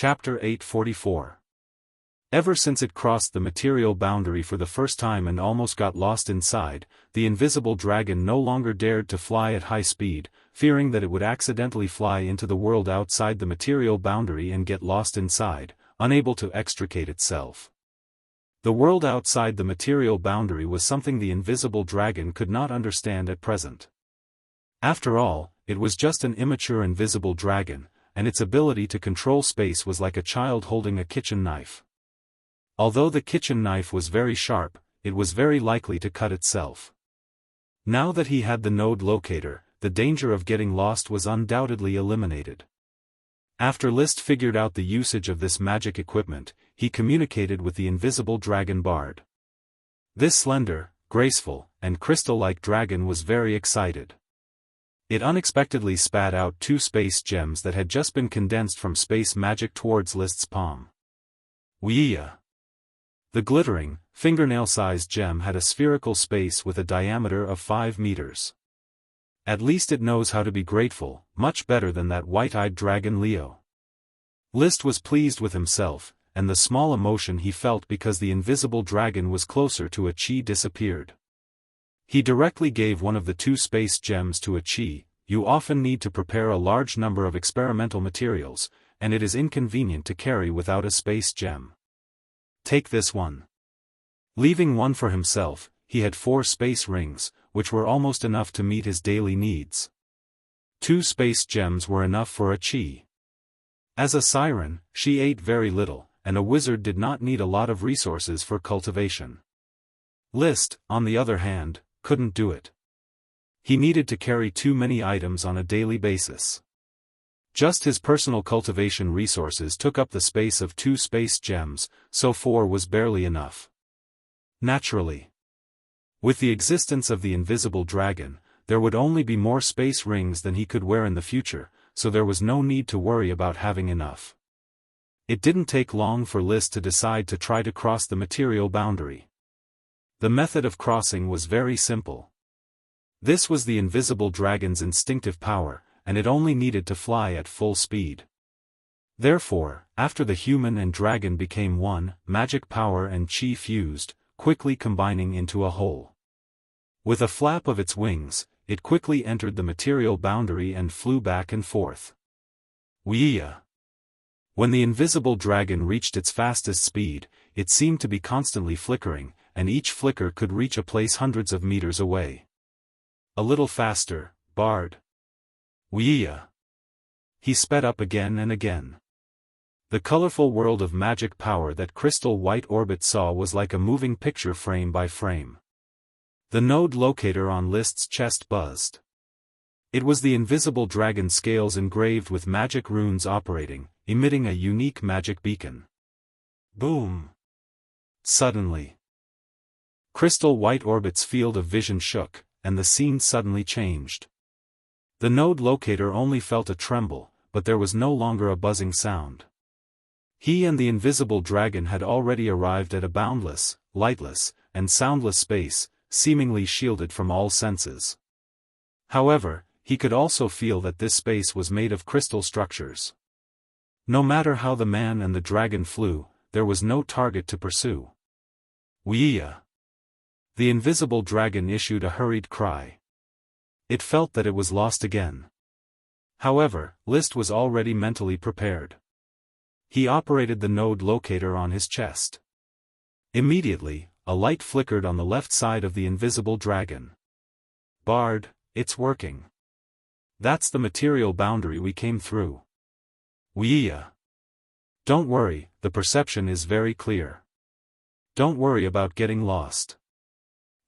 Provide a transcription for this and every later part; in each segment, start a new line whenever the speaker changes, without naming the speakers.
Chapter 844. Ever since it crossed the material boundary for the first time and almost got lost inside, the invisible dragon no longer dared to fly at high speed, fearing that it would accidentally fly into the world outside the material boundary and get lost inside, unable to extricate itself. The world outside the material boundary was something the invisible dragon could not understand at present. After all, it was just an immature invisible dragon, and its ability to control space was like a child holding a kitchen knife. Although the kitchen knife was very sharp, it was very likely to cut itself. Now that he had the node locator, the danger of getting lost was undoubtedly eliminated. After Liszt figured out the usage of this magic equipment, he communicated with the invisible dragon Bard. This slender, graceful, and crystal-like dragon was very excited. It unexpectedly spat out 2 space gems that had just been condensed from space magic towards Liszt's palm. Wuxia. The glittering, fingernail-sized gem had a spherical space with a diameter of 5 meters. At least it knows how to be grateful, much better than that white-eyed dragon Leo. Liszt was pleased with himself, and the small emotion he felt because the invisible dragon was closer to a chi disappeared. He directly gave one of the 2 space gems to a chi. You often need to prepare a large number of experimental materials, and it is inconvenient to carry without a space gem. Take this one. Leaving one for himself, he had 4 space rings, which were almost enough to meet his daily needs. 2 space gems were enough for a chi. As a siren, she ate very little, and a wizard did not need a lot of resources for cultivation. Liszt, on the other hand, couldn't do it. He needed to carry too many items on a daily basis. Just his personal cultivation resources took up the space of 2 space gems, so 4 was barely enough. Naturally. With the existence of the invisible dragon, there would only be more space rings than he could wear in the future, so there was no need to worry about having enough. It didn't take long for Liszt to decide to try to cross the material boundary. The method of crossing was very simple. This was the invisible dragon's instinctive power, and it only needed to fly at full speed. Therefore, after the human and dragon became one, magic power and chi fused, quickly combining into a whole. With a flap of its wings, it quickly entered the material boundary and flew back and forth. Wuxia. When the invisible dragon reached its fastest speed, it seemed to be constantly flickering, and each flicker could reach a place hundreds of meters away. A little faster, Bard. Wuxia. He sped up again and again. The colorful world of magic power that Crystal White Orbit saw was like a moving picture frame by frame. The node locator on Liszt's chest buzzed. It was the invisible dragon scales engraved with magic runes operating, emitting a unique magic beacon. Boom! Suddenly, Crystal White Orbit's field of vision shook, and the scene suddenly changed. The node locator only felt a tremble, but there was no longer a buzzing sound. He and the invisible dragon had already arrived at a boundless, lightless, and soundless space, seemingly shielded from all senses. However, he could also feel that this space was made of crystal structures. No matter how the man and the dragon flew, there was no target to pursue. Wuxia. The invisible dragon issued a hurried cry. It felt that it was lost again. However, Liszt was already mentally prepared. He operated the node locator on his chest. Immediately, a light flickered on the left side of the invisible dragon. Bard, it's working. That's the material boundary we came through. Wuxia. Don't worry, the perception is very clear. Don't worry about getting lost.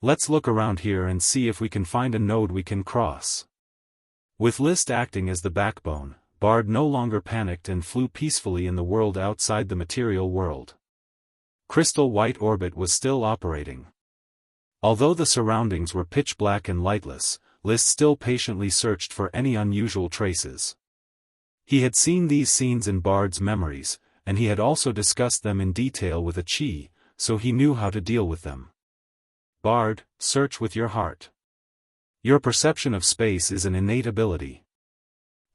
Let's look around here and see if we can find a node we can cross. With Liszt acting as the backbone, Bard no longer panicked and flew peacefully in the world outside the material world. Crystal White Orbit was still operating. Although the surroundings were pitch black and lightless, Liszt still patiently searched for any unusual traces. He had seen these scenes in Bard's memories, and he had also discussed them in detail with a chi, so he knew how to deal with them. Bard, search with your heart. Your perception of space is an innate ability.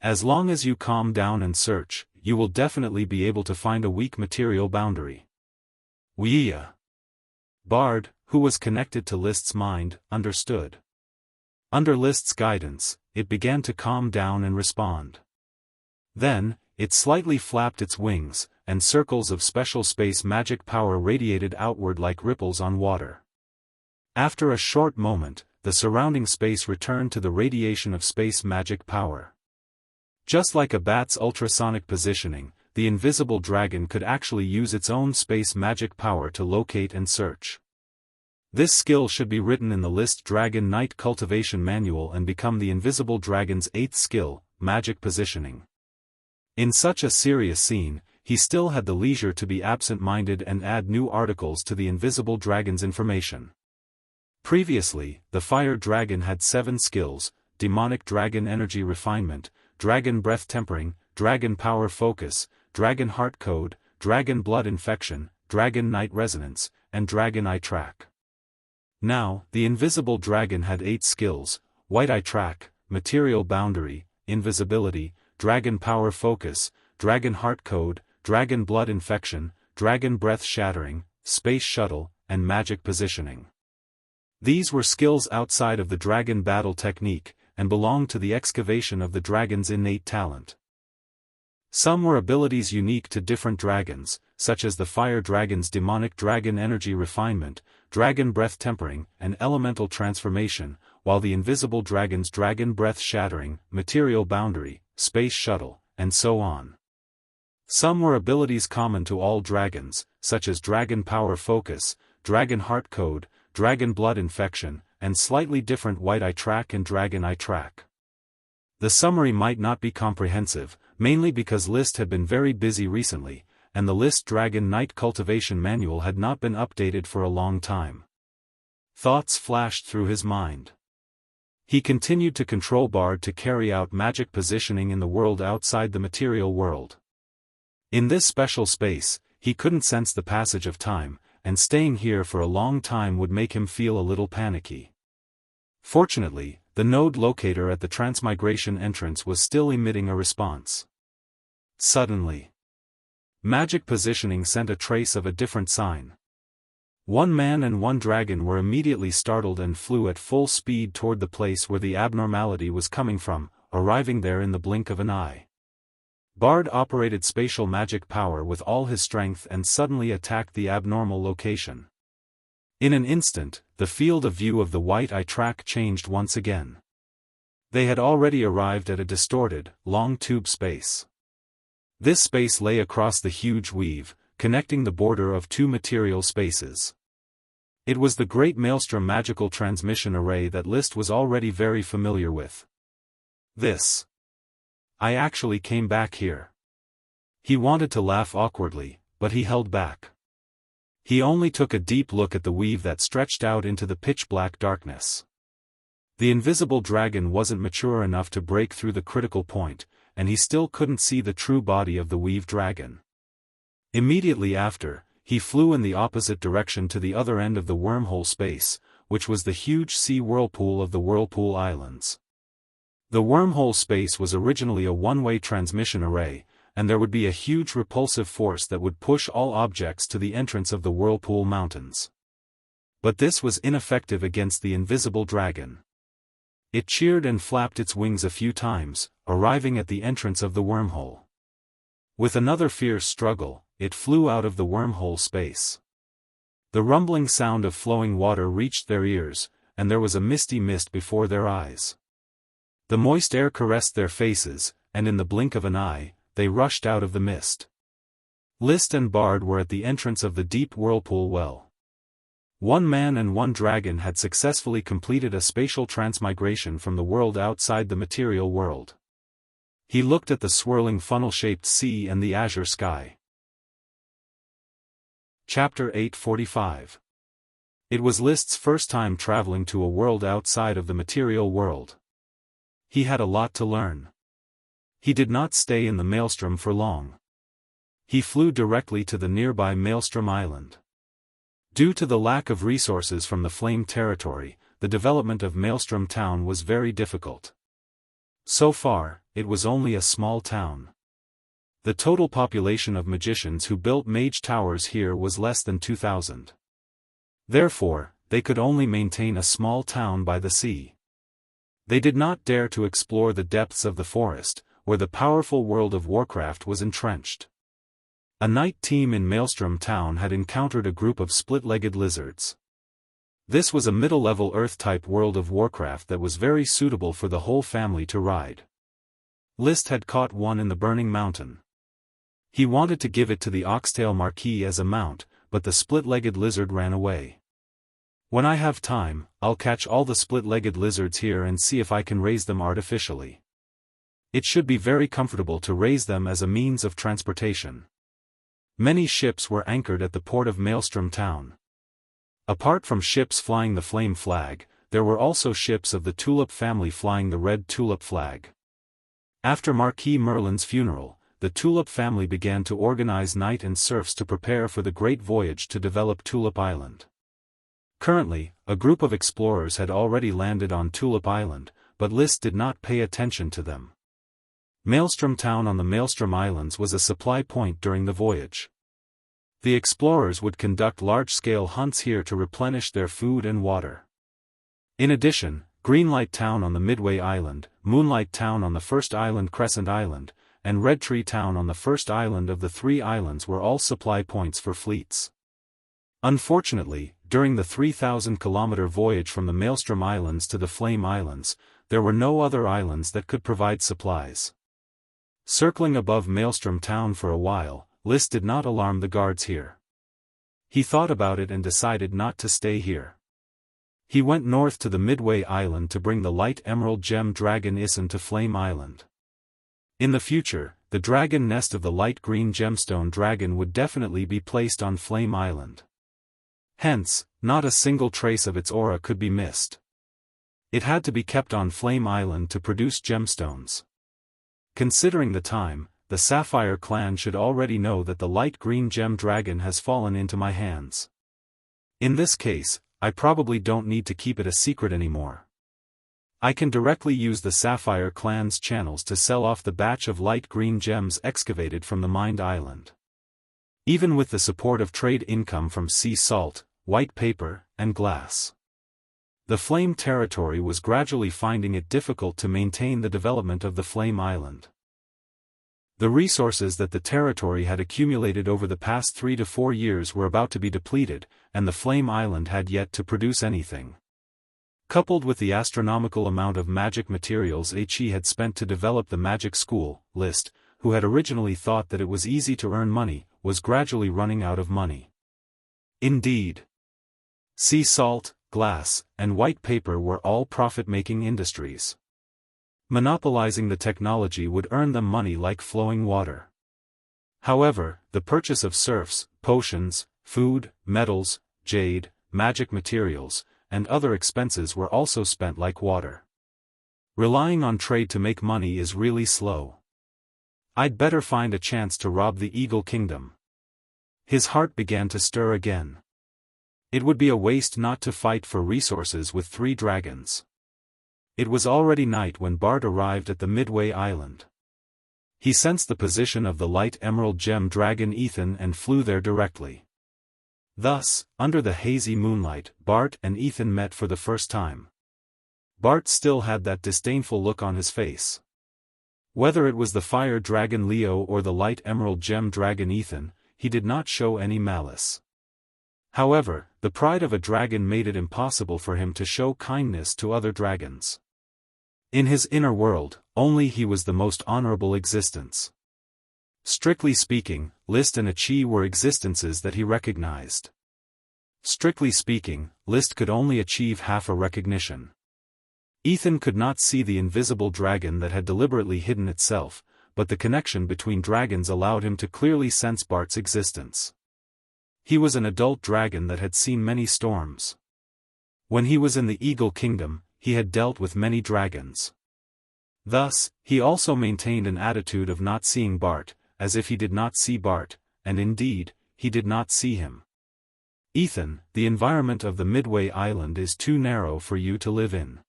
As long as you calm down and search, you will definitely be able to find a weak material boundary. Wuxia. Bard, who was connected to List's mind, understood. Under List's guidance, it began to calm down and respond. Then, it slightly flapped its wings, and circles of special space magic power radiated outward like ripples on water. After a short moment, the surrounding space returned to the radiation of space magic power. Just like a bat's ultrasonic positioning, the invisible dragon could actually use its own space magic power to locate and search. This skill should be written in the List Dragon Knight Cultivation Manual and become the invisible dragon's 8th skill, magic positioning. In such a serious scene, he still had the leisure to be absent-minded and add new articles to the invisible dragon's information. Previously, the fire dragon had 7 skills: demonic dragon energy refinement, dragon breath tempering, dragon power focus, dragon heart code, dragon blood infection, dragon night resonance, and dragon eye track. Now, the invisible dragon had 8 skills: white eye track, material boundary, invisibility, dragon power focus, dragon heart code, dragon blood infection, dragon breath shattering, space shuttle, and magic positioning. These were skills outside of the dragon battle technique, and belonged to the excavation of the dragon's innate talent. Some were abilities unique to different dragons, such as the fire dragon's demonic dragon energy refinement, dragon breath tempering, and elemental transformation, while the invisible dragon's dragon breath shattering, material boundary, space shuttle, and so on. Some were abilities common to all dragons, such as dragon power focus, dragon heart code, dragon blood infection, and slightly different white eye track and dragon eye track. The summary might not be comprehensive, mainly because List had been very busy recently, and the List Dragon Knight Cultivation Manual had not been updated for a long time. Thoughts flashed through his mind. He continued to control Bard to carry out magic positioning in the world outside the material world. In this special space, he couldn't sense the passage of time, and staying here for a long time would make him feel a little panicky. Fortunately, the node locator at the transmigration entrance was still emitting a response. Suddenly, magic positioning sent a trace of a different sign. One man and one dragon were immediately startled and flew at full speed toward the place where the abnormality was coming from, arriving there in the blink of an eye. Bard operated spatial magic power with all his strength and suddenly attacked the abnormal location. In an instant, the field of view of the white eye track changed once again. They had already arrived at a distorted, long tube space. This space lay across the huge weave, connecting the border of 2 material spaces. It was the Great Maelstrom Magical Transmission Array that List was already very familiar with. I actually came back here. He wanted to laugh awkwardly, but he held back. He only took a deep look at the weave that stretched out into the pitch-black darkness. The invisible dragon wasn't mature enough to break through the critical point, and he still couldn't see the true body of the weave dragon. Immediately after, he flew in the opposite direction to the other end of the wormhole space, which was the huge sea whirlpool of the Whirlpool Islands. The wormhole space was originally a one-way transmission array, and there would be a huge repulsive force that would push all objects to the entrance of the Whirlpool Mountains. But this was ineffective against the invisible dragon. It cheered and flapped its wings a few times, arriving at the entrance of the wormhole. With another fierce struggle, it flew out of the wormhole space. The rumbling sound of flowing water reached their ears, and there was a misty mist before their eyes. The moist air caressed their faces, and in the blink of an eye, they rushed out of the mist. List and Bard were at the entrance of the deep whirlpool well. One man and one dragon had successfully completed a spatial transmigration from the world outside the material world. He looked at the swirling funnel-shaped sea and the azure sky. Chapter 845. It was List's first time traveling to a world outside of the material world. He had a lot to learn. He did not stay in the Maelstrom for long. He flew directly to the nearby Maelstrom Island. Due to the lack of resources from the Flame Territory, the development of Maelstrom Town was very difficult. So far, it was only a small town. The total population of magicians who built mage towers here was less than 2,000. Therefore, they could only maintain a small town by the sea. They did not dare to explore the depths of the forest, where the powerful world of Warcraft was entrenched. A night team in Maelstrom Town had encountered a group of split-legged lizards. This was a middle-level Earth-type world of Warcraft that was very suitable for the whole family to ride. List had caught one in the Burning Mountain. He wanted to give it to the Oxtail Marquis as a mount, but the split-legged lizard ran away. When I have time, I'll catch all the split-legged lizards here and see if I can raise them artificially. It should be very comfortable to raise them as a means of transportation. Many ships were anchored at the port of Maelstrom Town. Apart from ships flying the flame flag, there were also ships of the Tulip family flying the red tulip flag. After Marquis Merlin's funeral, the Tulip family began to organize knight and serfs to prepare for the great voyage to develop Tulip Island. Currently, a group of explorers had already landed on Tulip Island, but List did not pay attention to them. Maelstrom Town on the Maelstrom Islands was a supply point during the voyage. The explorers would conduct large-scale hunts here to replenish their food and water. In addition, Greenlight Town on the Midway Island, Moonlight Town on the first island Crescent Island, and Red Tree Town on the first island of the 3 islands were all supply points for fleets. Unfortunately, during the 3,000-kilometer voyage from the Maelstrom Islands to the Flame Islands, there were no other islands that could provide supplies. Circling above Maelstrom Town for a while, List did not alarm the guards here. He thought about it and decided not to stay here. He went north to the Midway Island to bring the light emerald gem dragon Isin to Flame Island. In the future, the dragon nest of the light green gemstone dragon would definitely be placed on Flame Island. Hence, not a single trace of its aura could be missed. It had to be kept on Flame Island to produce gemstones. Considering the time, the Sapphire clan should already know that the light green gem dragon has fallen into my hands. In this case, I probably don't need to keep it a secret anymore. I can directly use the Sapphire clan's channels to sell off the batch of light green gems excavated from the mined island. Even with the support of trade income from sea salt, white paper, and glass, the Flame territory was gradually finding it difficult to maintain the development of the Flame Island. The resources that the territory had accumulated over the past 3 to 4 years were about to be depleted, and the Flame Island had yet to produce anything. Coupled with the astronomical amount of magic materials He had spent to develop the magic school, List, who had originally thought that it was easy to earn money, was gradually running out of money. Indeed, sea salt, glass, and white paper were all profit-making industries. Monopolizing the technology would earn them money like flowing water. However, the purchase of serfs, potions, food, metals, jade, magic materials, and other expenses were also spent like water. Relying on trade to make money is really slow. I'd better find a chance to rob the Eagle Kingdom. His heart began to stir again. It would be a waste not to fight for resources with 3 dragons. It was already night when Bart arrived at the Midway Island. He sensed the position of the light emerald gem dragon Ethan and flew there directly. Thus, under the hazy moonlight, Bart and Ethan met for the first time. Bart still had that disdainful look on his face. Whether it was the fire dragon Leo or the light emerald gem dragon Ethan, he did not show any malice. However, the pride of a dragon made it impossible for him to show kindness to other dragons. In his inner world, only he was the most honorable existence. Strictly speaking, List and Achi were existences that he recognized. Strictly speaking, List could only achieve half a recognition. Ethan could not see the invisible dragon that had deliberately hidden itself, but the connection between dragons allowed him to clearly sense Bart's existence. He was an adult dragon that had seen many storms. When he was in the Eagle Kingdom, he had dealt with many dragons. Thus, he also maintained an attitude of not seeing Bart, as if he did not see Bart, and indeed, he did not see him. Ethan, the environment of the Midway Island is too narrow for you to live in.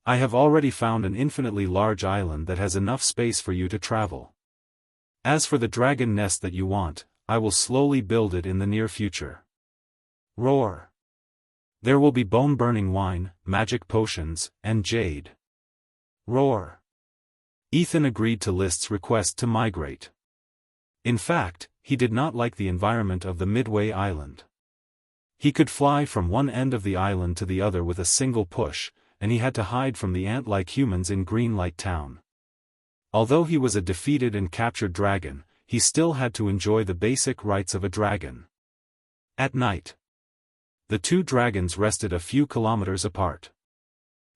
I have already found an infinitely large island that has enough space for you to travel. As for the dragon nest that you want, I will slowly build it in the near future. Roar. There will be bone-burning wine, magic potions, and jade. Roar. Ethan agreed to List's request to migrate. In fact, he did not like the environment of the Midway Island. He could fly from one end of the island to the other with a single push, and he had to hide from the ant-like humans in Greenlight Town. Although he was a defeated and captured dragon, he still had to enjoy the basic rights of a dragon. At night, the two dragons rested a few kilometers apart.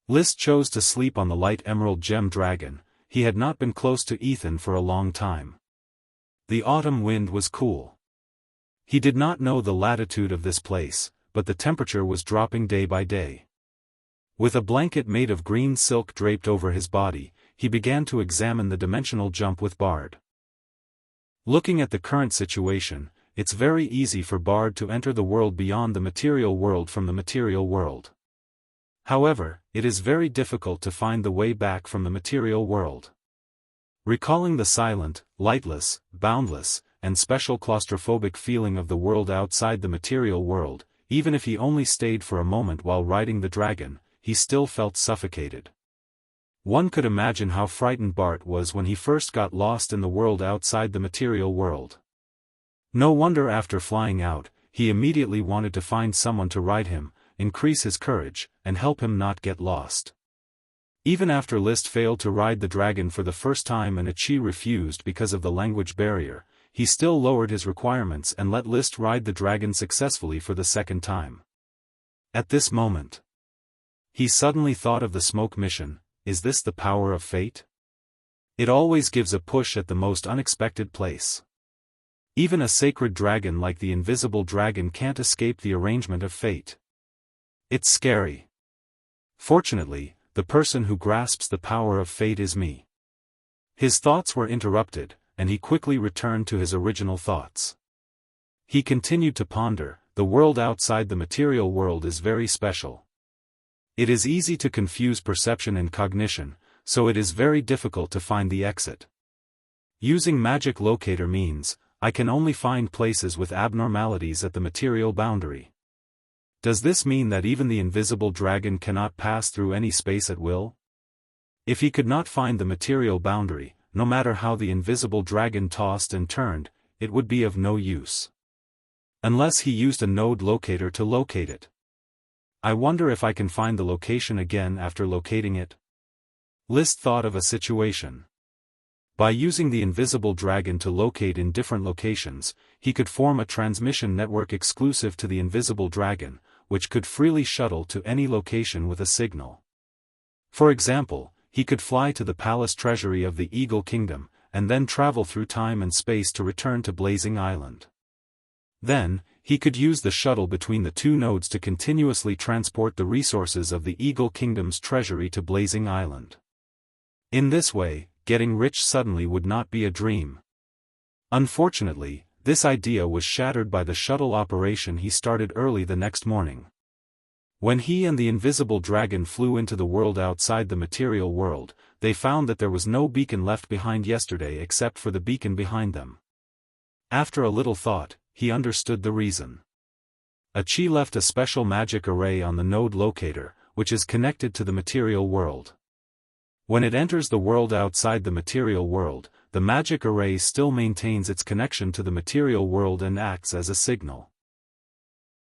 List chose to sleep on the light emerald gem dragon. He had not been close to Ethan for a long time. The autumn wind was cool. He did not know the latitude of this place, but the temperature was dropping day by day. With a blanket made of green silk draped over his body, he began to examine the dimensional jump with Bard. Looking at the current situation, it's very easy for Bard to enter the world beyond the material world from the material world. However, it is very difficult to find the way back from the material world. Recalling the silent, lightless, boundless, and special claustrophobic feeling of the world outside the material world, even if he only stayed for a moment while riding the dragon, he still felt suffocated. One could imagine how frightened Bart was when he first got lost in the world outside the material world. No wonder after flying out, he immediately wanted to find someone to ride him, increase his courage, and help him not get lost. Even after List failed to ride the dragon for the first time and Achi refused because of the language barrier, he still lowered his requirements and let List ride the dragon successfully for the second time. At this moment, he suddenly thought of the smoke mission. Is this the power of fate? It always gives a push at the most unexpected place. Even a sacred dragon like the invisible dragon can't escape the arrangement of fate. It's scary. Fortunately, the person who grasps the power of fate is me. His thoughts were interrupted, and he quickly returned to his original thoughts. He continued to ponder, the world outside the material world is very special. It is easy to confuse perception and cognition, so it is very difficult to find the exit. Using magic locator means, I can only find places with abnormalities at the material boundary. Does this mean that even the invisible dragon cannot pass through any space at will? If he could not find the material boundary, no matter how the invisible dragon tossed and turned, it would be of no use. Unless he used a node locator to locate it. I wonder if I can find the location again after locating it. List thought of a situation. By using the invisible dragon to locate in different locations, he could form a transmission network exclusive to the invisible dragon, which could freely shuttle to any location with a signal. For example, he could fly to the palace treasury of the Eagle Kingdom, and then travel through time and space to return to Blazing Island. Then, he could use the shuttle between the two nodes to continuously transport the resources of the Eagle Kingdom's treasury to Blazing Island. In this way, getting rich suddenly would not be a dream. Unfortunately, this idea was shattered by the shuttle operation he started early the next morning. When he and the invisible dragon flew into the world outside the material world, they found that there was no beacon left behind yesterday except for the beacon behind them. After a little thought, he understood the reason. Achi left a special magic array on the node locator, which is connected to the material world. When it enters the world outside the material world, the magic array still maintains its connection to the material world and acts as a signal.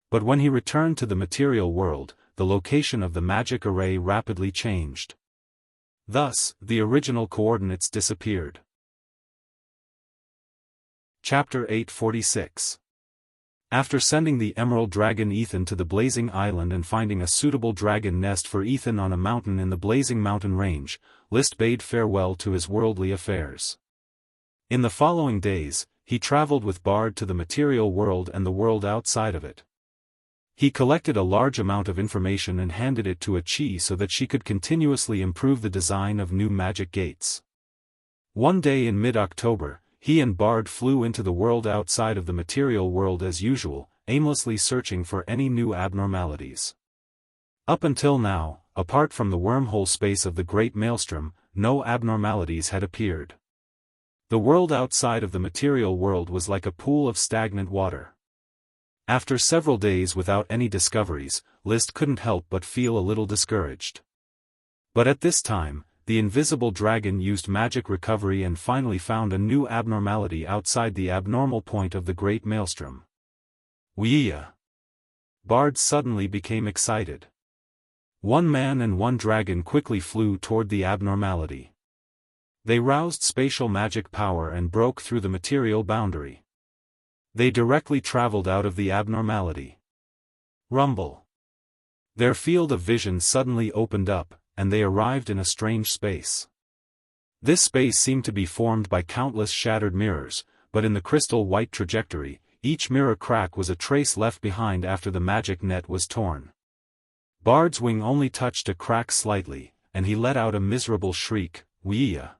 But when he returned to the material world, the location of the magic array rapidly changed. Thus, the original coordinates disappeared. Chapter 846. After sending the emerald dragon Ethan to the Blazing Island and finding a suitable dragon nest for Ethan on a mountain in the Blazing Mountain Range, List bade farewell to his worldly affairs. In the following days, he traveled with Bard to the material world and the world outside of it. He collected a large amount of information and handed it to Achi so that she could continuously improve the design of new magic gates. One day in mid-October, he and Bard flew into the world outside of the material world as usual, aimlessly searching for any new abnormalities. Up until now, apart from the wormhole space of the Great Maelstrom, no abnormalities had appeared. The world outside of the material world was like a pool of stagnant water. After several days without any discoveries, List couldn't help but feel a little discouraged. But at this time, the invisible dragon used magic recovery and finally found a new abnormality outside the abnormal point of the great maelstrom. Wuxia! Bard suddenly became excited. One man and one dragon quickly flew toward the abnormality. They roused spatial magic power and broke through the material boundary. They directly traveled out of the abnormality. Rumble. Their field of vision suddenly opened up, and they arrived in a strange space. This space seemed to be formed by countless shattered mirrors, but in the crystal white trajectory, each mirror crack was a trace left behind after the magic net was torn. Bard's wing only touched a crack slightly, and he let out a miserable shriek, Wuxia!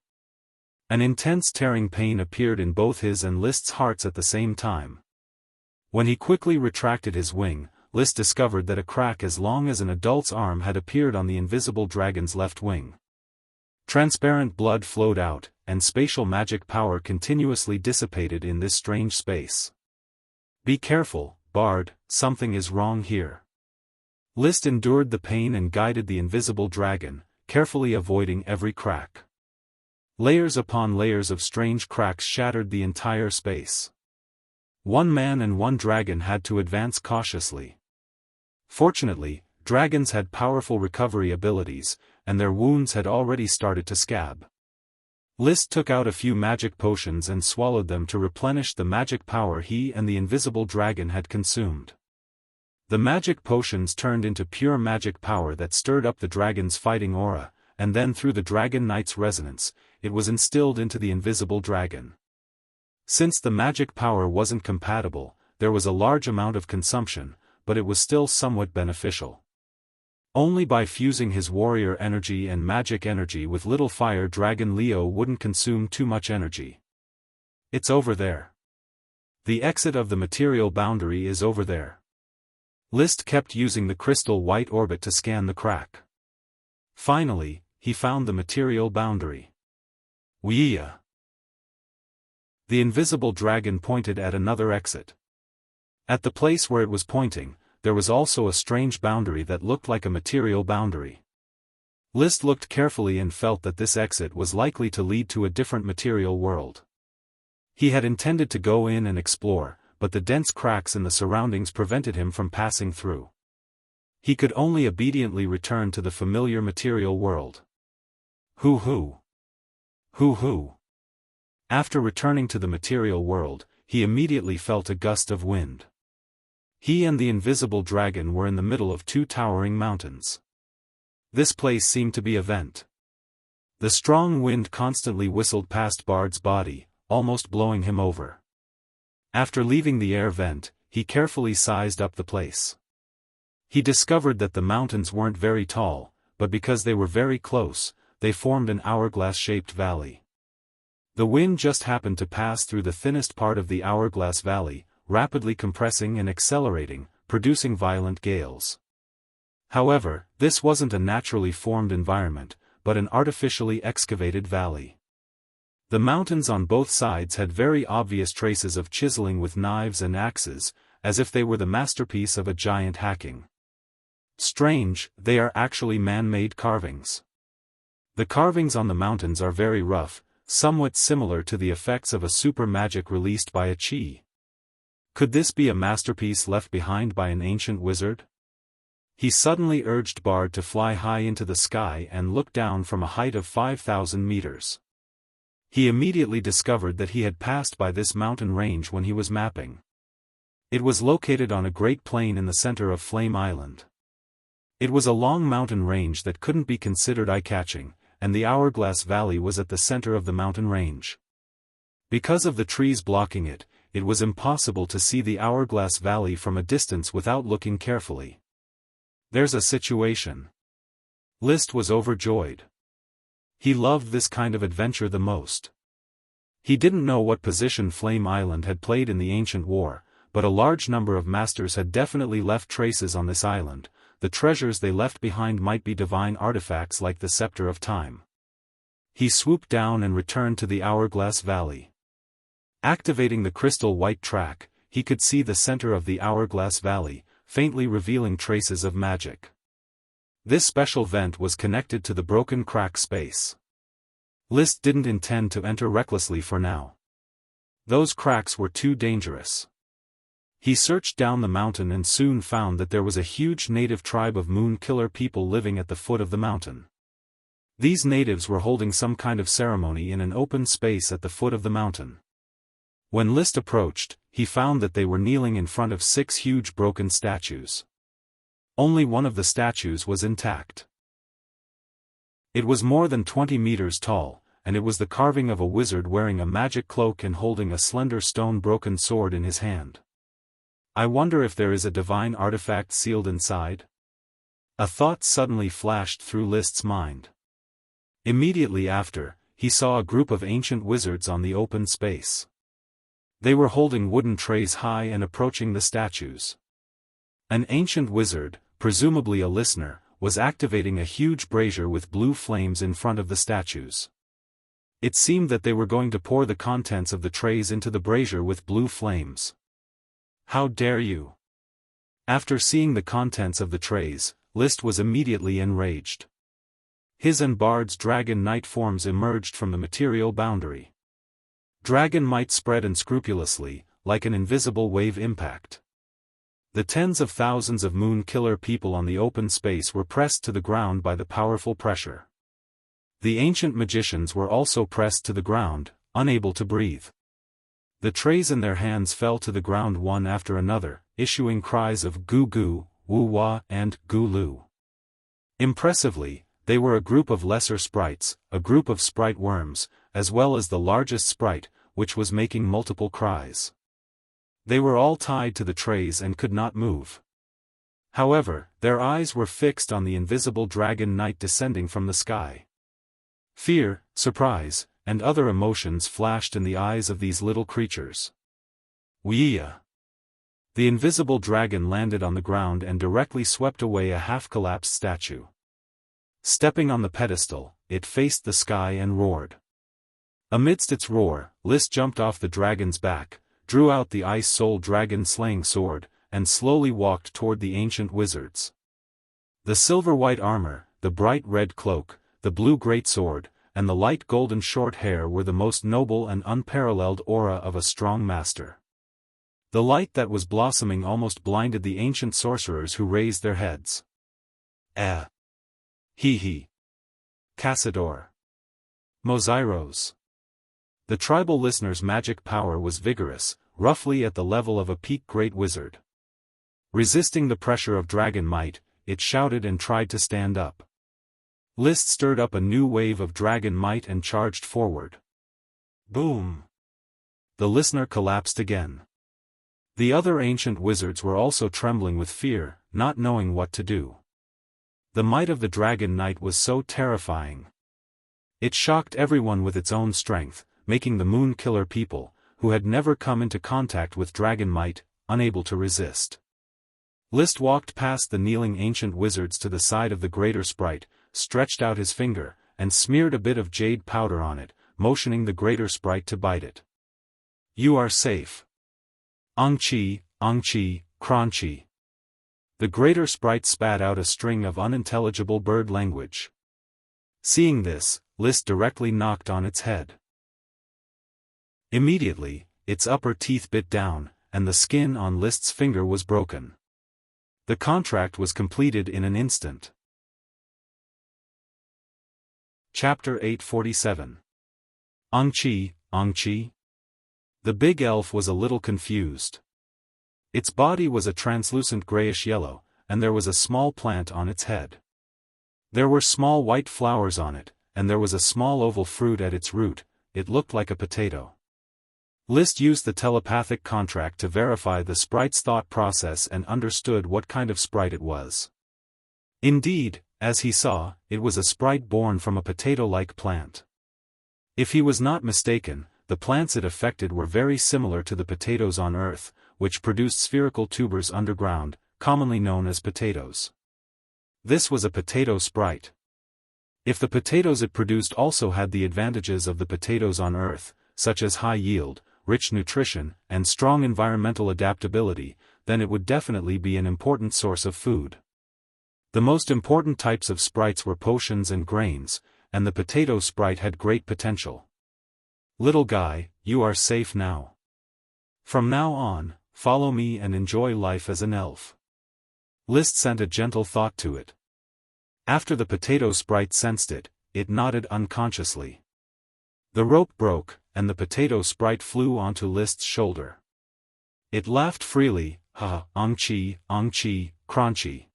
An intense tearing pain appeared in both his and List's hearts at the same time. When he quickly retracted his wing, List discovered that a crack as long as an adult's arm had appeared on the invisible dragon's left wing. Transparent blood flowed out, and spatial magic power continuously dissipated in this strange space. Be careful, Bard, something is wrong here. List endured the pain and guided the invisible dragon, carefully avoiding every crack. Layers upon layers of strange cracks shattered the entire space. One man and one dragon had to advance cautiously. Fortunately, dragons had powerful recovery abilities, and their wounds had already started to scab. List took out a few magic potions and swallowed them to replenish the magic power he and the invisible dragon had consumed. The magic potions turned into pure magic power that stirred up the dragon's fighting aura, and then through the Dragon Knight's resonance, it was instilled into the invisible dragon. Since the magic power wasn't compatible, there was a large amount of consumption, but it was still somewhat beneficial. Only by fusing his warrior energy and magic energy with Little Fire Dragon Leo wouldn't consume too much energy. It's over there. The exit of the material boundary is over there. List kept using the crystal white orbit to scan the crack. Finally, he found the material boundary. Wuxia! The invisible dragon pointed at another exit. At the place where it was pointing, there was also a strange boundary that looked like a material boundary. List looked carefully and felt that this exit was likely to lead to a different material world. He had intended to go in and explore, but the dense cracks in the surroundings prevented him from passing through. He could only obediently return to the familiar material world. Hoo-hoo! Hoo-hoo! After returning to the material world, he immediately felt a gust of wind. He and the invisible dragon were in the middle of two towering mountains. This place seemed to be a vent. The strong wind constantly whistled past Bard's body, almost blowing him over. After leaving the air vent, he carefully sized up the place. He discovered that the mountains weren't very tall, but because they were very close, they formed an hourglass-shaped valley. The wind just happened to pass through the thinnest part of the hourglass valley, rapidly compressing and accelerating, producing violent gales. However, this wasn't a naturally formed environment, but an artificially excavated valley. The mountains on both sides had very obvious traces of chiseling with knives and axes, as if they were the masterpiece of a giant hacking. Strange, they are actually man-made carvings. The carvings on the mountains are very rough, somewhat similar to the effects of a super magic released by a chi. Could this be a masterpiece left behind by an ancient wizard? He suddenly urged Bard to fly high into the sky and look down from a height of 5,000 meters. He immediately discovered that he had passed by this mountain range when he was mapping. It was located on a great plain in the center of Flame Island. It was a long mountain range that couldn't be considered eye-catching, and the Hourglass Valley was at the center of the mountain range. Because of the trees blocking it, it was impossible to see the Hourglass Valley from a distance without looking carefully. There's a situation. List was overjoyed. He loved this kind of adventure the most. He didn't know what position Flame Island had played in the ancient war, but a large number of masters had definitely left traces on this island. The treasures they left behind might be divine artifacts like the Scepter of Time. He swooped down and returned to the Hourglass Valley. Activating the crystal white track, he could see the center of the Hourglass Valley, faintly revealing traces of magic. This special vent was connected to the broken crack space. List didn't intend to enter recklessly for now. Those cracks were too dangerous. He searched down the mountain and soon found that there was a huge native tribe of moon killer people living at the foot of the mountain. These natives were holding some kind of ceremony in an open space at the foot of the mountain. When List approached, he found that they were kneeling in front of 6 huge broken statues. Only one of the statues was intact. It was more than 20 meters tall, and it was the carving of a wizard wearing a magic cloak and holding a slender stone-broken sword in his hand. I wonder if there is a divine artifact sealed inside? A thought suddenly flashed through List's mind. Immediately after, he saw a group of ancient wizards on the open space. They were holding wooden trays high and approaching the statues. An ancient wizard, presumably a listener, was activating a huge brazier with blue flames in front of the statues. It seemed that they were going to pour the contents of the trays into the brazier with blue flames. How dare you! After seeing the contents of the trays, List was immediately enraged. His and Bard's dragon knight forms emerged from the material boundary. Dragon might spread unscrupulously, like an invisible wave impact. The tens of thousands of moon killer people on the open space were pressed to the ground by the powerful pressure. The ancient magicians were also pressed to the ground, unable to breathe. The trays in their hands fell to the ground one after another, issuing cries of goo goo, woo wah, and goo loo. Impressively, they were a group of lesser sprites, a group of sprite worms, as well as the largest sprite, which was making multiple cries. They were all tied to the trays and could not move. However, their eyes were fixed on the invisible dragon knight descending from the sky. Fear, surprise, and other emotions flashed in the eyes of these little creatures. Wuxia! The invisible dragon landed on the ground and directly swept away a half-collapsed statue. Stepping on the pedestal, it faced the sky and roared. Amidst its roar, List jumped off the dragon's back, drew out the Ice Soul Dragon slaying sword, and slowly walked toward the ancient wizards. The silver-white armor, the bright red cloak, the blue greatsword, and the light golden short hair were the most noble and unparalleled aura of a strong master. The light that was blossoming almost blinded the ancient sorcerers who raised their heads. He. Cassador. Mozairos. The tribal listener's magic power was vigorous, roughly at the level of a peak great wizard. Resisting the pressure of dragon might, it shouted and tried to stand up. List stirred up a new wave of dragon might and charged forward. Boom! The listener collapsed again. The other ancient wizards were also trembling with fear, not knowing what to do. The might of the dragon knight was so terrifying. It shocked everyone with its own strength, making the moon killer people, who had never come into contact with dragon might, unable to resist. List walked past the kneeling ancient wizards to the side of the greater sprite, stretched out his finger, and smeared a bit of jade powder on it, motioning the greater sprite to bite it. You are safe. Ongchi, crunchy. The greater sprite spat out a string of unintelligible bird language. Seeing this, List directly knocked on its head. Immediately, its upper teeth bit down, and the skin on List's finger was broken. The contract was completed in an instant. Chapter 847. Ongchi. The big elf was a little confused. Its body was a translucent grayish-yellow, and there was a small plant on its head. There were small white flowers on it, and there was a small oval fruit at its root. It looked like a potato. List used the telepathic contract to verify the sprite's thought process and understood what kind of sprite it was. Indeed, as he saw, it was a sprite born from a potato-like plant. If he was not mistaken, the plants it affected were very similar to the potatoes on Earth, which produced spherical tubers underground, commonly known as potatoes. This was a potato sprite. If the potatoes it produced also had the advantages of the potatoes on Earth, such as high yield, rich nutrition, and strong environmental adaptability, then it would definitely be an important source of food. The most important types of sprites were potions and grains, and the potato sprite had great potential. Little guy, you are safe now. From now on, follow me and enjoy life as an elf. List sent a gentle thought to it. After the potato sprite sensed it, it nodded unconsciously. The rope broke, and the potato sprite flew onto List's shoulder. It laughed freely, ha, ong-chi, crunchy.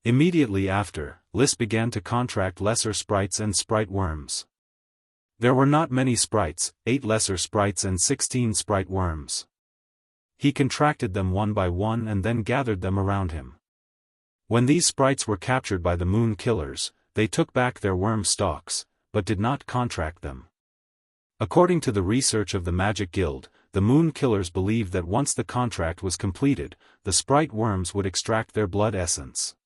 Immediately after, List began to contract lesser sprites and sprite worms. There were not many sprites, 8 lesser sprites and 16 sprite worms. He contracted them one by one and then gathered them around him. When these sprites were captured by the moon killers, they took back their worm stalks, but did not contract them. According to the research of the Magic Guild, the moon killers believed that once the contract was completed, the sprite worms would extract their blood essence.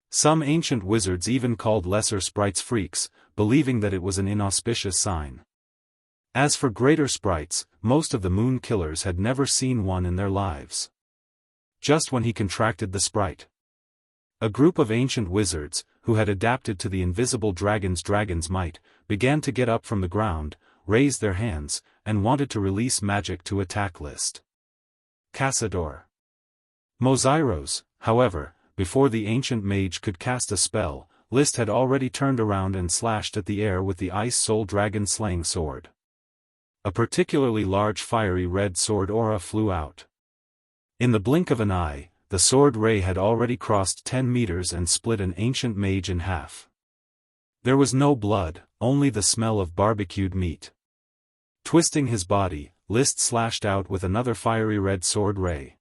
Some ancient wizards even called lesser sprites freaks, believing that it was an inauspicious sign. As for greater sprites, most of the moon killers had never seen one in their lives. Just when he contracted the sprite, a group of ancient wizards, who had adapted to the invisible dragon's might, began to get up from the ground, raised their hands, and wanted to release magic to attack List. Cazador. Mozairos, however, before the ancient mage could cast a spell, List had already turned around and slashed at the air with the Ice Soul Dragon slaying sword. A particularly large fiery red sword aura flew out. In the blink of an eye, the sword ray had already crossed 10 meters and split an ancient mage in half. There was no blood, only the smell of barbecued meat. Twisting his body, List slashed out with another fiery red sword ray.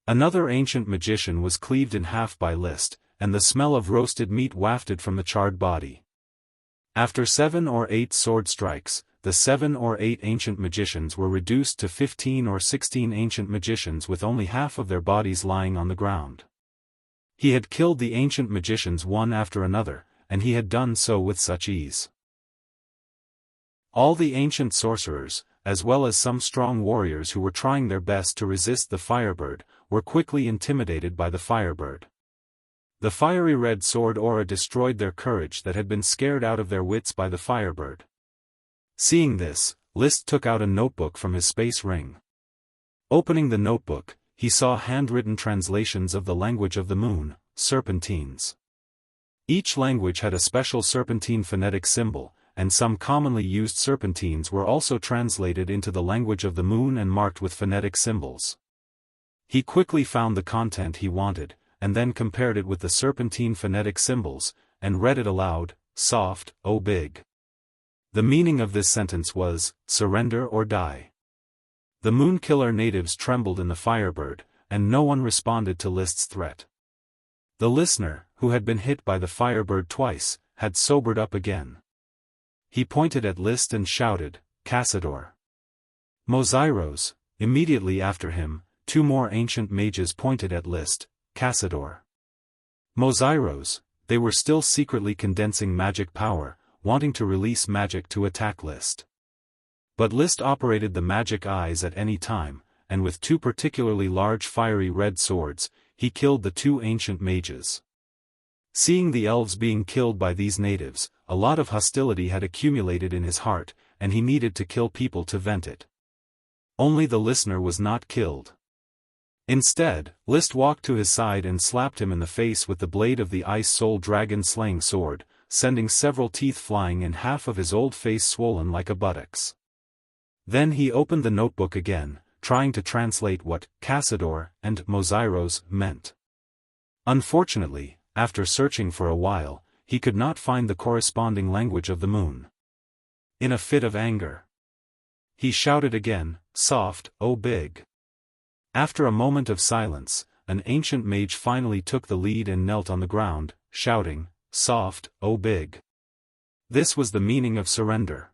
Another ancient magician was cleaved in half by List, and the smell of roasted meat wafted from the charred body. After 7 or 8 sword strikes, the 7 or 8 ancient magicians were reduced to 15 or 16 ancient magicians with only half of their bodies lying on the ground. He had killed the ancient magicians one after another, and he had done so with such ease. All the ancient sorcerers, as well as some strong warriors who were trying their best to resist the Firebird, were quickly intimidated by the Firebird. The fiery red sword aura destroyed their courage that had been scared out of their wits by the Firebird. Seeing this, List took out a notebook from his space ring. Opening the notebook, he saw handwritten translations of the language of the moon, serpentines. Each language had a special serpentine phonetic symbol, and some commonly used serpentines were also translated into the language of the moon and marked with phonetic symbols. He quickly found the content he wanted, and then compared it with the serpentine phonetic symbols, and read it aloud, soft, oh big. The meaning of this sentence was, surrender or die. The Moonkiller natives trembled in the Firebird, and no one responded to List's threat. The listener, who had been hit by the Firebird twice, had sobered up again. He pointed at List and shouted, Cazador. Mozairos, immediately after him, 2 more ancient mages pointed at List, Cazador. Mozairos, they were still secretly condensing magic power, wanting to release magic to attack List. But List operated the magic eyes at any time, and with 2 particularly large fiery red swords, he killed the 2 ancient mages. Seeing the elves being killed by these natives, a lot of hostility had accumulated in his heart, and he needed to kill people to vent it. Only the listener was not killed. Instead, List walked to his side and slapped him in the face with the blade of the Ice Soul Dragon slaying sword, sending several teeth flying and half of his old face swollen like a buttocks. Then he opened the notebook again, trying to translate what Cazador and Mozairos meant. Unfortunately, after searching for a while, he could not find the corresponding language of the moon. In a fit of anger, he shouted again, soft, oh big. After a moment of silence, an ancient mage finally took the lead and knelt on the ground, shouting, soft, oh big. This was the meaning of surrender.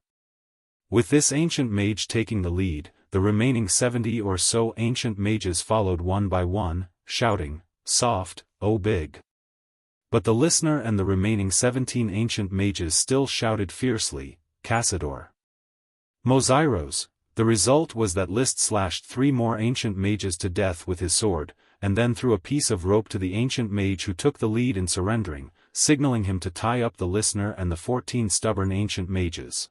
With this ancient mage taking the lead, the remaining 70 or so ancient mages followed one by one, shouting, soft, oh big. But the listener and the remaining 17 ancient mages still shouted fiercely, Cassador! Mozairos! The result was that Liszt slashed 3 more ancient mages to death with his sword, and then threw a piece of rope to the ancient mage who took the lead in surrendering, signaling him to tie up the listener and the 14 stubborn ancient mages.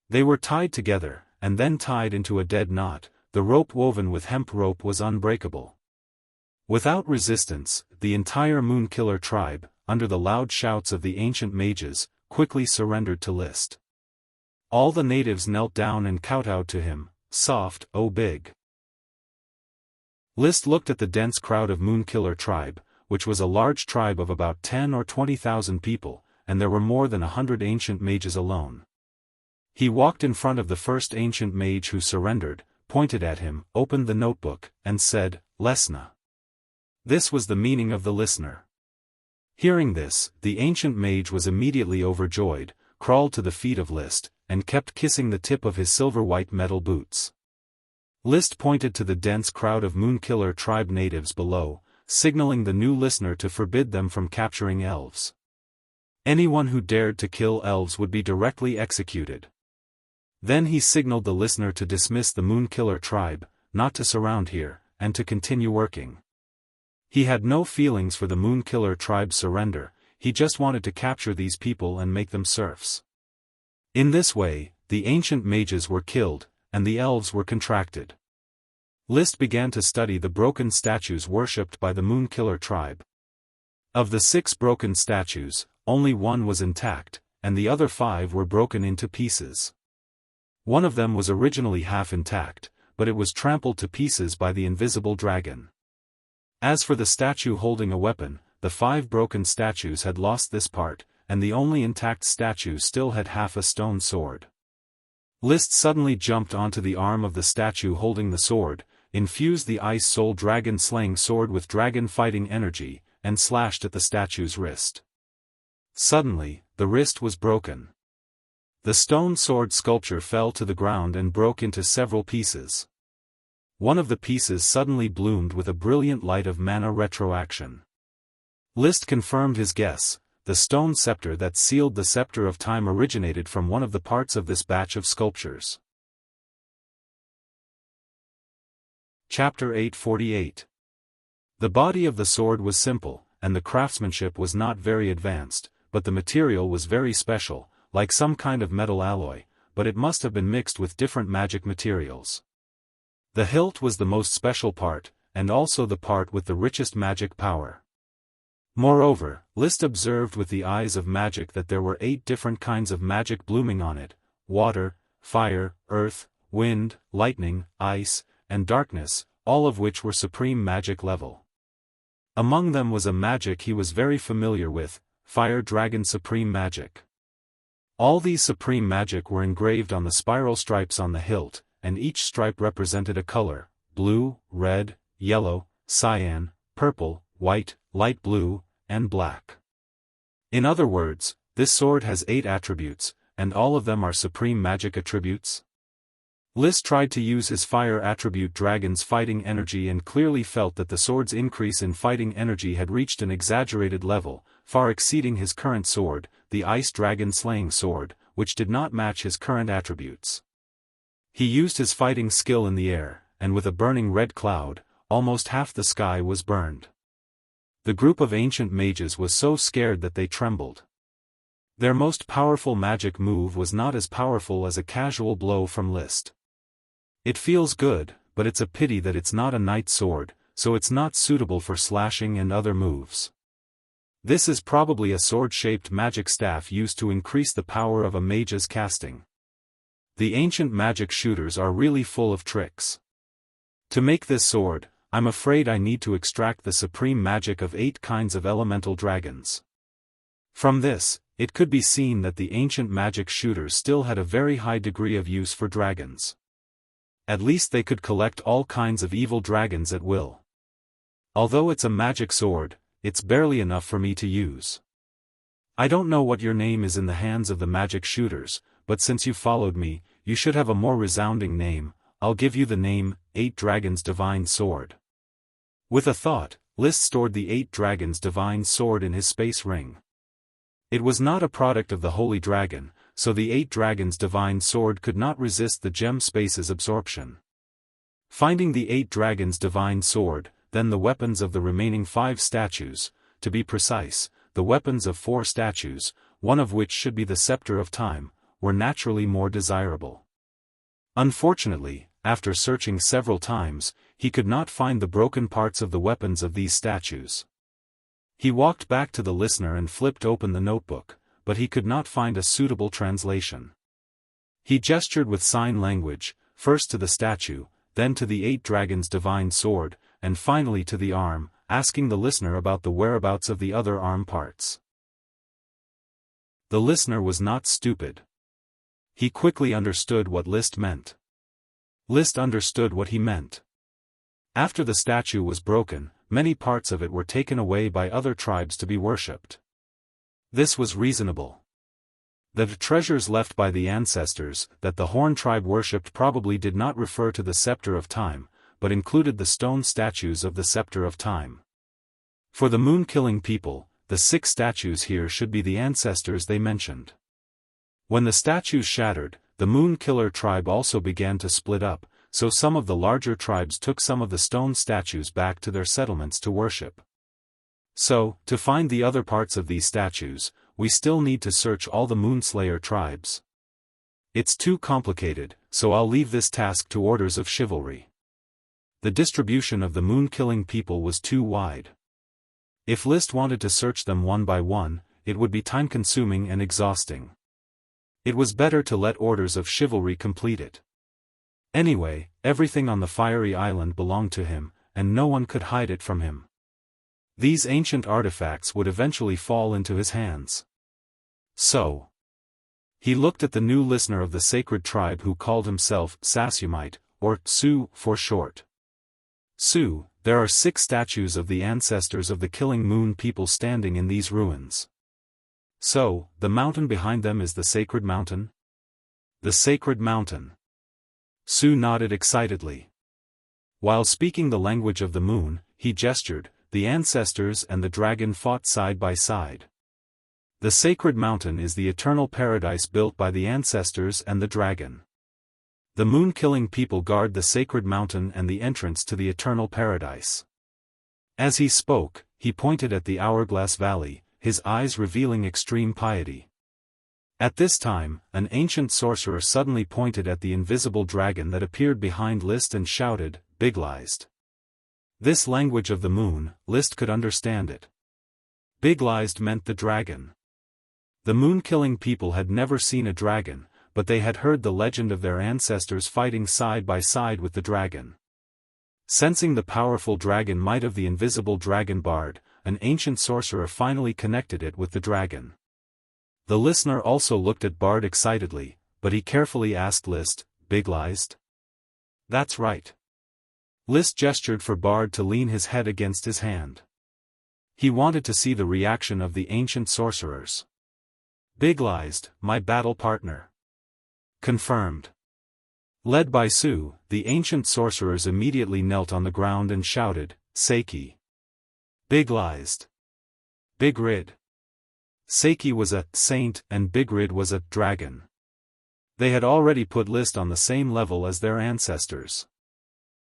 They were tied together, and then tied into a dead knot. The rope woven with hemp rope was unbreakable. Without resistance, the entire Moonkiller tribe, under the loud shouts of the ancient mages, quickly surrendered to Liszt. All the natives knelt down and kowtowed to him, soft, oh big. Liszt looked at the dense crowd of Moonkiller tribe, which was a large tribe of about 10 or 20,000 people, and there were more than 100 ancient mages alone. He walked in front of the first ancient mage who surrendered, pointed at him, opened the notebook, and said, Lesna. This was the meaning of the listener. Hearing this, the ancient mage was immediately overjoyed, crawled to the feet of Liszt, and kept kissing the tip of his silver-white metal boots. Liszt pointed to the dense crowd of Moonkiller tribe natives below, signaling the new listener to forbid them from capturing elves. Anyone who dared to kill elves would be directly executed. Then he signaled the listener to dismiss the Moonkiller tribe, not to surround here, and to continue working. He had no feelings for the Moonkiller tribe's surrender, he just wanted to capture these people and make them serfs. In this way, the ancient mages were killed, and the elves were contracted. Liszt began to study the broken statues worshipped by the Moonkiller tribe. Of the 6 broken statues, only 1 was intact, and the other 5 were broken into pieces. One of them was originally half intact, but it was trampled to pieces by the invisible dragon. As for the statue holding a weapon, the 5 broken statues had lost this part, and the only intact statue still had half a stone sword. Liszt suddenly jumped onto the arm of the statue holding the sword, infused the Ice Soul Dragon Slaying Sword with dragon fighting energy, and slashed at the statue's wrist. Suddenly, the wrist was broken. The stone sword sculpture fell to the ground and broke into several pieces. One of the pieces suddenly bloomed with a brilliant light of mana retroaction. Liszt confirmed his guess. The stone scepter that sealed the scepter of time originated from one of the parts of this batch of sculptures. Chapter 848. The body of the sword was simple, and the craftsmanship was not very advanced, but the material was very special, like some kind of metal alloy, but it must have been mixed with different magic materials. The hilt was the most special part, and also the part with the richest magic power. Moreover, Liszt observed with the eyes of magic that there were 8 different kinds of magic blooming on it: water, fire, earth, wind, lightning, ice, and darkness, all of which were supreme magic level. Among them was a magic he was very familiar with, Fire Dragon Supreme Magic. All these supreme magic were engraved on the spiral stripes on the hilt, and each stripe represented a color: blue, red, yellow, cyan, purple, white, light blue, and black. In other words, this sword has 8 attributes, and all of them are supreme magic attributes. Liszt tried to use his fire attribute dragon's fighting energy and clearly felt that the sword's increase in fighting energy had reached an exaggerated level, far exceeding his current sword, the Ice Dragon Slaying Sword, which did not match his current attributes. He used his fighting skill in the air, and with a burning red cloud, almost half the sky was burned. The group of ancient mages was so scared that they trembled. Their most powerful magic move was not as powerful as a casual blow from Liszt. It feels good, but it's a pity that it's not a knight's sword, so it's not suitable for slashing and other moves. This is probably a sword-shaped magic staff used to increase the power of a mage's casting. The ancient magic shooters are really full of tricks. To make this sword, I'm afraid I need to extract the supreme magic of 8 kinds of elemental dragons. From this, it could be seen that the ancient magic shooters still had a very high degree of use for dragons. At least they could collect all kinds of evil dragons at will. Although it's a magic sword, it's barely enough for me to use. I don't know what your name is in the hands of the magic shooters, but since you followed me, you should have a more resounding name. I'll give you the name, 8 Dragons Divine Sword. With a thought, List stored the 8 dragons' divine sword in his space ring. It was not a product of the Holy Dragon, so the 8 dragons' divine sword could not resist the gem space's absorption. Finding the 8 dragons' divine sword, then the weapons of the remaining 5 statues, to be precise, the weapons of 4 statues, one of which should be the scepter of time, were naturally more desirable. Unfortunately, after searching several times, he could not find the broken parts of the weapons of these statues. He walked back to the listener and flipped open the notebook, but he could not find a suitable translation. He gestured with sign language, first to the statue, then to the 8 dragons' divine sword, and finally to the arm, asking the listener about the whereabouts of the other arm parts. The listener was not stupid. He quickly understood what List meant. List understood what he meant. After the statue was broken, many parts of it were taken away by other tribes to be worshipped. This was reasonable. The treasures left by the ancestors that the Horn tribe worshipped probably did not refer to the scepter of time, but included the stone statues of the scepter of time. For the moon-killing people, the 6 statues here should be the ancestors they mentioned. When the statues shattered, the moon-killer tribe also began to split up, so some of the larger tribes took some of the stone statues back to their settlements to worship. So, to find the other parts of these statues, we still need to search all the Moonslayer tribes. It's too complicated, so I'll leave this task to orders of chivalry. The distribution of the moon-killing people was too wide. If List wanted to search them one by one, it would be time-consuming and exhausting. It was better to let orders of chivalry complete it. Anyway, everything on the fiery island belonged to him, and no one could hide it from him. These ancient artifacts would eventually fall into his hands. So, he looked at the new listener of the sacred tribe who called himself Sasumite, or Su for short. Su, there are 6 statues of the ancestors of the Killing Moon people standing in these ruins. So, the mountain behind them is the sacred mountain? The sacred mountain. Su nodded excitedly. While speaking the language of the moon, he gestured, the ancestors and the dragon fought side by side. The sacred mountain is the eternal paradise built by the ancestors and the dragon. The moon-killing people guard the sacred mountain and the entrance to the eternal paradise. As he spoke, he pointed at the Hourglass Valley, his eyes revealing extreme piety. At this time, an ancient sorcerer suddenly pointed at the invisible dragon that appeared behind List and shouted, "Big-Lized." This language of the moon, List could understand it. Big-Lized meant the dragon. The moon-killing people had never seen a dragon, but they had heard the legend of their ancestors fighting side by side with the dragon. Sensing the powerful dragon might of the invisible dragon Bard, an ancient sorcerer finally connected it with the dragon. The listener also looked at Bard excitedly, but he carefully asked List, "Big-Lized?" "That's right." List gestured for Bard to lean his head against his hand. He wanted to see the reaction of the ancient sorcerers. "Big-Lized, my battle partner." Confirmed. Led by Su, the ancient sorcerers immediately knelt on the ground and shouted, "Seiki." Big-Lized. Big-Rid. Seiki was a saint and Big-Rid was a dragon. They had already put List on the same level as their ancestors.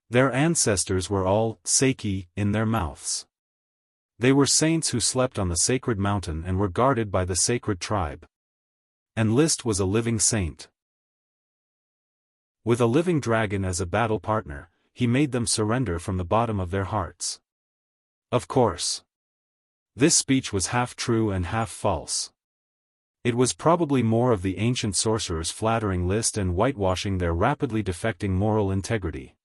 Their ancestors were all Seiki in their mouths. They were saints who slept on the sacred mountain and were guarded by the sacred tribe. And List was a living saint. With a living dragon as a battle partner, he made them surrender from the bottom of their hearts. Of course. This speech was half true and half false. It was probably more of the ancient sorcerers flattering List and whitewashing their rapidly defecting moral integrity.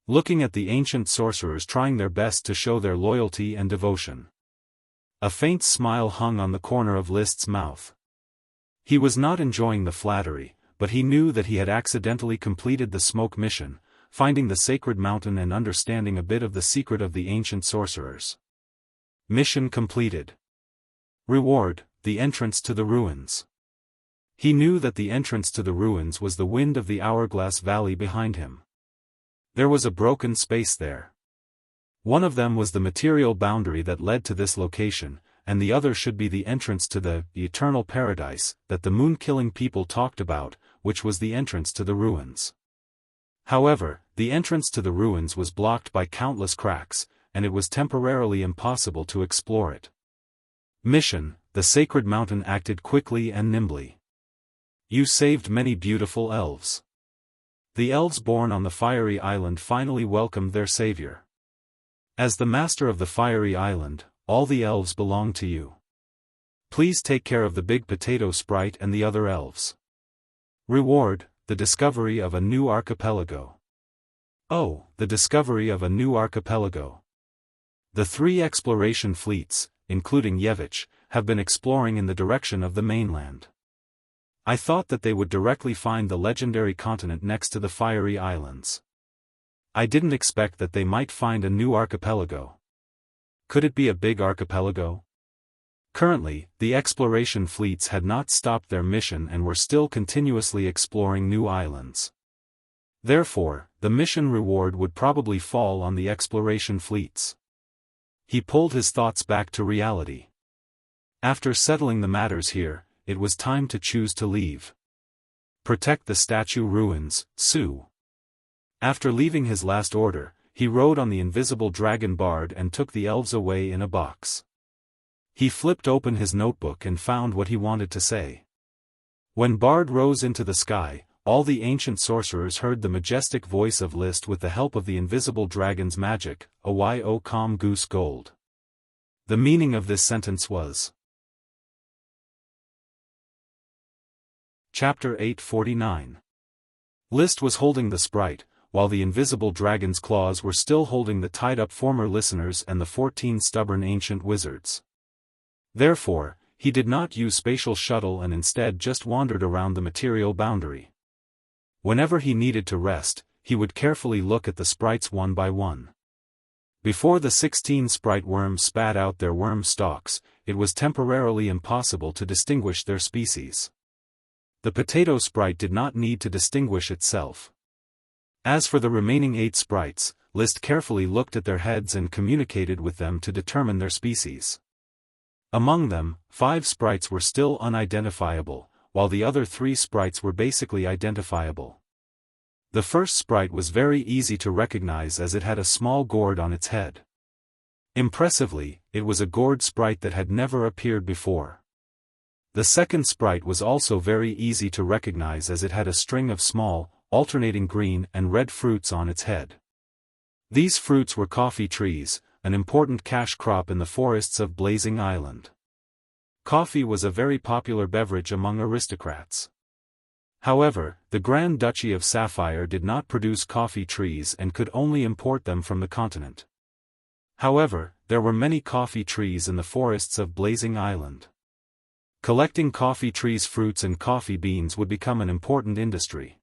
Looking at the ancient sorcerers trying their best to show their loyalty and devotion. A faint smile hung on the corner of List's mouth. He was not enjoying the flattery, but he knew that he had accidentally completed the smoke mission, finding the sacred mountain and understanding a bit of the secret of the ancient sorcerers. Mission completed. Reward, the entrance to the ruins. He knew that the entrance to the ruins was the wind of the Hourglass Valley behind him. There was a broken space there. One of them was the material boundary that led to this location, and the other should be the entrance to the eternal paradise that the moon-killing people talked about, which was the entrance to the ruins. However, the entrance to the ruins was blocked by countless cracks, and it was temporarily impossible to explore it. Mission: the sacred mountain acted quickly and nimbly. You saved many beautiful elves. The elves born on the fiery island finally welcomed their savior. As the master of the fiery island, all the elves belong to you. Please take care of the big potato sprite and the other elves. Reward: the discovery of a new archipelago. Oh, the discovery of a new archipelago. The 3 exploration fleets, including Yevich, have been exploring in the direction of the mainland. I thought that they would directly find the legendary continent next to the fiery islands. I didn't expect that they might find a new archipelago. Could it be a big archipelago? Currently, the exploration fleets had not stopped their mission and were still continuously exploring new islands. Therefore, the mission reward would probably fall on the exploration fleets. He pulled his thoughts back to reality. After settling the matters here, it was time to choose to leave. Protect the statue ruins, Su. After leaving his last order, he rode on the invisible dragon Bard and took the elves away in a box. He flipped open his notebook and found what he wanted to say. When Bard rose into the sky, all the ancient sorcerers heard the majestic voice of List with the help of the invisible dragon's magic, "O calm goose gold." The meaning of this sentence was. Chapter 849. List was holding the sprite, while the invisible dragon's claws were still holding the tied-up former listeners and the 14 stubborn ancient wizards. Therefore, he did not use spatial shuttle and instead just wandered around the material boundary. Whenever he needed to rest, he would carefully look at the sprites one by one. Before the 16 sprite worms spat out their worm stalks, it was temporarily impossible to distinguish their species. The potato sprite did not need to distinguish itself. As for the remaining 8 sprites, List carefully looked at their heads and communicated with them to determine their species. Among them, 5 sprites were still unidentifiable, while the other 3 sprites were basically identifiable. The first sprite was very easy to recognize as it had a small gourd on its head. Impressively, it was a gourd sprite that had never appeared before. The second sprite was also very easy to recognize as it had a string of small, alternating green and red fruits on its head. These fruits were coffee trees, an important cash crop in the forests of Blazing Island. Coffee was a very popular beverage among aristocrats. However, the Grand Duchy of Sapphire did not produce coffee trees and could only import them from the continent. However, there were many coffee trees in the forests of Blazing Island. Collecting coffee trees' fruits and coffee beans would become an important industry.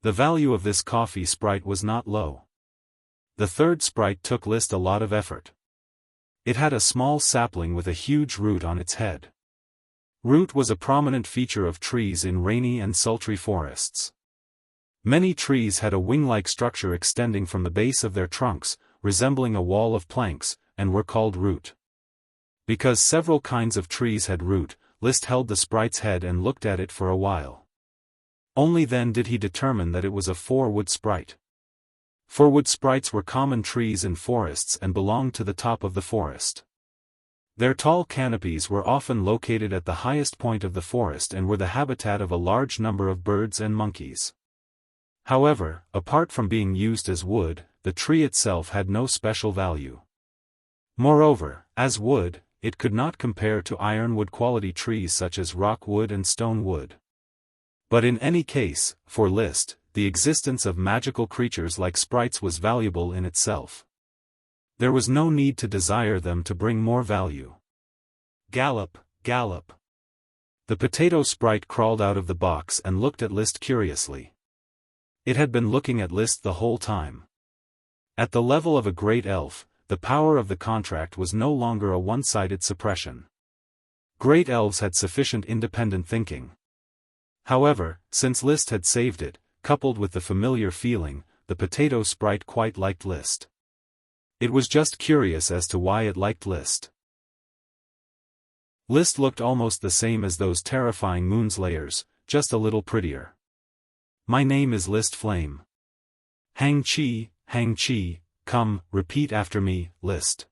The value of this coffee sprite was not low. The third sprite took List a lot of effort. It had a small sapling with a huge root on its head. Root was a prominent feature of trees in rainy and sultry forests. Many trees had a wing-like structure extending from the base of their trunks, resembling a wall of planks, and were called root. Because several kinds of trees had root, List held the sprite's head and looked at it for a while. Only then did he determine that it was a 4-wood sprite. 4-wood sprites were common trees in forests and belonged to the top of the forest. Their tall canopies were often located at the highest point of the forest and were the habitat of a large number of birds and monkeys. However, apart from being used as wood, the tree itself had no special value. Moreover, as wood, it could not compare to ironwood quality trees such as rockwood and stone wood. But in any case, for List, the existence of magical creatures like sprites was valuable in itself. There was no need to desire them to bring more value. Gallop, gallop. The potato sprite crawled out of the box and looked at List curiously. It had been looking at List the whole time. At the level of a great elf, the power of the contract was no longer a one-sided suppression. Great elves had sufficient independent thinking. However, since List had saved it, coupled with the familiar feeling, the potato sprite quite liked List. It was just curious as to why it liked List. List looked almost the same as those terrifying moonslayers, just a little prettier. My name is List Flame. Hang Chi, come, repeat after me, List.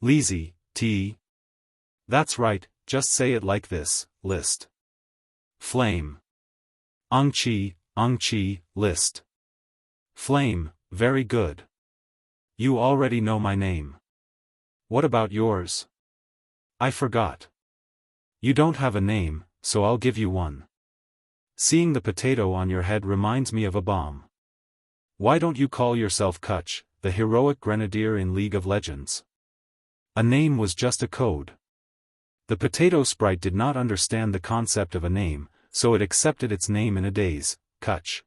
Lazy, T. That's right, just say it like this, List. Flame. Chi, List. Flame, very good. You already know my name. What about yours? I forgot. You don't have a name, so I'll give you one. Seeing the potato on your head reminds me of a bomb. Why don't you call yourself Kutch, the heroic grenadier in League of Legends? A name was just a code. The potato sprite did not understand the concept of a name, so it accepted its name in a daze, Kutch.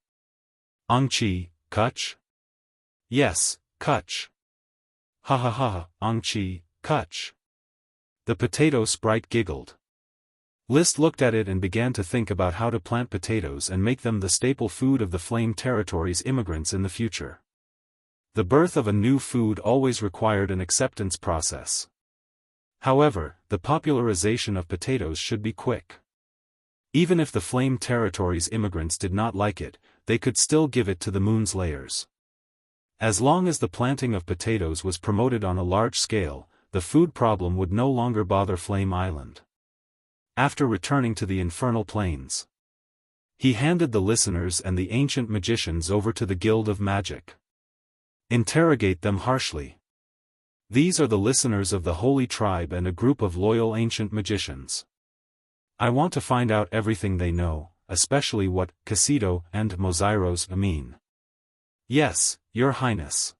Chi, Kutch? Yes, Kutch. Ha ha ha, Chi, Kutch. The potato sprite giggled. List looked at it and began to think about how to plant potatoes and make them the staple food of the Flame Territory's immigrants in the future. The birth of a new food always required an acceptance process. However, the popularization of potatoes should be quick. Even if the Flame Territory's immigrants did not like it, they could still give it to the Moon's layers. As long as the planting of potatoes was promoted on a large scale, the food problem would no longer bother Flame Island. After returning to the infernal plains, he handed the listeners and the ancient magicians over to the Guild of Magic. Interrogate them harshly. These are the listeners of the Holy Tribe and a group of loyal ancient magicians. I want to find out everything they know, especially what Casido and Mozairos mean. Yes, Your Highness.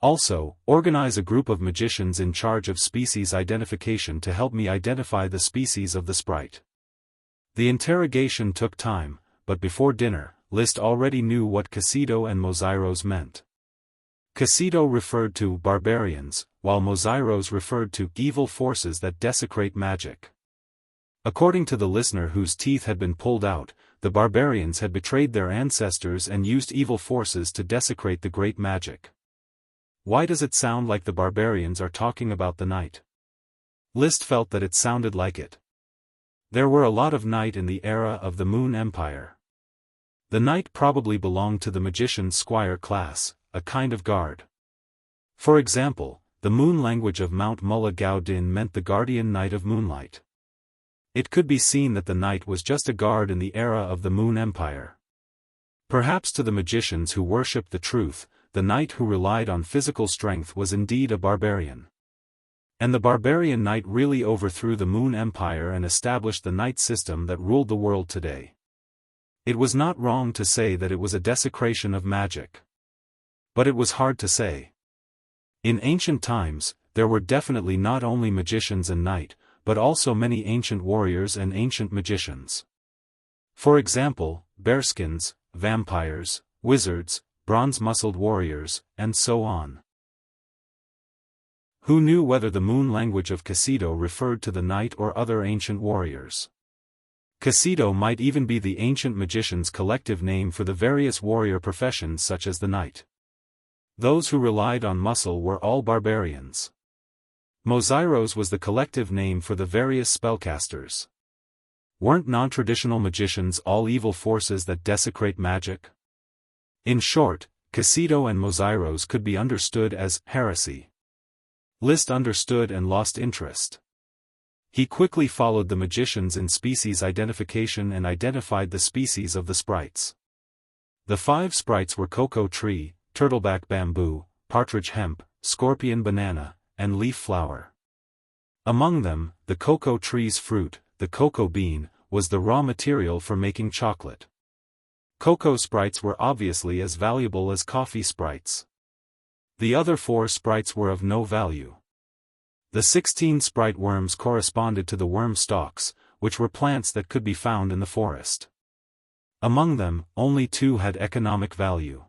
Also, organize a group of magicians in charge of species identification to help me identify the species of the sprite. The interrogation took time, but before dinner, List already knew what Casido and Mozairos meant. Casido referred to barbarians, while Mozairos referred to evil forces that desecrate magic. According to the listener whose teeth had been pulled out, the barbarians had betrayed their ancestors and used evil forces to desecrate the great magic. Why does it sound like the barbarians are talking about the night? List felt that it sounded like it. There were a lot of night in the era of the Moon Empire. The night probably belonged to the magician's squire class, a kind of guard. For example, the moon language of Mount Mulla Gao Din meant the guardian knight of moonlight. It could be seen that the knight was just a guard in the era of the Moon Empire. Perhaps to the magicians who worshipped the truth, the knight who relied on physical strength was indeed a barbarian. And the barbarian knight really overthrew the Moon Empire and established the knight system that ruled the world today. It was not wrong to say that it was a desecration of magic. But it was hard to say. In ancient times, there were definitely not only magicians and knight, but also many ancient warriors and ancient magicians. For example, bearskins, vampires, wizards, bronze-muscled warriors, and so on. Who knew whether the moon language of Casido referred to the knight or other ancient warriors? Casido might even be the ancient magician's collective name for the various warrior professions such as the knight. Those who relied on muscle were all barbarians. Mozairos was the collective name for the various spellcasters. Weren't non-traditional magicians all evil forces that desecrate magic? In short, Casido and Mozairos could be understood as heresy. List understood and lost interest. He quickly followed the magicians in species identification and identified the species of the sprites. The 5 sprites were cocoa tree, turtleback bamboo, partridge hemp, scorpion banana, and leaf flower. Among them, the cocoa tree's fruit, the cocoa bean, was the raw material for making chocolate. Cocoa sprites were obviously as valuable as coffee sprites. The other 4 sprites were of no value. The 16 sprite worms corresponded to the worm stalks, which were plants that could be found in the forest. Among them, only 2 had economic value.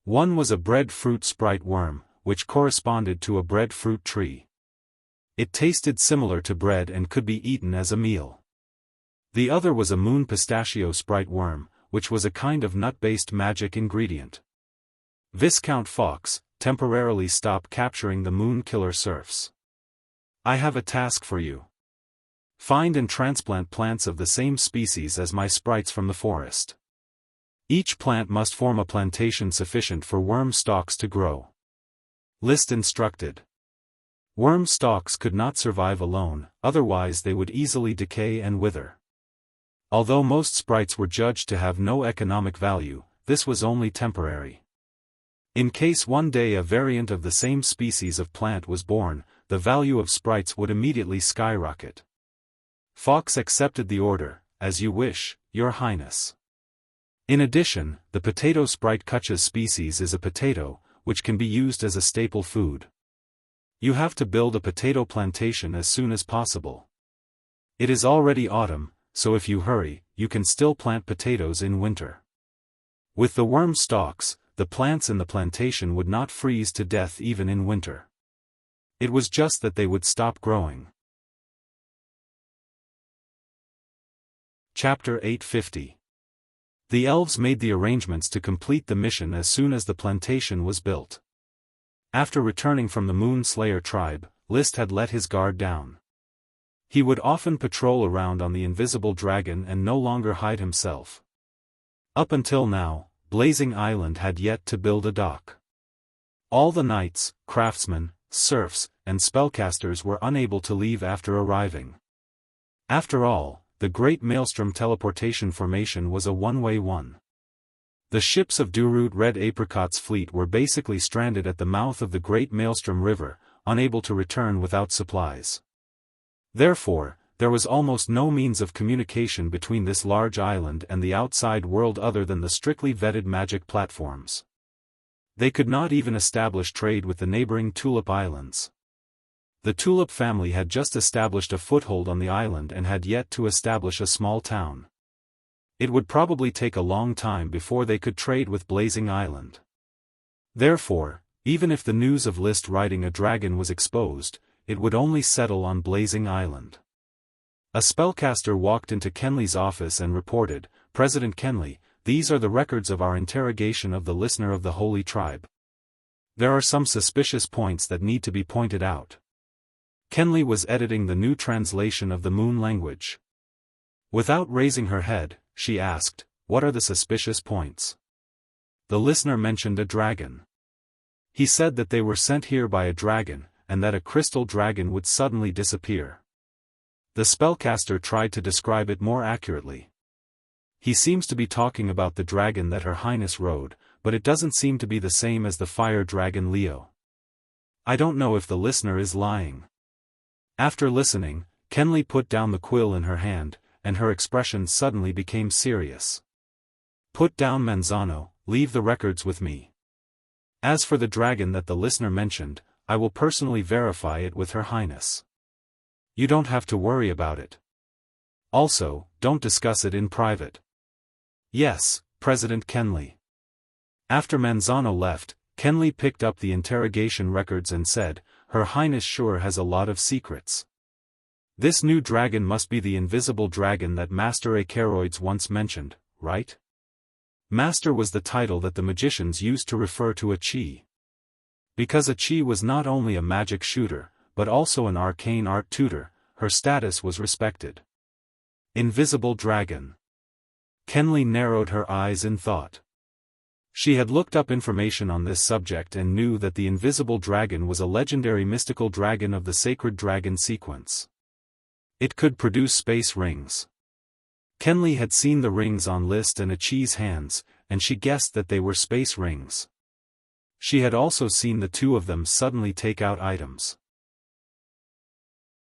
One was a breadfruit sprite worm, which corresponded to a breadfruit tree. It tasted similar to bread and could be eaten as a meal. The other was a moon pistachio sprite worm, which was a kind of nut-based magic ingredient. Viscount Fox, temporarily stop capturing the moon killer serfs. I have a task for you. Find and transplant plants of the same species as my sprites from the forest. Each plant must form a plantation sufficient for worm stalks to grow. List instructed. Worm stalks could not survive alone, otherwise they would easily decay and wither. Although most sprites were judged to have no economic value, this was only temporary. In case one day a variant of the same species of plant was born, the value of sprites would immediately skyrocket. Fox accepted the order. As you wish, Your Highness. In addition, the potato sprite Kucha species is a potato, which can be used as a staple food. You have to build a potato plantation as soon as possible. It is already autumn, so if you hurry, you can still plant potatoes in winter. With the worm stalks, the plants in the plantation would not freeze to death even in winter. It was just that they would stop growing. Chapter 850. The elves made the arrangements to complete the mission as soon as the plantation was built. After returning from the Moon Slayer tribe, List had let his guard down. He would often patrol around on the invisible dragon and no longer hide himself. Up until now, Blazing Island had yet to build a dock. All the knights, craftsmen, serfs, and spellcasters were unable to leave after arriving. After all, the Great Maelstrom teleportation formation was a one-way one. The ships of Durut Red Apricot's fleet were basically stranded at the mouth of the Great Maelstrom River, unable to return without supplies. Therefore, there was almost no means of communication between this large island and the outside world other than the strictly vetted magic platforms. They could not even establish trade with the neighboring Tulip Islands. The Tulip family had just established a foothold on the island and had yet to establish a small town. It would probably take a long time before they could trade with Blazing Island. Therefore, even if the news of List riding a dragon was exposed, it would only settle on Blazing Island. A spellcaster walked into Kenley's office and reported, "President Kenley, these are the records of our interrogation of the listener of the Holy Tribe. There are some suspicious points that need to be pointed out." Kenley was editing the new translation of the Moon language. Without raising her head, she asked, "What are the suspicious points?" The listener mentioned a dragon. He said that they were sent here by a dragon, and that a crystal dragon would suddenly disappear. The spellcaster tried to describe it more accurately. "He seems to be talking about the dragon that Her Highness rode, but it doesn't seem to be the same as the fire dragon Leo." I don't know if the listener is lying. After listening, Kenley put down the quill in her hand, and her expression suddenly became serious. "Put down Manzano, leave the records with me. As for the dragon that the listener mentioned, I will personally verify it with Her Highness. You don't have to worry about it. Also, don't discuss it in private." "Yes, President Kenley." After Manzano left, Kenley picked up the interrogation records and said, "Her Highness sure has a lot of secrets. This new dragon must be the invisible dragon that Master Akeroids once mentioned, right?" Master was the title that the magicians used to refer to a chi. Because a chi was not only a magic shooter, but also an arcane art tutor, her status was respected. Invisible dragon. Kenley narrowed her eyes in thought. She had looked up information on this subject and knew that the invisible dragon was a legendary mystical dragon of the sacred dragon sequence. It could produce space rings. Kenley had seen the rings on List and Achi's hands, and she guessed that they were space rings. She had also seen the two of them suddenly take out items.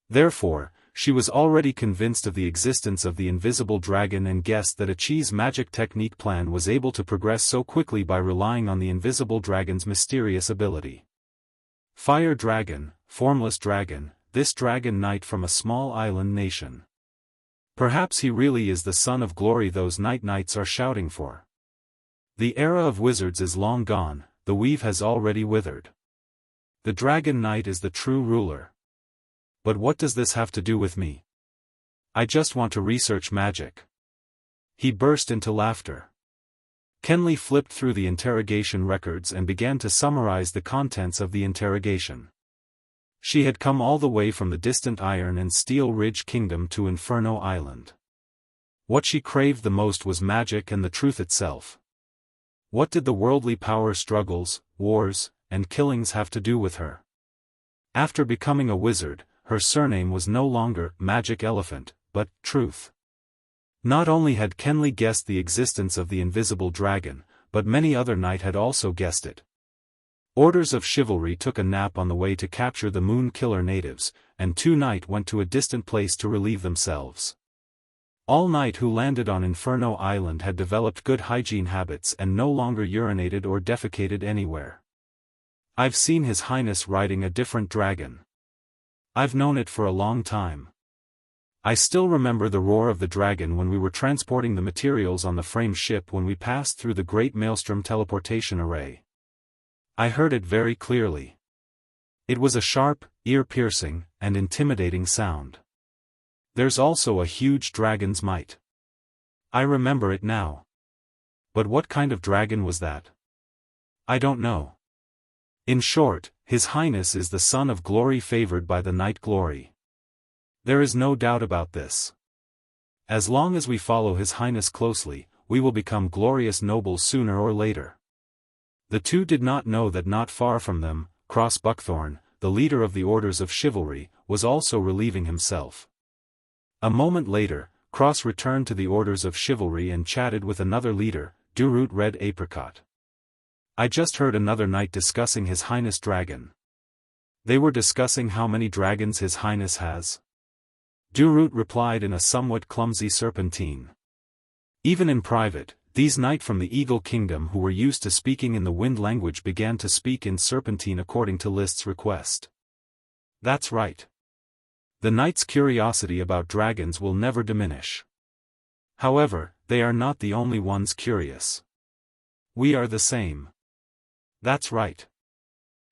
Therefore, she was already convinced of the existence of the invisible dragon and guessed that Achi's magic technique plan was able to progress so quickly by relying on the invisible dragon's mysterious ability. Fire dragon, formless dragon, this dragon knight from a small island nation. Perhaps he really is the son of glory those night knights are shouting for. The era of wizards is long gone, the weave has already withered. The dragon knight is the true ruler. But what does this have to do with me? I just want to research magic." He burst into laughter. Kenley flipped through the interrogation records and began to summarize the contents of the interrogation. She had come all the way from the distant Iron and Steel Ridge Kingdom to Inferno Island. What she craved the most was magic and the truth itself. What did the worldly power struggles, wars, and killings have to do with her? After becoming a wizard, her surname was no longer Magic Elephant, but Truth. Not only had Kenley guessed the existence of the invisible dragon, but many other knights had also guessed it. Orders of Chivalry took a nap on the way to capture the Moon Killer natives, and 2 knights went to a distant place to relieve themselves. All knights who landed on Inferno Island had developed good hygiene habits and no longer urinated or defecated anywhere. I've seen His Highness riding a different dragon. I've known it for a long time. I still remember the roar of the dragon when we were transporting the materials on the frame ship when we passed through the Great Maelstrom teleportation array. I heard it very clearly. It was a sharp, ear-piercing, and intimidating sound. There's also a huge dragon's might. I remember it now. But what kind of dragon was that? I don't know. In short, His Highness is the son of glory favored by the Knight Glory. There is no doubt about this. As long as we follow His Highness closely, we will become glorious nobles sooner or later. The 2 did not know that not far from them, Cross Buckthorn, the leader of the Orders of Chivalry, was also relieving himself. A moment later, Cross returned to the Orders of Chivalry and chatted with another leader, Durut Red Apricot. I just heard another knight discussing His Highness Dragon. They were discussing how many dragons His Highness has. Durut replied in a somewhat clumsy serpentine. Even in private, these knights from the Eagle Kingdom who were used to speaking in the wind language began to speak in serpentine according to List's request. That's right. The knight's curiosity about dragons will never diminish. However, they are not the only ones curious. We are the same. That's right.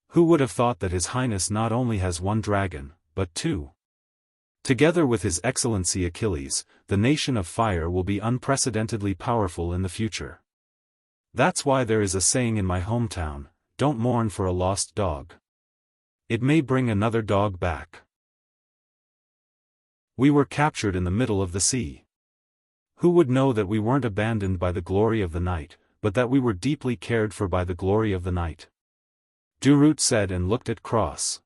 Who would have thought that His Highness not only has 1 dragon, but 2? Together with His Excellency Achilles, the nation of fire will be unprecedentedly powerful in the future. That's why there is a saying in my hometown, don't mourn for a lost dog. It may bring another dog back. We were captured in the middle of the sea. Who would know that we weren't abandoned by the glory of the night, but that we were deeply cared for by the glory of the night? Durut said and looked at Cross.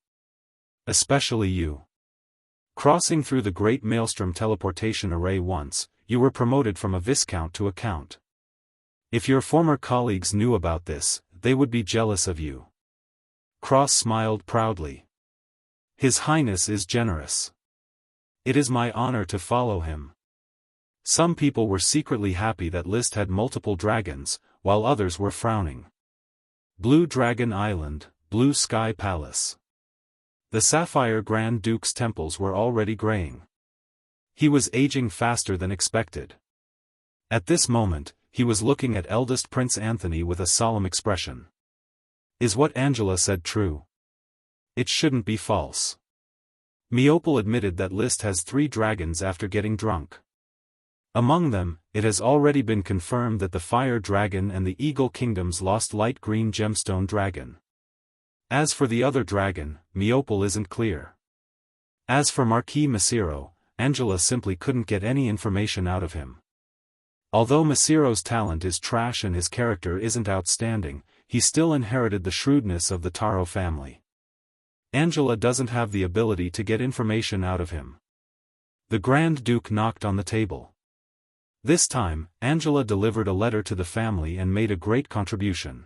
Especially you. Crossing through the Great Maelstrom teleportation array once, you were promoted from a Viscount to a Count. If your former colleagues knew about this, they would be jealous of you. Cross smiled proudly. His Highness is generous. It is my honor to follow him. Some people were secretly happy that List had multiple dragons, while others were frowning. Blue Dragon Island, Blue Sky Palace. The Sapphire Grand Duke's temples were already graying. He was aging faster than expected. At this moment, he was looking at eldest Prince Anthony with a solemn expression. Is what Angela said true? It shouldn't be false. Meopel admitted that List has 3 dragons after getting drunk. Among them, it has already been confirmed that the Fire Dragon and the Eagle Kingdoms lost light green gemstone dragon. As for the other dragon, Meopel isn't clear. As for Marquis Macero, Angela simply couldn't get any information out of him. Although Macero's talent is trash and his character isn't outstanding, he still inherited the shrewdness of the Taro family. Angela doesn't have the ability to get information out of him. The Grand Duke knocked on the table. This time, Angela delivered a letter to the family and made a great contribution.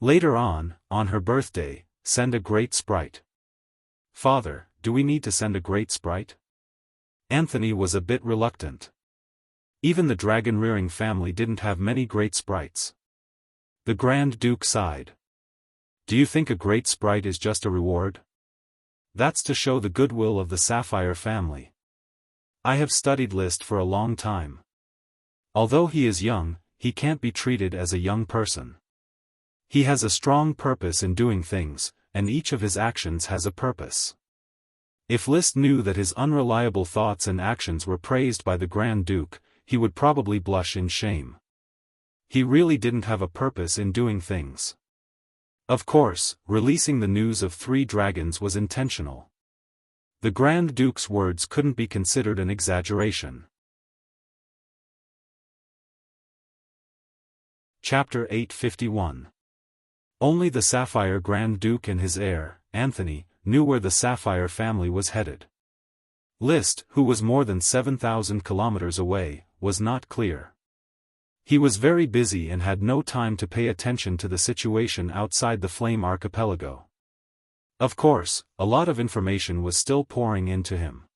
Later on her birthday, send a great sprite. Father, do we need to send a great sprite? Anthony was a bit reluctant. Even the dragon-rearing family didn't have many great sprites. The Grand Duke sighed. Do you think a great sprite is just a reward? That's to show the goodwill of the Sapphire family. I have studied List for a long time. Although he is young, he can't be treated as a young person. He has a strong purpose in doing things, and each of his actions has a purpose. If List knew that his unreliable thoughts and actions were praised by the Grand Duke, he would probably blush in shame. He really didn't have a purpose in doing things. Of course, releasing the news of 3 dragons was intentional. The Grand Duke's words couldn't be considered an exaggeration. Chapter 851. Only the Sapphire Grand Duke and his heir, Anthony, knew where the Sapphire family was headed. Liszt, who was more than 7,000 kilometers away, was not clear. He was very busy and had no time to pay attention to the situation outside the Flame Archipelago. Of course, a lot of information was still pouring into him.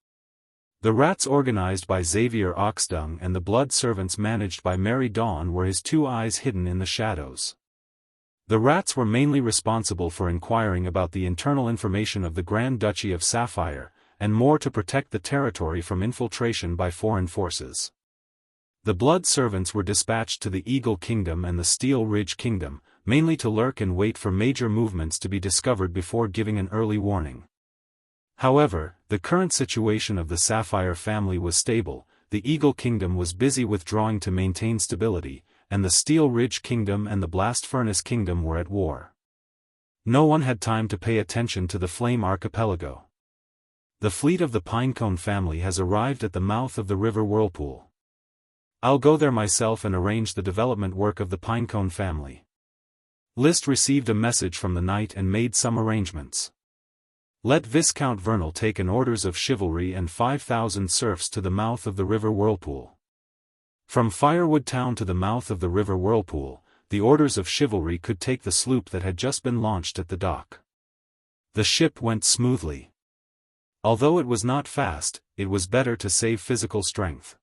The rats organized by Xavier Oxdung and the blood servants managed by Mary Dawn were his 2 eyes hidden in the shadows. The rats were mainly responsible for inquiring about the internal information of the Grand Duchy of Sapphire, and more to protect the territory from infiltration by foreign forces. The blood servants were dispatched to the Eagle Kingdom and the Steel Ridge Kingdom, mainly to lurk and wait for major movements to be discovered before giving an early warning. However, the current situation of the Sapphire family was stable. The Eagle Kingdom was busy withdrawing to maintain stability, and the Steel Ridge Kingdom and the Blast Furnace Kingdom were at war. No one had time to pay attention to the Flame Archipelago. The fleet of the Pinecone family has arrived at the mouth of the River Whirlpool. I'll go there myself and arrange the development work of the Pinecone family. Liszt received a message from the knight and made some arrangements. Let Viscount Vernal take an orders of chivalry and 5,000 serfs to the mouth of the River Whirlpool. From Firewood Town to the mouth of the River Whirlpool, the orders of chivalry could take the sloop that had just been launched at the dock. The ship went smoothly. Although it was not fast, it was better to save physical strength.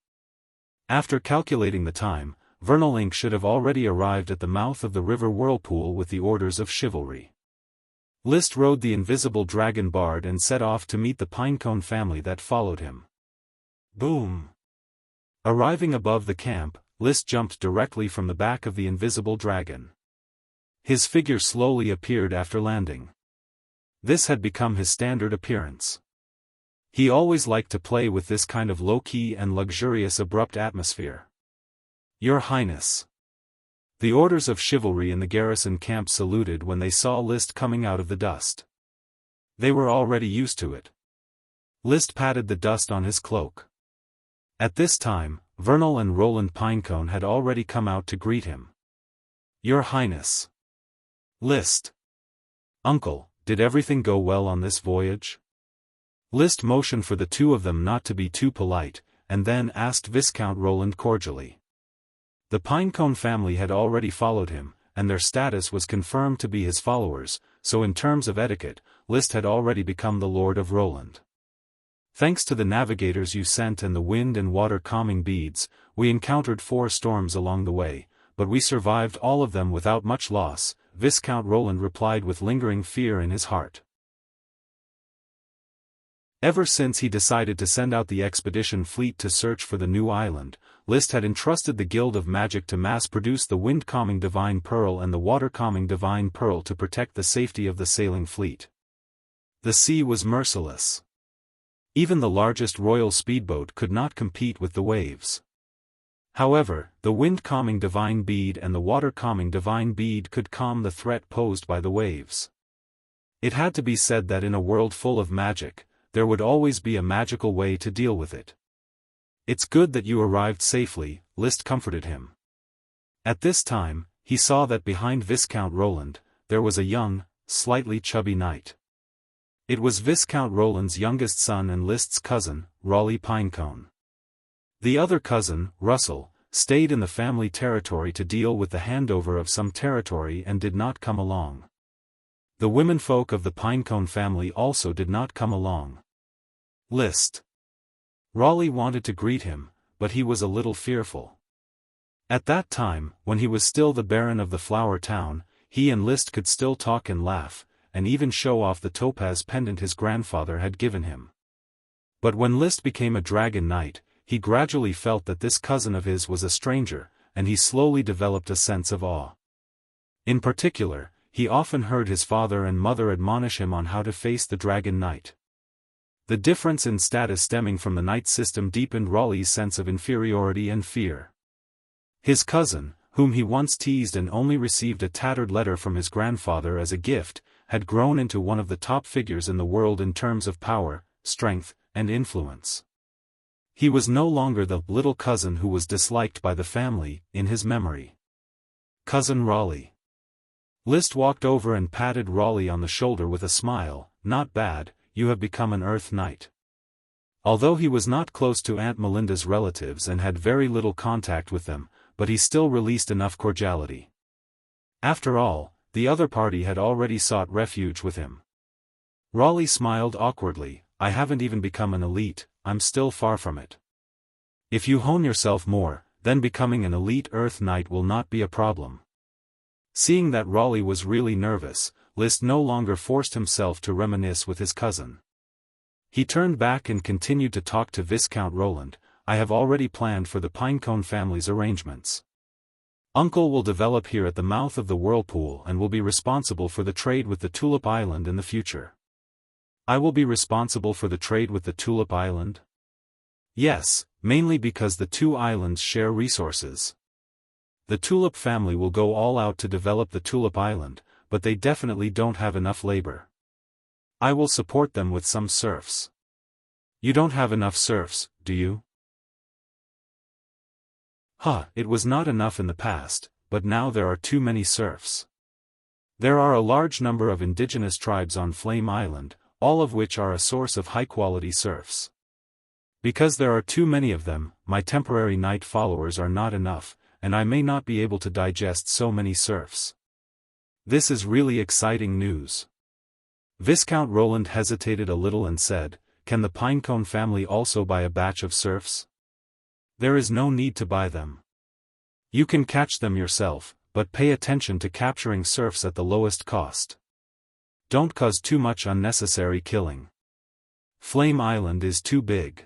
After calculating the time, Vernal Inc. should have already arrived at the mouth of the River Whirlpool with the orders of chivalry. Liszt rode the invisible dragon bard and set off to meet the Pinecone family that followed him. Boom! Arriving above the camp, Liszt jumped directly from the back of the invisible dragon. His figure slowly appeared after landing. This had become his standard appearance. He always liked to play with this kind of low-key and luxurious abrupt atmosphere. Your Highness. The orders of chivalry in the garrison camp saluted when they saw Liszt coming out of the dust. They were already used to it. Liszt patted the dust on his cloak. At this time, Vernal and Roland Pinecone had already come out to greet him. Your Highness. Liszt. Uncle, did everything go well on this voyage? Liszt motioned for the 2 of them not to be too polite, and then asked Viscount Roland cordially. The Pinecone family had already followed him, and their status was confirmed to be his followers, so in terms of etiquette, Liszt had already become the Lord of Roland. Thanks to the navigators you sent and the wind and water calming beads, we encountered 4 storms along the way, but we survived all of them without much loss, Viscount Roland replied with lingering fear in his heart. Ever since he decided to send out the expedition fleet to search for the new island, Liszt had entrusted the Guild of Magic to mass-produce the wind-calming Divine Pearl and the water-calming Divine Pearl to protect the safety of the sailing fleet. The sea was merciless. Even the largest royal speedboat could not compete with the waves. However, the wind-calming Divine Bead and the water-calming Divine Bead could calm the threat posed by the waves. It had to be said that in a world full of magic, there would always be a magical way to deal with it. It's good that you arrived safely, Liszt comforted him. At this time, he saw that behind Viscount Roland, there was a young, slightly chubby knight. It was Viscount Roland's youngest son and Liszt's cousin, Raleigh Pinecone. The other cousin, Russell, stayed in the family territory to deal with the handover of some territory and did not come along. The womenfolk of the Pinecone family also did not come along. Liszt. Raleigh wanted to greet him, but he was a little fearful. At that time, when he was still the Baron of the Flower Town, he and Liszt could still talk and laugh, and even show off the topaz pendant his grandfather had given him. But when Liszt became a Dragon Knight, he gradually felt that this cousin of his was a stranger, and he slowly developed a sense of awe. In particular, he often heard his father and mother admonish him on how to face the Dragon Knight. The difference in status stemming from the knight system deepened Raleigh's sense of inferiority and fear. His cousin, whom he once teased and only received a tattered letter from his grandfather as a gift, had grown into one of the top figures in the world in terms of power, strength, and influence. He was no longer the little cousin who was disliked by the family, in his memory. Cousin Raleigh. List walked over and patted Raleigh on the shoulder with a smile. Not bad, you have become an Earth Knight. Although he was not close to Aunt Melinda's relatives and had very little contact with them, but he still released enough cordiality. After all, the other party had already sought refuge with him. Raleigh smiled awkwardly. I haven't even become an elite, I'm still far from it. If you hone yourself more, then becoming an elite Earth Knight will not be a problem. Seeing that Raleigh was really nervous, List no longer forced himself to reminisce with his cousin. He turned back and continued to talk to Viscount Roland. I have already planned for the Pinecone family's arrangements. Uncle will develop here at the mouth of the whirlpool and will be responsible for the trade with the Tulip Island in the future. I will be responsible for the trade with the Tulip Island? Yes, mainly because the two islands share resources. The Tulip family will go all out to develop the Tulip Island, but they definitely don't have enough labor. I will support them with some serfs. You don't have enough serfs, do you? It was not enough in the past, but now there are too many serfs. There are a large number of indigenous tribes on Flame Island, all of which are a source of high-quality serfs. Because there are too many of them, my temporary knight followers are not enough, and I may not be able to digest so many serfs. This is really exciting news. Viscount Roland hesitated a little and said, Can the Pinecone family also buy a batch of serfs? There is no need to buy them. You can catch them yourself, but pay attention to capturing serfs at the lowest cost. Don't cause too much unnecessary killing. Flame Island is too big.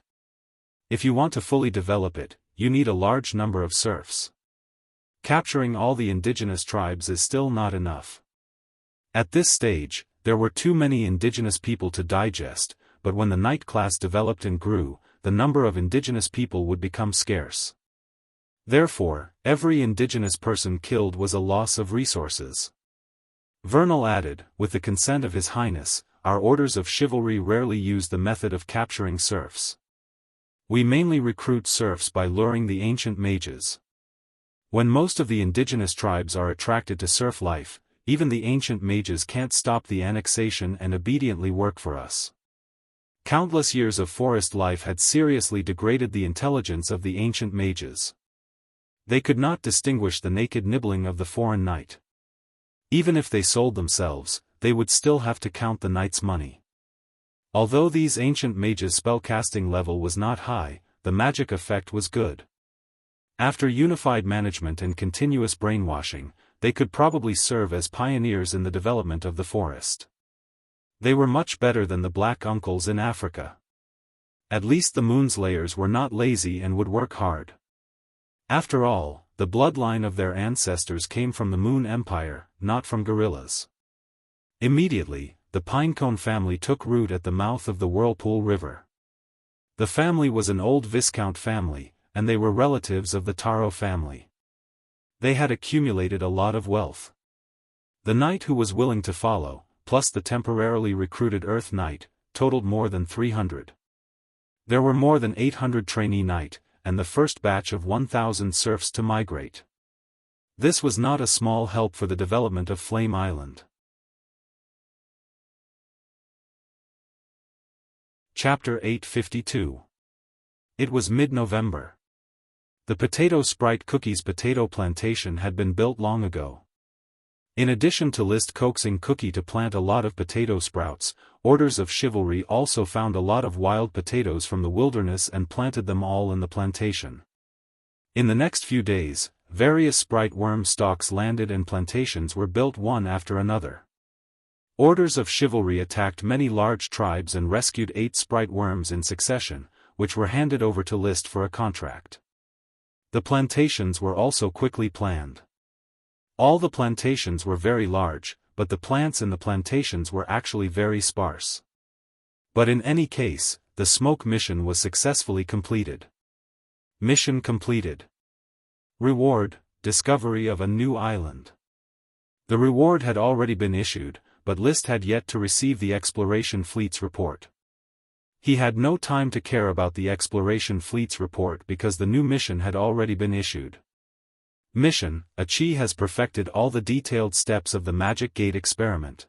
If you want to fully develop it, you need a large number of serfs. Capturing all the indigenous tribes is still not enough. At this stage, there were too many indigenous people to digest, but when the knight class developed and grew, the number of indigenous people would become scarce. Therefore, every indigenous person killed was a loss of resources. Vernal added, with the consent of His Highness, our orders of chivalry rarely use the method of capturing serfs. We mainly recruit serfs by luring the ancient mages. When most of the indigenous tribes are attracted to serf life, even the ancient mages can't stop the annexation and obediently work for us. Countless years of forest life had seriously degraded the intelligence of the ancient mages. They could not distinguish the naked nibbling of the foreign knight. Even if they sold themselves, they would still have to count the knight's money. Although these ancient mages' spellcasting level was not high, the magic effect was good. After unified management and continuous brainwashing, they could probably serve as pioneers in the development of the forest. They were much better than the black uncles in Africa. At least the Moonslayers were not lazy and would work hard. After all, the bloodline of their ancestors came from the Moon Empire, not from gorillas. Immediately, the Pinecone family took root at the mouth of the Whirlpool River. The family was an old Viscount family, and they were relatives of the Taro family. They had accumulated a lot of wealth. The knight who was willing to follow, plus the temporarily recruited Earth Knight, totaled more than 300. There were more than 800 trainee knight, and the first batch of 1,000 serfs to migrate. This was not a small help for the development of Flame Island. Chapter 852. It was mid-November. The Potato Sprite Cookies potato plantation had been built long ago. In addition to List coaxing Cookie to plant a lot of potato sprouts, Orders of Chivalry also found a lot of wild potatoes from the wilderness and planted them all in the plantation. In the next few days, various sprite worm stalks landed and plantations were built one after another. Orders of Chivalry attacked many large tribes and rescued 8 sprite worms in succession, which were handed over to List for a contract. The plantations were also quickly planned. All the plantations were very large, but the plants in the plantations were actually very sparse. But in any case, the smoke mission was successfully completed. Mission completed. Reward, discovery of a new island. The reward had already been issued, but List had yet to receive the exploration fleet's report. He had no time to care about the exploration fleet's report because the new mission had already been issued. Mission: Achi has perfected all the detailed steps of the Magic Gate experiment.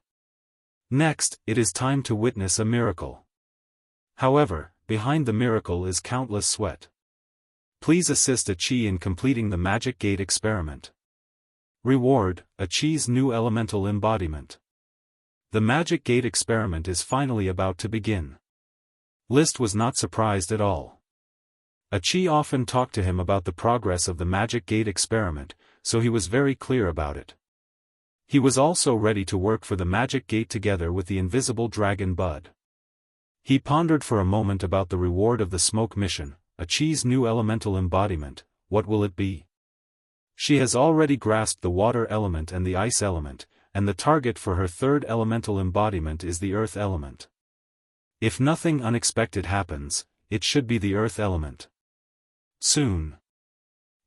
Next, it is time to witness a miracle. However, behind the miracle is countless sweat. Please assist Achi in completing the Magic Gate experiment. Reward: Achi's new elemental embodiment. The Magic Gate experiment is finally about to begin. List was not surprised at all. Achi often talked to him about the progress of the Magic Gate experiment, so he was very clear about it. He was also ready to work for the Magic Gate together with the invisible dragon Bud. He pondered for a moment about the reward of the smoke mission, Achi's new elemental embodiment. What will it be? She has already grasped the water element and the ice element, and the target for her third elemental embodiment is the earth element. If nothing unexpected happens, it should be the earth element. Soon.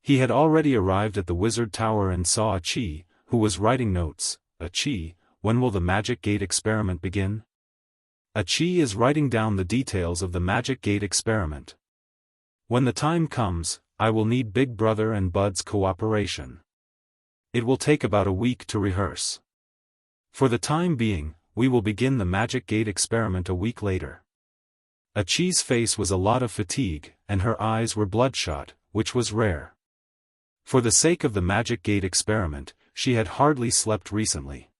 He had already arrived at the wizard tower and saw Achi, who was writing notes. Achi, when will the Magic Gate experiment begin? Achi is writing down the details of the Magic Gate experiment. When the time comes, I will need Big Brother and Bud's cooperation. It will take about a week to rehearse. For the time being, we will begin the Magic Gate experiment a week later. Achi's face was a lot of fatigue, and her eyes were bloodshot, which was rare. For the sake of the Magic Gate experiment, she had hardly slept recently.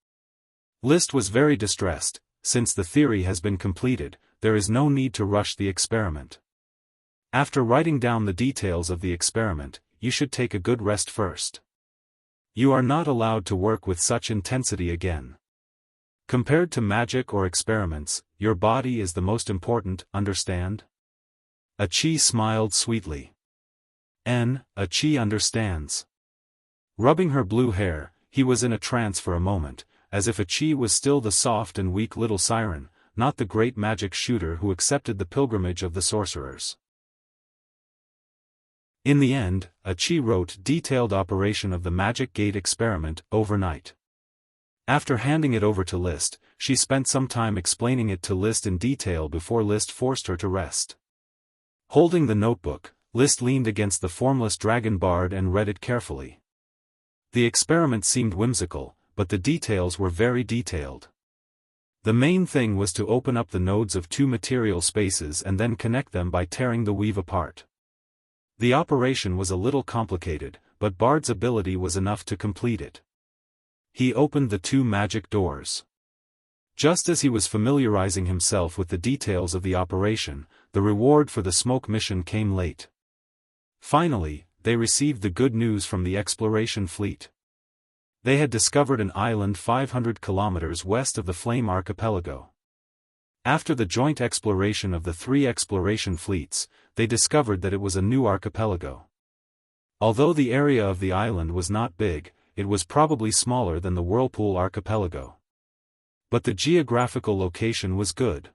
List was very distressed. Since the theory has been completed, there is no need to rush the experiment. After writing down the details of the experiment, you should take a good rest first. You are not allowed to work with such intensity again. Compared to magic or experiments, your body is the most important, understand? Achi smiled sweetly. Achi understands. Rubbing her blue hair, he was in a trance for a moment, as if Achi was still the soft and weak little siren, not the great magic shooter who accepted the pilgrimage of the sorcerers. In the end, Achi wrote detailed operation of the Magic Gate experiment overnight. After handing it over to List, she spent some time explaining it to List in detail before List forced her to rest. Holding the notebook, List leaned against the formless dragon bard and read it carefully. The experiment seemed whimsical, but the details were very detailed. The main thing was to open up the nodes of two material spaces and then connect them by tearing the weave apart. The operation was a little complicated, but Bard's ability was enough to complete it. He opened the two magic doors. Just as he was familiarizing himself with the details of the operation, the reward for the smoke mission came late. Finally, they received the good news from the exploration fleet. They had discovered an island 500 kilometers west of the Flame Archipelago. After the joint exploration of the three exploration fleets, they discovered that it was a new archipelago. Although the area of the island was not big, it was probably smaller than the Whirlpool Archipelago. But the geographical location was good.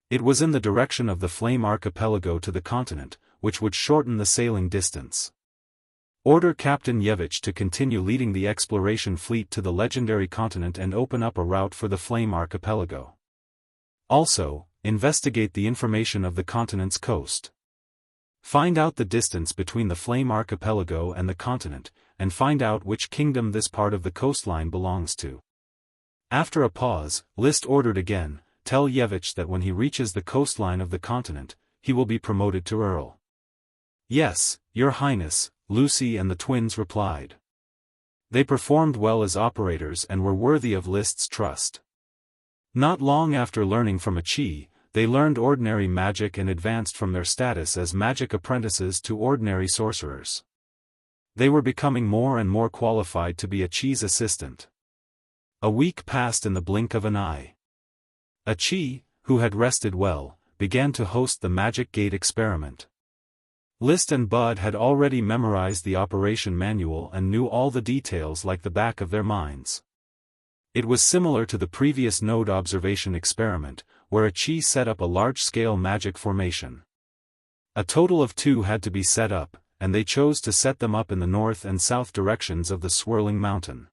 It was in the direction of the Flame Archipelago to the continent, which would shorten the sailing distance. Order Captain Yevich to continue leading the exploration fleet to the legendary continent and open up a route for the Flame Archipelago. Also, investigate the information of the continent's coast. Find out the distance between the Flame Archipelago and the continent, and find out which kingdom this part of the coastline belongs to. After a pause, List ordered again, tell Yevich that when he reaches the coastline of the continent, he will be promoted to Earl. Yes, Your Highness, Lucy and the twins replied. They performed well as operators and were worthy of List's trust. Not long after learning from Achi, they learned ordinary magic and advanced from their status as magic apprentices to ordinary sorcerers. They were becoming more and more qualified to be Achi's assistant. A week passed in the blink of an eye. Achi, who had rested well, began to host the Magic Gate experiment. List and Bud had already memorized the operation manual and knew all the details like the back of their minds. It was similar to the previous node observation experiment, where Achi set up a large-scale magic formation. A total of 2 had to be set up, and they chose to set them up in the north and south directions of the swirling mountain.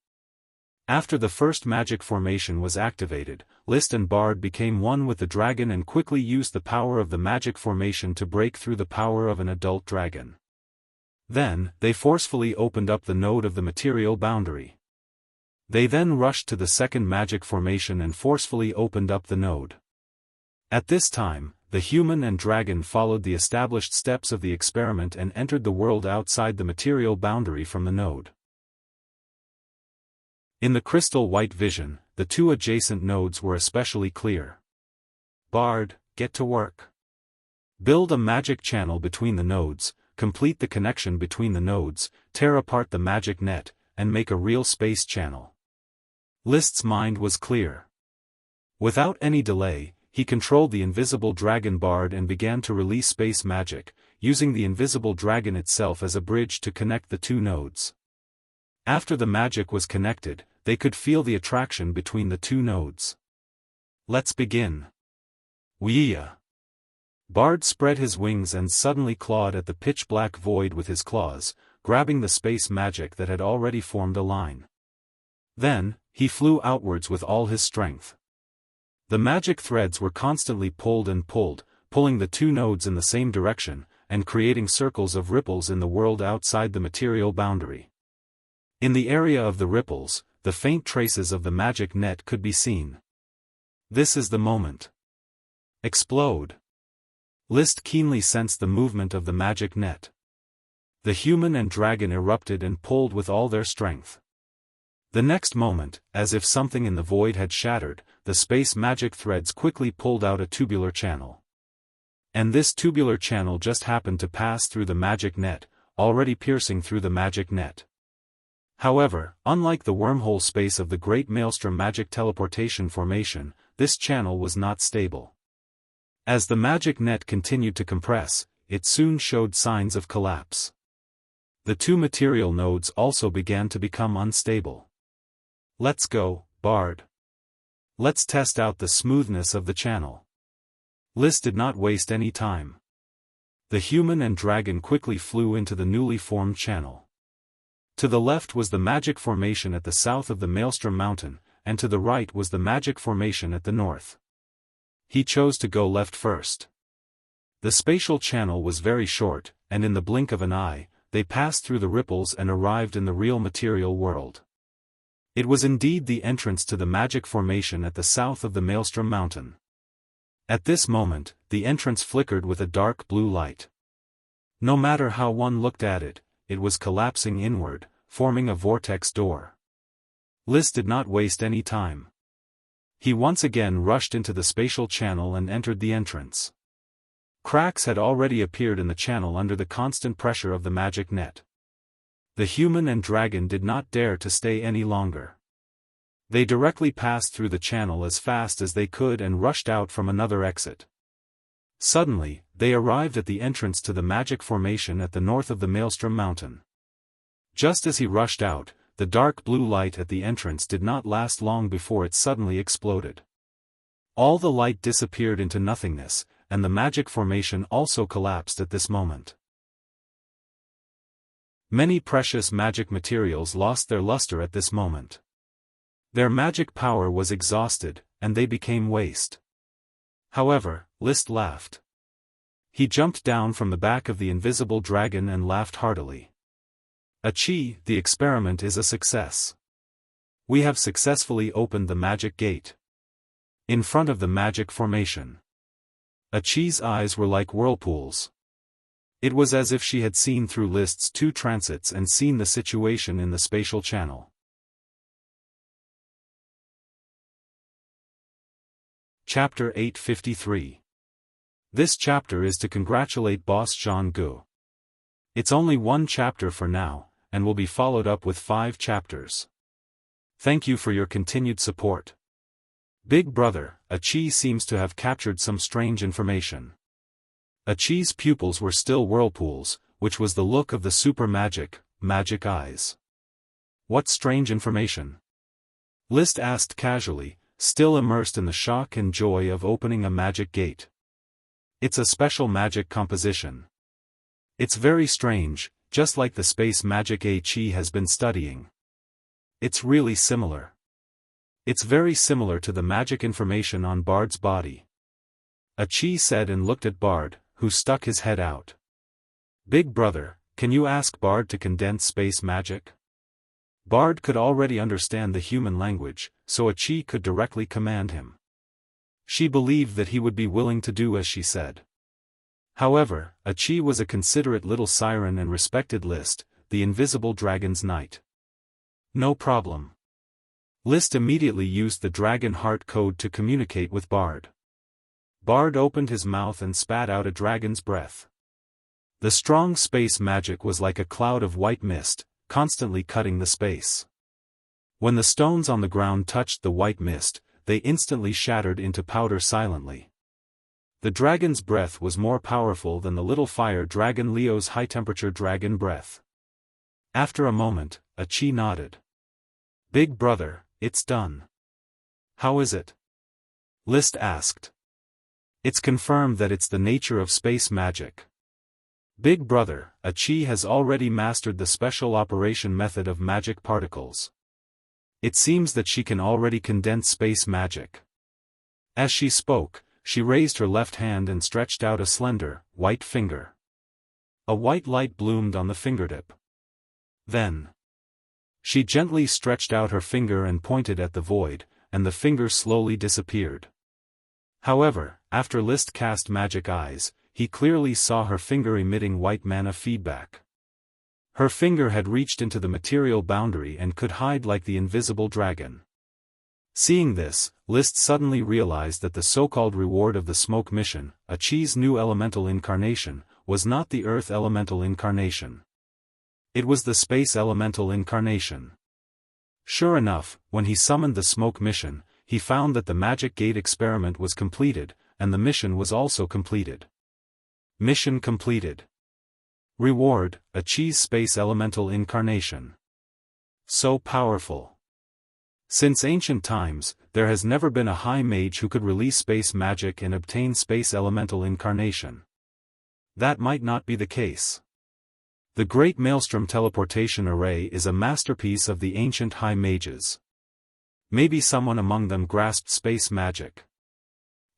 After the first magic formation was activated, List and Bard became one with the dragon and quickly used the power of the magic formation to break through the power of an adult dragon. Then, they forcefully opened up the node of the material boundary. They then rushed to the second magic formation and forcefully opened up the node. At this time, the human and dragon followed the established steps of the experiment and entered the world outside the material boundary from the node. In the crystal white vision, the two adjacent nodes were especially clear. Bard, get to work. Build a magic channel between the nodes, complete the connection between the nodes, tear apart the magic net, and make a real space channel. List's mind was clear. Without any delay, he controlled the invisible dragon Bard and began to release space magic, using the invisible dragon itself as a bridge to connect the two nodes. After the magic was connected, they could feel the attraction between the two nodes. Let's begin. Wuxia. Bard spread his wings and suddenly clawed at the pitch-black void with his claws, grabbing the space magic that had already formed a line. Then, he flew outwards with all his strength. The magic threads were constantly pulled and pulled, pulling the two nodes in the same direction, and creating circles of ripples in the world outside the material boundary. In the area of the ripples, the faint traces of the magic net could be seen. This is the moment. Explode. List keenly sensed the movement of the magic net. The human and dragon erupted and pulled with all their strength. The next moment, as if something in the void had shattered, the space magic threads quickly pulled out a tubular channel. And this tubular channel just happened to pass through the magic net, already piercing through the magic net. However, unlike the wormhole space of the Great Maelstrom magic teleportation formation, this channel was not stable. As the magic net continued to compress, it soon showed signs of collapse. The two material nodes also began to become unstable. Let's go, Bard. Let's test out the smoothness of the channel. List did not waste any time. The human and dragon quickly flew into the newly formed channel. To the left was the magic formation at the south of the Maelstrom Mountain, and to the right was the magic formation at the north. He chose to go left first. The spatial channel was very short, and in the blink of an eye, they passed through the ripples and arrived in the real material world. It was indeed the entrance to the magic formation at the south of the Maelstrom Mountain. At this moment, the entrance flickered with a dark blue light. No matter how one looked at it, it was collapsing inward, forming a vortex door. List did not waste any time. He once again rushed into the spatial channel and entered the entrance. Cracks had already appeared in the channel under the constant pressure of the magic net. The human and dragon did not dare to stay any longer. They directly passed through the channel as fast as they could and rushed out from another exit. Suddenly, they arrived at the entrance to the magic formation at the north of the Maelstrom Mountain. Just as he rushed out, the dark blue light at the entrance did not last long before it suddenly exploded. All the light disappeared into nothingness, and the magic formation also collapsed at this moment. Many precious magic materials lost their luster at this moment. Their magic power was exhausted, and they became waste. However, List laughed. He jumped down from the back of the invisible dragon and laughed heartily. Achi, the experiment is a success. We have successfully opened the magic gate. In front of the magic formation. Achi's eyes were like whirlpools. It was as if she had seen through List's two transits and seen the situation in the spatial channel. Chapter 853. This chapter is to congratulate Boss Zhang Gu. It's only one chapter for now, and will be followed up with 5 chapters. Thank you for your continued support. Big brother, Achi seems to have captured some strange information. Achi's pupils were still whirlpools, which was the look of the super magic eyes. What strange information? List asked casually, still immersed in the shock and joy of opening a magic gate. It's a special magic composition. It's very strange, just like the space magic Qi has been studying. It's really similar. It's very similar to the magic information on Bard's body. Qi said and looked at Bard, who stuck his head out. Big brother, can you ask Bard to condense space magic? Bard could already understand the human language, so Qi could directly command him. She believed that he would be willing to do as she said. However, Qi was a considerate little siren and respected List, the invisible dragon's knight. No problem. List immediately used the dragon heart code to communicate with Bard. Bard opened his mouth and spat out a dragon's breath. The strong space magic was like a cloud of white mist, constantly cutting the space. When the stones on the ground touched the white mist, they instantly shattered into powder silently. The dragon's breath was more powerful than the little fire dragon Leo's high-temperature dragon breath. After a moment, Qi nodded. Big brother, it's done. How is it? List asked. It's confirmed that it's the nature of space magic. Big brother, Qi has already mastered the special operation method of magic particles. It seems that she can already condense space magic. As she spoke, she raised her left hand and stretched out a slender, white finger. A white light bloomed on the fingertip. Then, she gently stretched out her finger and pointed at the void, and the finger slowly disappeared. However, after List cast magic eyes, he clearly saw her finger emitting white mana feedback. Her finger had reached into the material boundary and could hide like the invisible dragon. Seeing this, List suddenly realized that the so-called reward of the smoke mission, Qi's new elemental incarnation, was not the earth elemental incarnation. It was the space elemental incarnation. Sure enough, when he summoned the smoke mission, he found that the magic gate experiment was completed, and the mission was also completed. Mission completed. Reward, Qi's space elemental incarnation. So powerful. Since ancient times, there has never been a high mage who could release space magic and obtain space elemental incarnation. That might not be the case. The Great Maelstrom Teleportation Array is a masterpiece of the ancient high mages. Maybe someone among them grasped space magic.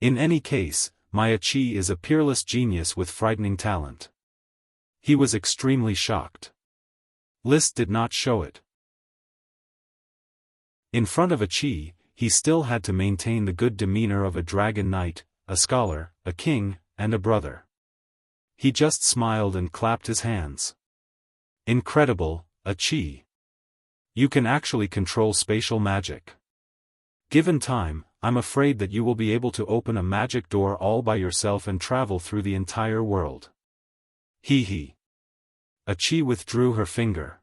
In any case, my Qi is a peerless genius with frightening talent. He was extremely shocked. List did not show it. In front of Qi, he still had to maintain the good demeanor of a dragon knight, a scholar, a king, and a brother. He just smiled and clapped his hands. Incredible, Qi. You can actually control spatial magic. Given time, I'm afraid that you will be able to open a magic door all by yourself and travel through the entire world. Hee hee. Qi withdrew her finger.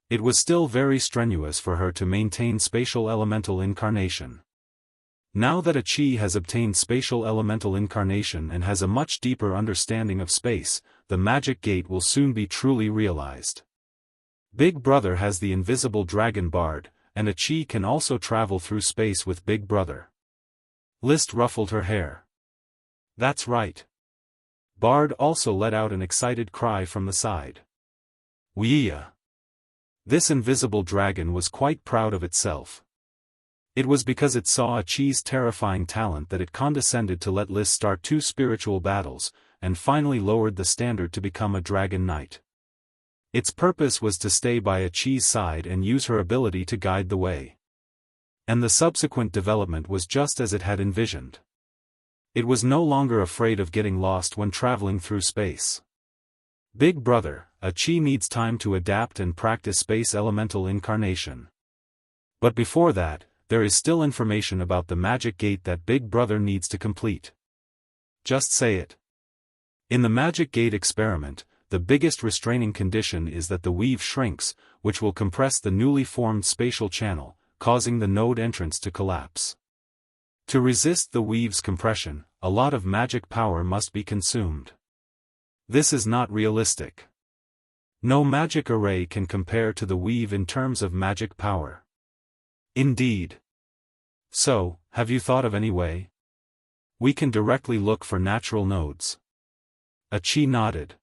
It was still very strenuous for her to maintain spatial elemental incarnation. Now that Qi has obtained spatial elemental incarnation and has a much deeper understanding of space, the magic gate will soon be truly realized. Big Brother has the invisible dragon Bard, and Qi can also travel through space with Big Brother. List ruffled her hair. That's right. Bard also let out an excited cry from the side. Wuxia. This invisible dragon was quite proud of itself. It was because it saw Qi's terrifying talent that it condescended to let List start 2 spiritual battles, and finally lowered the standard to become a dragon knight. Its purpose was to stay by Qi's side and use her ability to guide the way. And the subsequent development was just as it had envisioned. It was no longer afraid of getting lost when traveling through space. Big Brother, Qi needs time to adapt and practice space elemental incarnation. But before that, there is still information about the magic gate that Big Brother needs to complete. Just say it. In the magic gate experiment, the biggest restraining condition is that the weave shrinks, which will compress the newly formed spatial channel, causing the node entrance to collapse. To resist the weave's compression, a lot of magic power must be consumed. This is not realistic. No magic array can compare to the weave in terms of magic power. Indeed. So, have you thought of any way? We can directly look for natural nodes. Qi nodded.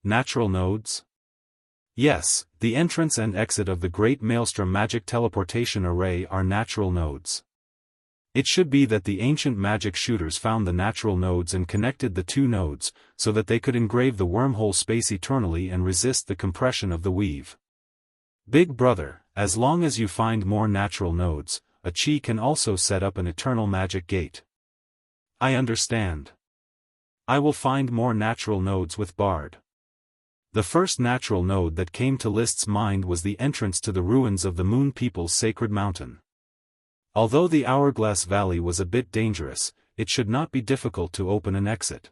Natural nodes? Yes, the entrance and exit of the Great Maelstrom Magic Teleportation Array are natural nodes. It should be that the ancient magic shooters found the natural nodes and connected the two nodes, so that they could engrave the wormhole space eternally and resist the compression of the weave. Big brother, as long as you find more natural nodes, a chi can also set up an eternal magic gate. I understand. I will find more natural nodes with Bard. The first natural node that came to List's mind was the entrance to the ruins of the Moon People's sacred mountain. Although the Hourglass Valley was a bit dangerous, it should not be difficult to open an exit.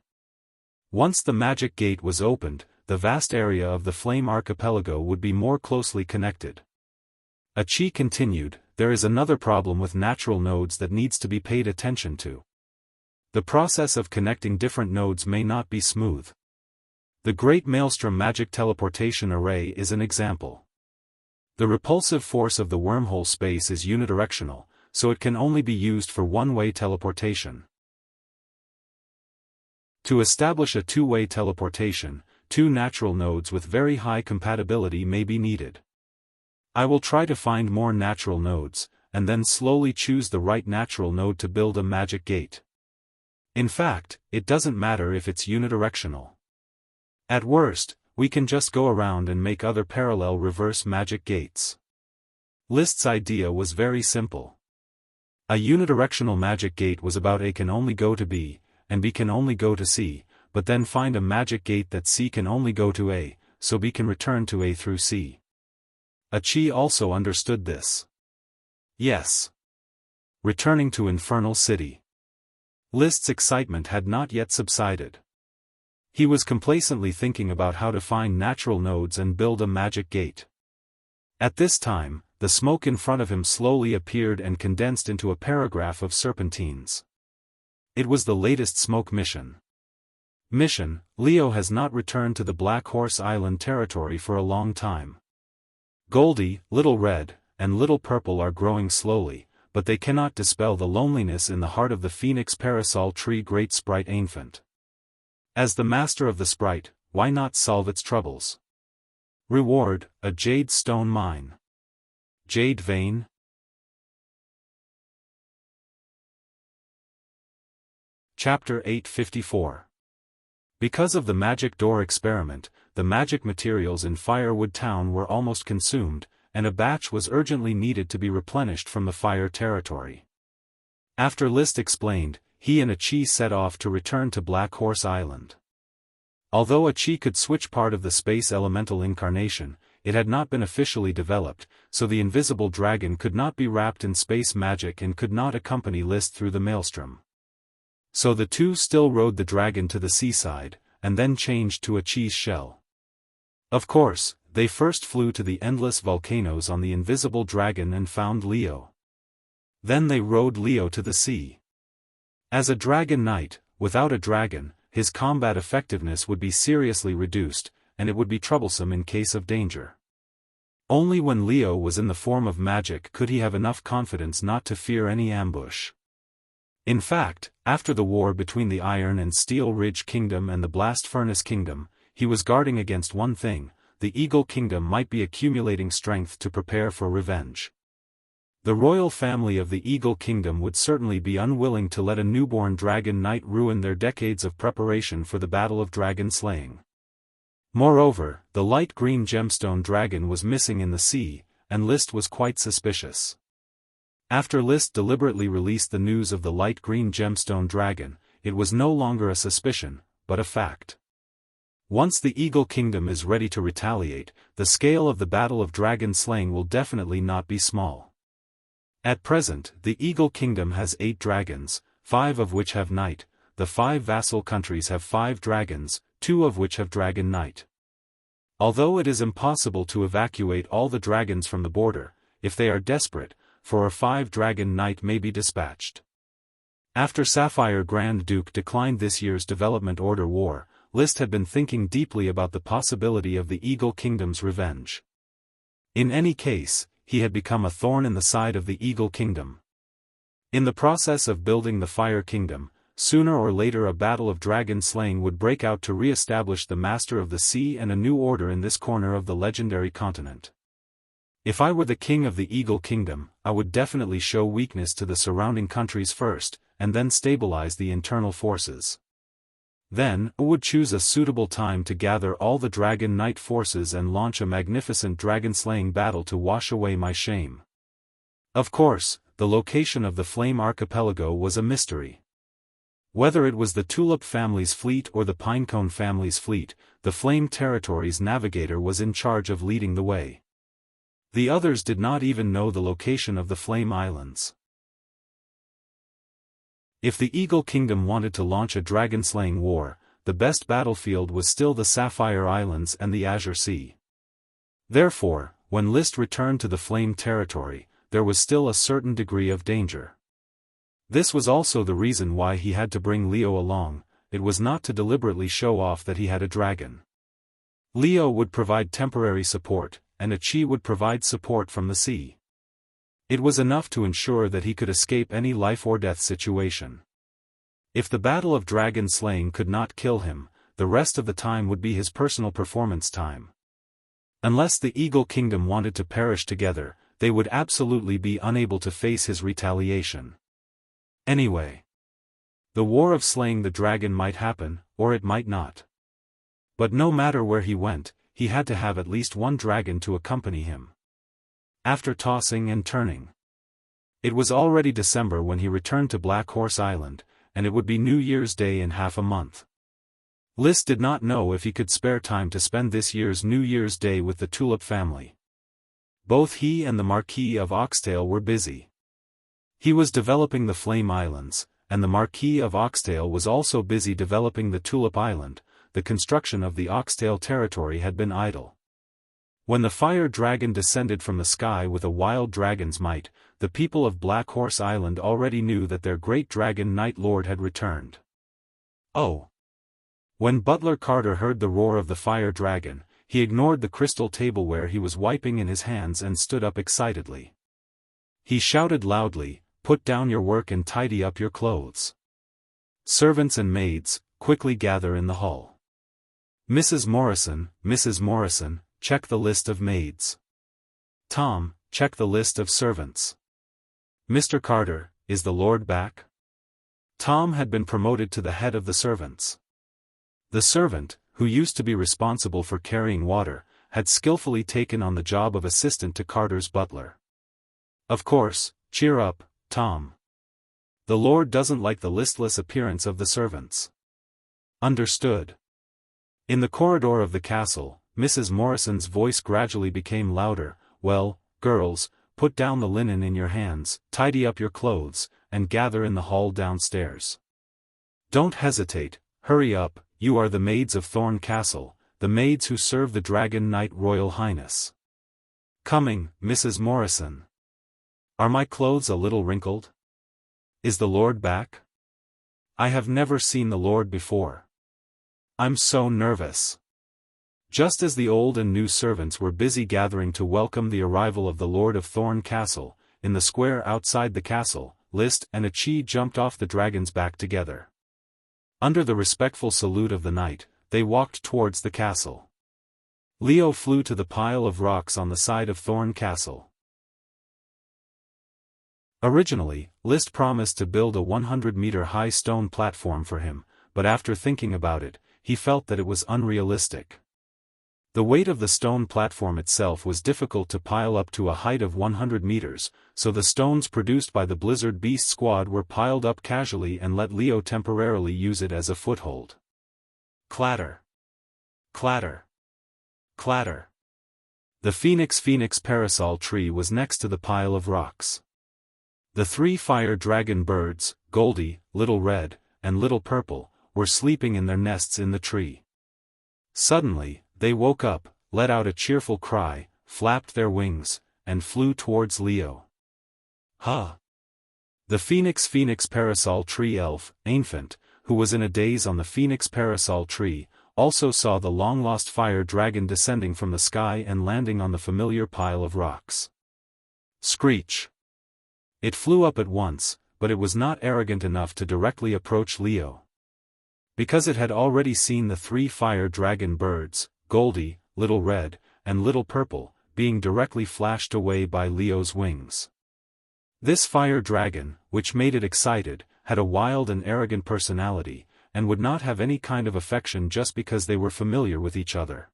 Once the magic gate was opened, the vast area of the Flame Archipelago would be more closely connected. Achi continued, there is another problem with natural nodes that needs to be paid attention to. The process of connecting different nodes may not be smooth. The Great Maelstrom Magic Teleportation Array is an example. The repulsive force of the wormhole space is unidirectional, so it can only be used for one-way teleportation. To establish a two-way teleportation, two natural nodes with very high compatibility may be needed. I will try to find more natural nodes, and then slowly choose the right natural node to build a magic gate. In fact, it doesn't matter if it's unidirectional. At worst, we can just go around and make other parallel reverse magic gates. List's idea was very simple. A unidirectional magic gate was about A can only go to B, and B can only go to C, but then find a magic gate that C can only go to A, so B can return to A through C. Achi also understood this. Yes. Returning to Infernal City. List's excitement had not yet subsided. He was complacently thinking about how to find natural nodes and build a magic gate. At this time, the smoke in front of him slowly appeared and condensed into a paragraph of serpentines. It was the latest smoke mission. Mission: Leo has not returned to the Black Horse Island territory for a long time. Goldie, Little Red, and Little Purple are growing slowly, but they cannot dispel the loneliness in the heart of the Phoenix Parasol Tree Great Sprite Infant. As the master of the sprite, why not solve its troubles? Reward: a jade stone mine. Jade vein? Chapter 854. Because of the magic door experiment, the magic materials in Firewood Town were almost consumed, and a batch was urgently needed to be replenished from the fire territory. After List explained, he and Achi set off to return to Black Horse Island. Although Achi could switch part of the space elemental incarnation, it had not been officially developed, so the invisible dragon could not be wrapped in space magic and could not accompany List through the maelstrom. So the two still rode the dragon to the seaside, and then changed to Achi's shell. Of course, they first flew to the endless volcanoes on the invisible dragon and found Leo. Then they rode Leo to the sea. As a dragon knight, without a dragon, his combat effectiveness would be seriously reduced, and it would be troublesome in case of danger. Only when Leo was in the form of magic could he have enough confidence not to fear any ambush. In fact, after the war between the Iron and Steel Ridge Kingdom and the Blast Furnace Kingdom, he was guarding against one thing: the Eagle Kingdom might be accumulating strength to prepare for revenge. The royal family of the Eagle Kingdom would certainly be unwilling to let a newborn dragon knight ruin their decades of preparation for the battle of dragon slaying. Moreover, the light green gemstone dragon was missing in the sea, and List was quite suspicious. After List deliberately released the news of the light green gemstone dragon, it was no longer a suspicion, but a fact. Once the Eagle Kingdom is ready to retaliate, the scale of the battle of dragon slaying will definitely not be small. At present, the Eagle Kingdom has 8 dragons, 5 of which have knight. The 5 vassal countries have 5 dragons, 2 of which have dragon knight. Although it is impossible to evacuate all the dragons from the border, if they are desperate, 4 or 5 dragon knight may be dispatched. After Sapphire Grand Duke declined this year's Development Order War, List had been thinking deeply about the possibility of the Eagle Kingdom's revenge. In any case, he had become a thorn in the side of the Eagle Kingdom. In the process of building the Fire Kingdom, sooner or later a battle of dragon slaying would break out to re-establish the Master of the Sea and a new order in this corner of the legendary continent. If I were the king of the Eagle Kingdom, I would definitely show weakness to the surrounding countries first, and then stabilize the internal forces. Then, I would choose a suitable time to gather all the Dragon Knight forces and launch a magnificent dragon-slaying battle to wash away my shame. Of course, the location of the Flame Archipelago was a mystery. Whether it was the Tulip family's fleet or the Pinecone family's fleet, the Flame Territory's navigator was in charge of leading the way. The others did not even know the location of the Flame Islands. If the Eagle Kingdom wanted to launch a dragon-slaying war, the best battlefield was still the Sapphire Islands and the Azure Sea. Therefore, when List returned to the Flame Territory, there was still a certain degree of danger. This was also the reason why he had to bring Leo along. It was not to deliberately show off that he had a dragon. Leo would provide temporary support, and Achi would provide support from the sea. It was enough to ensure that he could escape any life-or-death situation. If the battle of dragon slaying could not kill him, the rest of the time would be his personal performance time. Unless the Eagle Kingdom wanted to perish together, they would absolutely be unable to face his retaliation. Anyway, the war of slaying the dragon might happen, or it might not. But no matter where he went, he had to have at least one dragon to accompany him. After tossing and turning. It was already December when he returned to Black Horse Island, and it would be New Year's Day in half a month. List did not know if he could spare time to spend this year's New Year's Day with the Tulip family. Both he and the Marquis of Oxtail were busy. He was developing the Flame Islands, and the Marquis of Oxtail was also busy developing the Tulip Island. The construction of the Oxtail territory had been idle. When the fire dragon descended from the sky with a wild dragon's might, the people of Black Horse Island already knew that their great dragon Night Lord had returned. Oh! When Butler Carter heard the roar of the fire dragon, he ignored the crystal tableware he was wiping in his hands and stood up excitedly. He shouted loudly, "Put down your work and tidy up your clothes. Servants and maids, quickly gather in the hall. Mrs. Morrison, check the list of maids. Tom, check the list of servants. Mr. Carter, is the Lord back?" Tom had been promoted to the head of the servants. The servant, who used to be responsible for carrying water, had skillfully taken on the job of assistant to Carter's butler. Of course, cheer up, Tom. The Lord doesn't like the listless appearance of the servants. Understood. In the corridor of the castle, Mrs. Morrison's voice gradually became louder. "Well, girls, put down the linen in your hands, tidy up your clothes, and gather in the hall downstairs. Don't hesitate, hurry up, you are the maids of Thorn Castle, the maids who serve the Dragon Knight Royal Highness." "Coming, Mrs. Morrison." "Are my clothes a little wrinkled? Is the Lord back? I have never seen the Lord before. I'm so nervous." Just as the old and new servants were busy gathering to welcome the arrival of the Lord of Thorn Castle, in the square outside the castle, List and Achi jumped off the dragon's back together. Under the respectful salute of the knight, they walked towards the castle. Leo flew to the pile of rocks on the side of Thorn Castle. Originally, List promised to build a 100-meter-high stone platform for him, but after thinking about it, he felt that it was unrealistic. The weight of the stone platform itself was difficult to pile up to a height of 100 meters, so the stones produced by the Blizzard Beast squad were piled up casually and let Leo temporarily use it as a foothold. Clatter. Clatter. Clatter. The Phoenix parasol tree was next to the pile of rocks. The 3 fire dragon birds, Goldie, Little Red, and Little Purple, were sleeping in their nests in the tree. Suddenly, they woke up, let out a cheerful cry, flapped their wings, and flew towards Leo. "Huh!" The Phoenix parasol tree elf, Infant, who was in a daze on the Phoenix parasol tree, also saw the long-lost fire dragon descending from the sky and landing on the familiar pile of rocks. Screech! It flew up at once, but it was not arrogant enough to directly approach Leo. Because it had already seen the 3 fire dragon birds, Goldie, Little Red, and Little Purple, being directly flashed away by Leo's wings. This fire dragon, which made it excited, had a wild and arrogant personality, and would not have any kind of affection just because they were familiar with each other.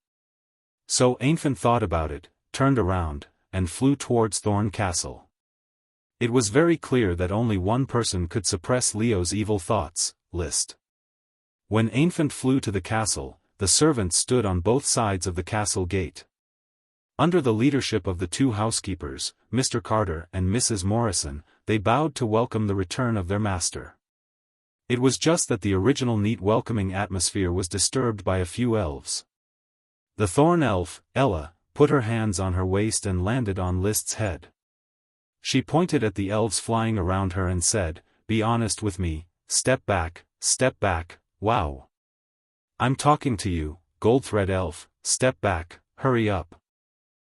So Xiaofan thought about it, turned around, and flew towards Thorn Castle. It was very clear that only one person could suppress Leo's evil thoughts, List. When Xiaofan flew to the castle, the servants stood on both sides of the castle gate. Under the leadership of the 2 housekeepers, Mr. Carter and Mrs. Morrison, they bowed to welcome the return of their master. It was just that the original neat welcoming atmosphere was disturbed by a few elves. The thorn elf, Ella, put her hands on her waist and landed on List's head. She pointed at the elves flying around her and said, "Be honest with me, step back, wow. I'm talking to you, Goldthread elf, step back, hurry up.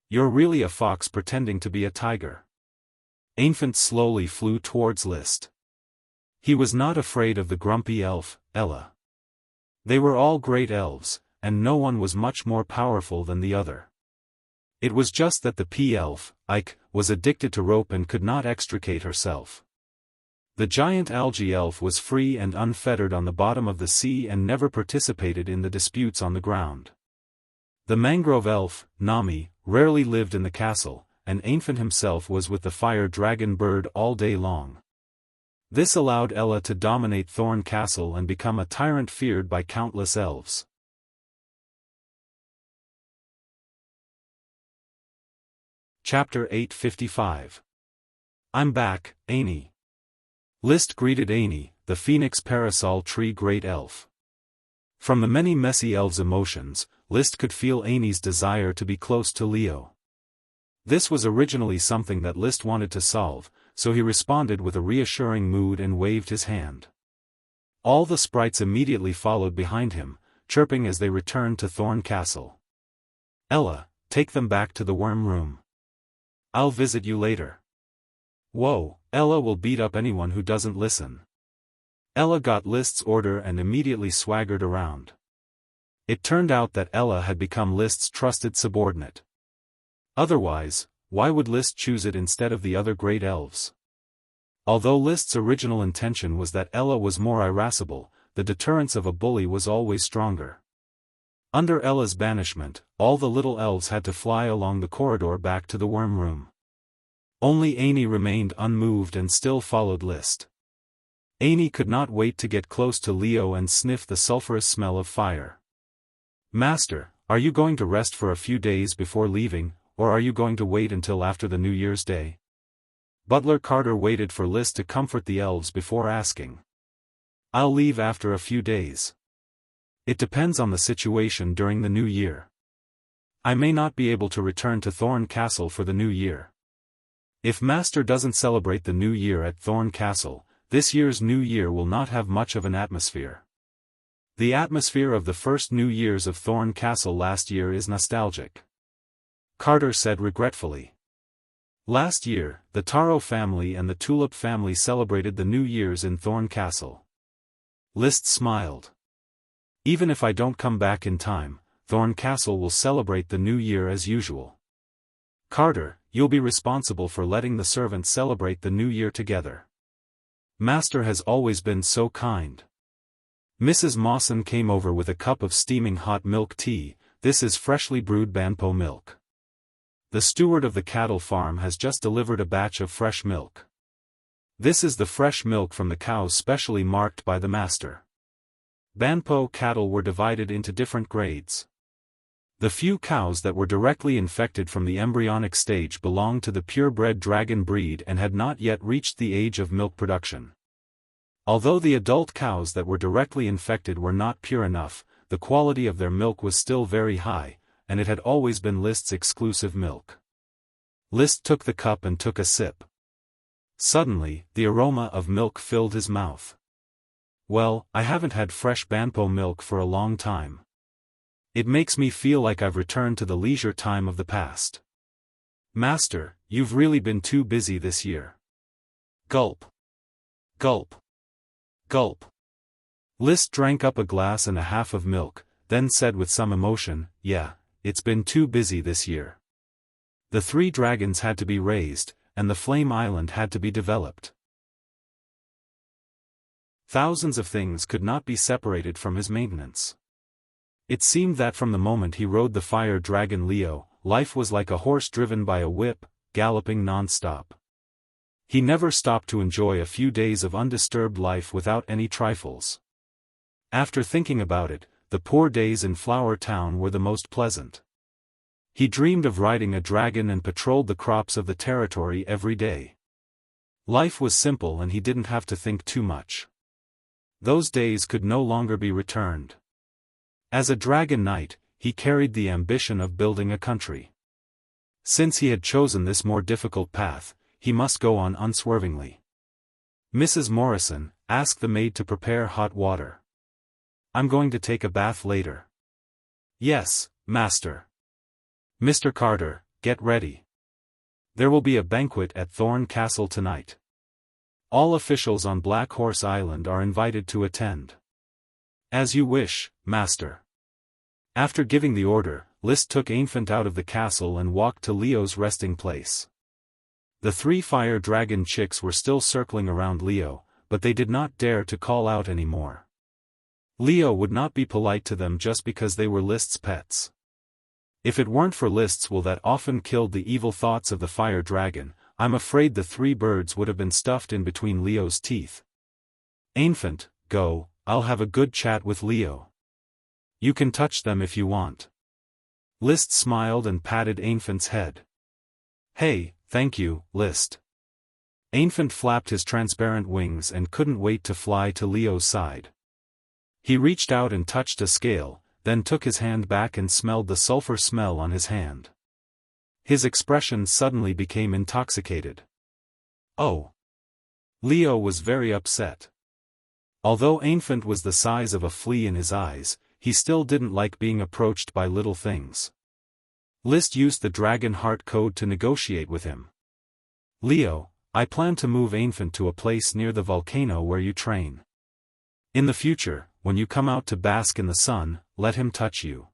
You're really a fox pretending to be a tiger." Xiaofan slowly flew towards List. He was not afraid of the grumpy elf, Ella. They were all great elves, and no one was much more powerful than the other. It was just that the pea-elf, Ike, was addicted to rope and could not extricate herself. The giant algae elf was free and unfettered on the bottom of the sea and never participated in the disputes on the ground. The mangrove elf, Nami, rarely lived in the castle, and Xiaofan himself was with the fire dragon bird all day long. This allowed Ella to dominate Thorn Castle and become a tyrant feared by countless elves. Chapter 855. I'm back, Annie. List greeted Annie, the phoenix parasol tree great elf. From the many messy elves' emotions, List could feel Annie's desire to be close to Leo. This was originally something that List wanted to solve, so he responded with a reassuring mood and waved his hand. All the sprites immediately followed behind him, chirping as they returned to Thorn Castle. "Ella, take them back to the worm room. I'll visit you later." "Whoa, Ella will beat up anyone who doesn't listen." Ella got List's order and immediately swaggered around. It turned out that Ella had become List's trusted subordinate. Otherwise, why would List choose it instead of the other great elves? Although List's original intention was that Ella was more irascible, the deterrence of a bully was always stronger. Under Ella's banishment, all the little elves had to fly along the corridor back to the worm room. Only Annie remained unmoved and still followed List. Annie could not wait to get close to Leo and sniff the sulphurous smell of fire. "Master, are you going to rest for a few days before leaving, or are you going to wait until after the New Year's Day?" Butler Carter waited for List to comfort the elves before asking. "I'll leave after a few days. It depends on the situation during the new year. I may not be able to return to Thorn Castle for the new year. If Master doesn't celebrate the new year at Thorn Castle, this year's new year will not have much of an atmosphere. The atmosphere of the first New Year's of Thorn Castle last year is nostalgic," Carter said regretfully. Last year, the Taro family and the Tulip family celebrated the New Year's in Thorn Castle. List smiled. "Even if I don't come back in time, Thorn Castle will celebrate the New Year as usual. Carter, you'll be responsible for letting the servants celebrate the New Year together. Master has always been so kind." Mrs. Mawson came over with a cup of steaming hot milk tea. "This is freshly brewed Banpo milk. The steward of the cattle farm has just delivered a batch of fresh milk. This is the fresh milk from the cows specially marked by the master." Banpo cattle were divided into different grades. The few cows that were directly infected from the embryonic stage belonged to the purebred dragon breed and had not yet reached the age of milk production. Although the adult cows that were directly infected were not pure enough, the quality of their milk was still very high, and it had always been List's exclusive milk. List took the cup and took a sip. Suddenly, the aroma of milk filled his mouth. "Well, I haven't had fresh Banpo milk for a long time. It makes me feel like I've returned to the leisure time of the past. Master, you've really been too busy this year." Gulp. Gulp. Gulp. List drank up a glass and a half of milk, then said with some emotion, "Yeah, it's been too busy this year. The 3 dragons had to be raised, and the Flame Island had to be developed." Thousands of things could not be separated from his maintenance. It seemed that from the moment he rode the fire dragon Leo, life was like a horse driven by a whip, galloping non-stop. He never stopped to enjoy a few days of undisturbed life without any trifles. After thinking about it, the poor days in Flower Town were the most pleasant. He dreamed of riding a dragon and patrolled the crops of the territory every day. Life was simple and he didn't have to think too much. Those days could no longer be returned. As a dragon knight, he carried the ambition of building a country. Since he had chosen this more difficult path, he must go on unswervingly. "Mrs. Morrison, ask the maid to prepare hot water. I'm going to take a bath later." "Yes, master." "Mr. Carter, get ready. There will be a banquet at Thorn Castle tonight. All officials on Black Horse Island are invited to attend." "As you wish, master." After giving the order, List took Infant out of the castle and walked to Leo's resting place. The 3 fire dragon chicks were still circling around Leo, but they did not dare to call out anymore. Leo would not be polite to them just because they were List's pets. If it weren't for List's will that often killed the evil thoughts of the fire dragon, I'm afraid the 3 birds would have been stuffed in between Leo's teeth. "Infant, go, I'll have a good chat with Leo. You can touch them if you want." List smiled and patted Infant's head. "Hey, thank you, List." Infant flapped his transparent wings and couldn't wait to fly to Leo's side. He reached out and touched a scale, then took his hand back and smelled the sulfur smell on his hand. His expression suddenly became intoxicated. "Oh." Leo was very upset. Although Infant was the size of a flea in his eyes, he still didn't like being approached by little things. List used the Dragon Heart Code to negotiate with him. "Leo, I plan to move Infant to a place near the volcano where you train. In the future, when you come out to bask in the sun, let him touch you."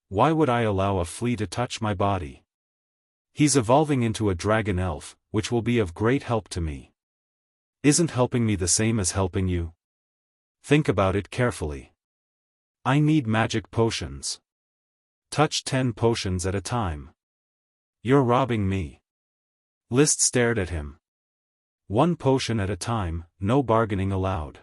"Why would I allow a flea to touch my body? He's evolving into a dragon elf, which will be of great help to me." "Isn't helping me the same as helping you? Think about it carefully. I need magic potions. Touch 10 potions at a time. You're robbing me." List stared at him. 1 potion at a time, no bargaining allowed.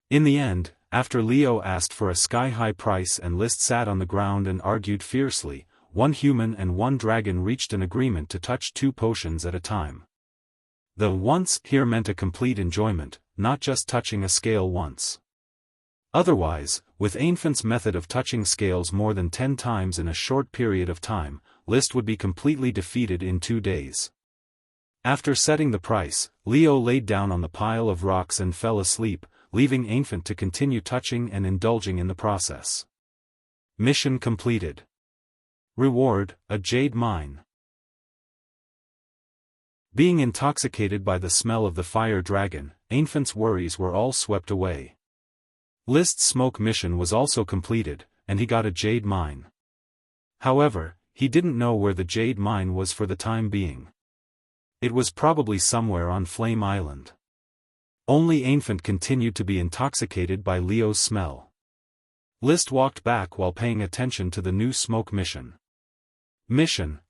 In the end, after Leo asked for a sky-high price and List sat on the ground and argued fiercely, 1 human and 1 dragon reached an agreement to touch 2 potions at a time. The "once" here meant a complete enjoyment, not just touching a scale once. Otherwise, with Infant's method of touching scales more than 10 times in a short period of time, List would be completely defeated in 2 days. After setting the price, Leo laid down on the pile of rocks and fell asleep, leaving Infant to continue touching and indulging in the process. Mission completed. Reward, a jade mine. Being intoxicated by the smell of the fire dragon, Infant's worries were all swept away. List's smoke mission was also completed, and he got a jade mine. However, he didn't know where the jade mine was for the time being. It was probably somewhere on Flame Island. Only Infant continued to be intoxicated by Leo's smell. List walked back while paying attention to the new smoke mission.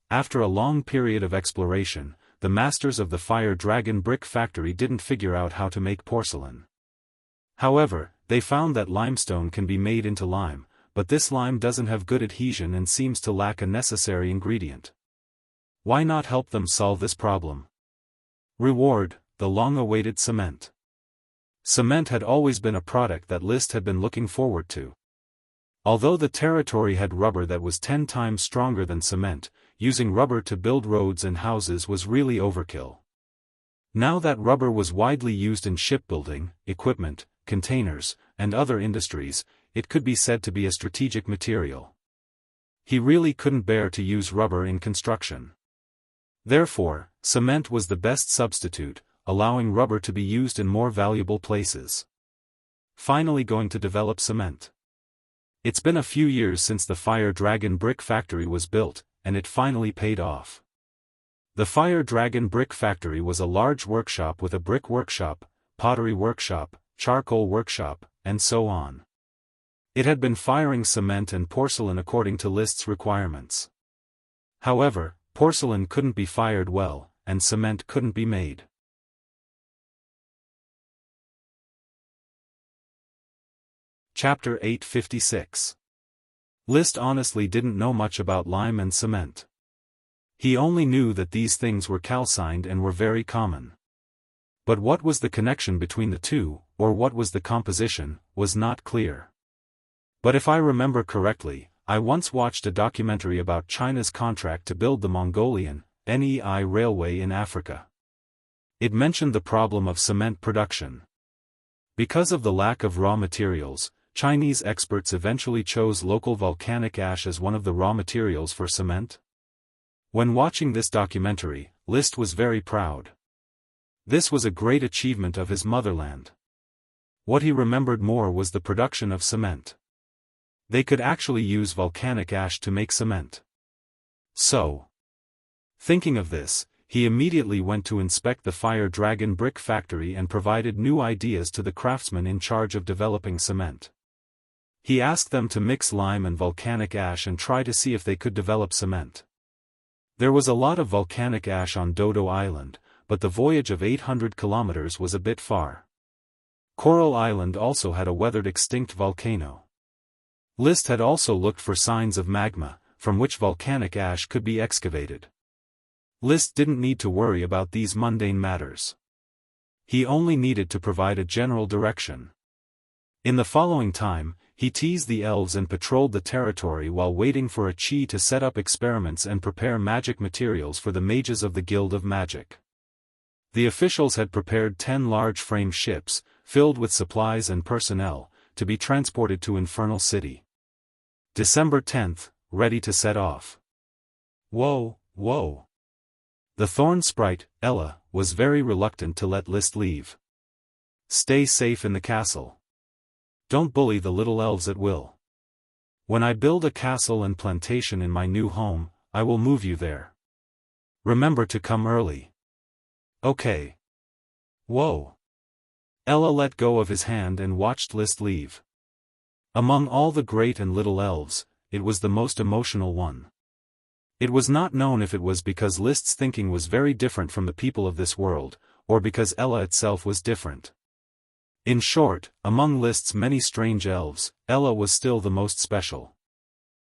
After a long period of exploration, the masters of the Fire Dragon Brick Factory didn't figure out how to make porcelain. However, they found that limestone can be made into lime, but this lime doesn't have good adhesion and seems to lack a necessary ingredient. Why not help them solve this problem? Reward, the long-awaited cement. Cement had always been a product that List had been looking forward to. Although the territory had rubber that was 10 times stronger than cement, using rubber to build roads and houses was really overkill. Now that rubber was widely used in shipbuilding, equipment, containers, and other industries, it could be said to be a strategic material. He really couldn't bear to use rubber in construction. Therefore, cement was the best substitute, allowing rubber to be used in more valuable places. Finally going to develop cement. It's been a few years since the Fire Dragon brick factory was built, and it finally paid off. The Fire Dragon brick factory was a large workshop with a brick workshop, pottery workshop, charcoal workshop, and so on. It had been firing cement and porcelain according to List's requirements. However, porcelain couldn't be fired well, and cement couldn't be made. Chapter 856. List honestly didn't know much about lime and cement. He only knew that these things were calcined and were very common. But what was the connection between the two, or what was the composition, was not clear. But if I remember correctly, I once watched a documentary about China's contract to build the Mongolian NEI railway in Africa. It mentioned the problem of cement production. Because of the lack of raw materials, Chinese experts eventually chose local volcanic ash as one of the raw materials for cement. When watching this documentary, List was very proud. This was a great achievement of his motherland. What he remembered more was the production of cement. They could actually use volcanic ash to make cement. So, thinking of this, he immediately went to inspect the Fire Dragon brick factory and provided new ideas to the craftsmen in charge of developing cement. He asked them to mix lime and volcanic ash and try to see if they could develop cement. There was a lot of volcanic ash on Dodo Island, but the voyage of 800 kilometers was a bit far. Coral Island also had a weathered extinct volcano. List had also looked for signs of magma, from which volcanic ash could be excavated. List didn't need to worry about these mundane matters. He only needed to provide a general direction. In the following time, he teased the elves and patrolled the territory while waiting for a Chi to set up experiments and prepare magic materials for the mages of the Guild of Magic. The officials had prepared 10 large frame ships, filled with supplies and personnel, to be transported to Infernal City. December 10th, ready to set off. Whoa, whoa. The thorn sprite, Ella, was very reluctant to let List leave. Stay safe in the castle. Don't bully the little elves at will. When I build a castle and plantation in my new home, I will move you there. Remember to come early. Okay. Whoa. Ella let go of his hand and watched List leave. Among all the great and little elves, it was the most emotional one. It was not known if it was because List's thinking was very different from the people of this world, or because Ella itself was different. In short, among List's many strange elves, Ella was still the most special.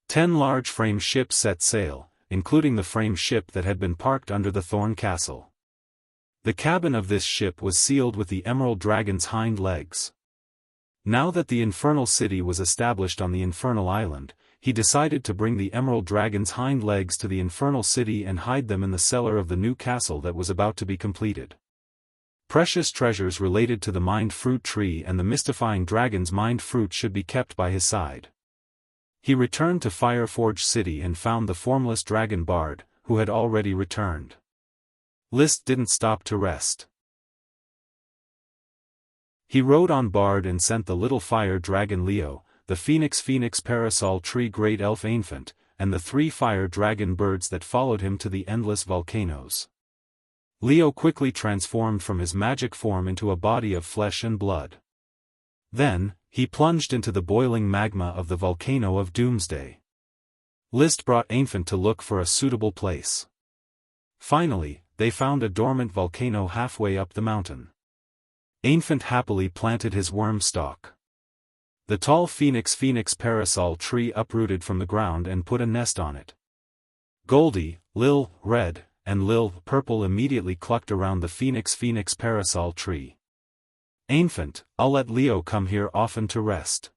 10 large frame ships set sail, including the frame ship that had been parked under the Thorn Castle. The cabin of this ship was sealed with the Emerald Dragon's hind legs. Now that the Infernal City was established on the Infernal Island, he decided to bring the Emerald Dragon's hind legs to the Infernal City and hide them in the cellar of the new castle that was about to be completed. Precious treasures related to the Mind Fruit Tree and the mystifying dragon's Mind Fruit should be kept by his side. He returned to Fireforge City and found the formless dragon Bard, who had already returned. List didn't stop to rest. He rode on Bard and sent the little fire dragon Leo, the Phoenix Parasol Tree Great Elf Infant, and the 3 fire dragon birds that followed him to the endless volcanoes. Leo quickly transformed from his magic form into a body of flesh and blood. Then, he plunged into the boiling magma of the volcano of Doomsday. List brought Infant to look for a suitable place. Finally, they found a dormant volcano halfway up the mountain. Infant happily planted his worm stalk. The tall Phoenix Parasol Tree uprooted from the ground and put a nest on it. Goldie, Lil, Red, and Lil Purple immediately clucked around the Phoenix Parasol Tree. Infant, I'll let Leo come here often to rest.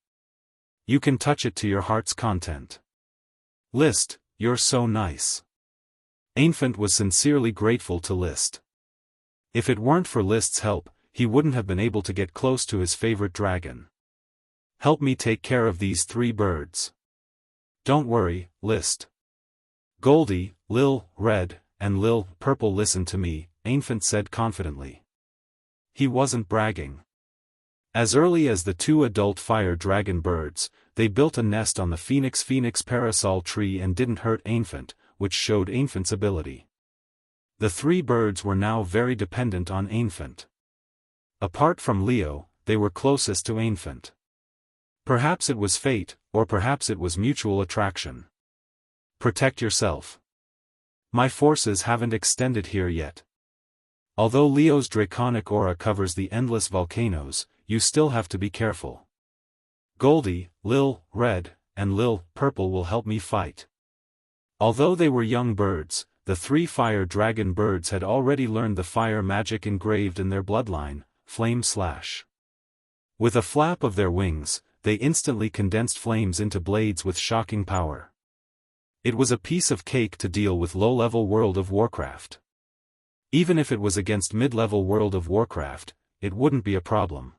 You can touch it to your heart's content. List, you're so nice. Infant was sincerely grateful to List. If it weren't for List's help, he wouldn't have been able to get close to his favorite dragon. Help me take care of these 3 birds. Don't worry, List. Goldie, Lil, Red, and Lil Purple listen to me, Infant said confidently. He wasn't bragging. As early as the 2 adult fire dragon birds, they built a nest on the phoenix parasol tree and didn't hurt Infant, which showed Infant's ability. The 3 birds were now very dependent on Infant. Apart from Leo, they were closest to Infant. Perhaps it was fate, or perhaps it was mutual attraction. Protect yourself. My forces haven't extended here yet. Although Leo's draconic aura covers the endless volcanoes, you still have to be careful. Goldie, Lil, Red, and Lil, Purple will help me fight. Although they were young birds, the 3 fire dragon birds had already learned the fire magic engraved in their bloodline, Flame Slash. With a flap of their wings, they instantly condensed flames into blades with shocking power. It was a piece of cake to deal with low-level World of Warcraft. Even if it was against mid-level World of Warcraft, it wouldn't be a problem.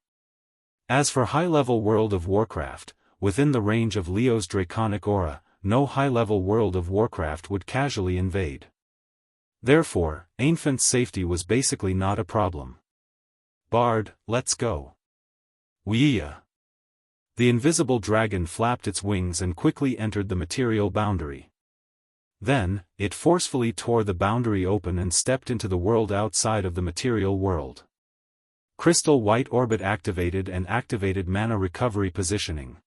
As for high-level World of Warcraft, within the range of Leo's draconic aura, no high-level World of Warcraft would casually invade. Therefore, Infant's safety was basically not a problem. Bard, let's go. Wuxia. The invisible dragon flapped its wings and quickly entered the material boundary. Then, it forcefully tore the boundary open and stepped into the world outside of the material world. Crystal White Orbit activated and activated mana recovery positioning.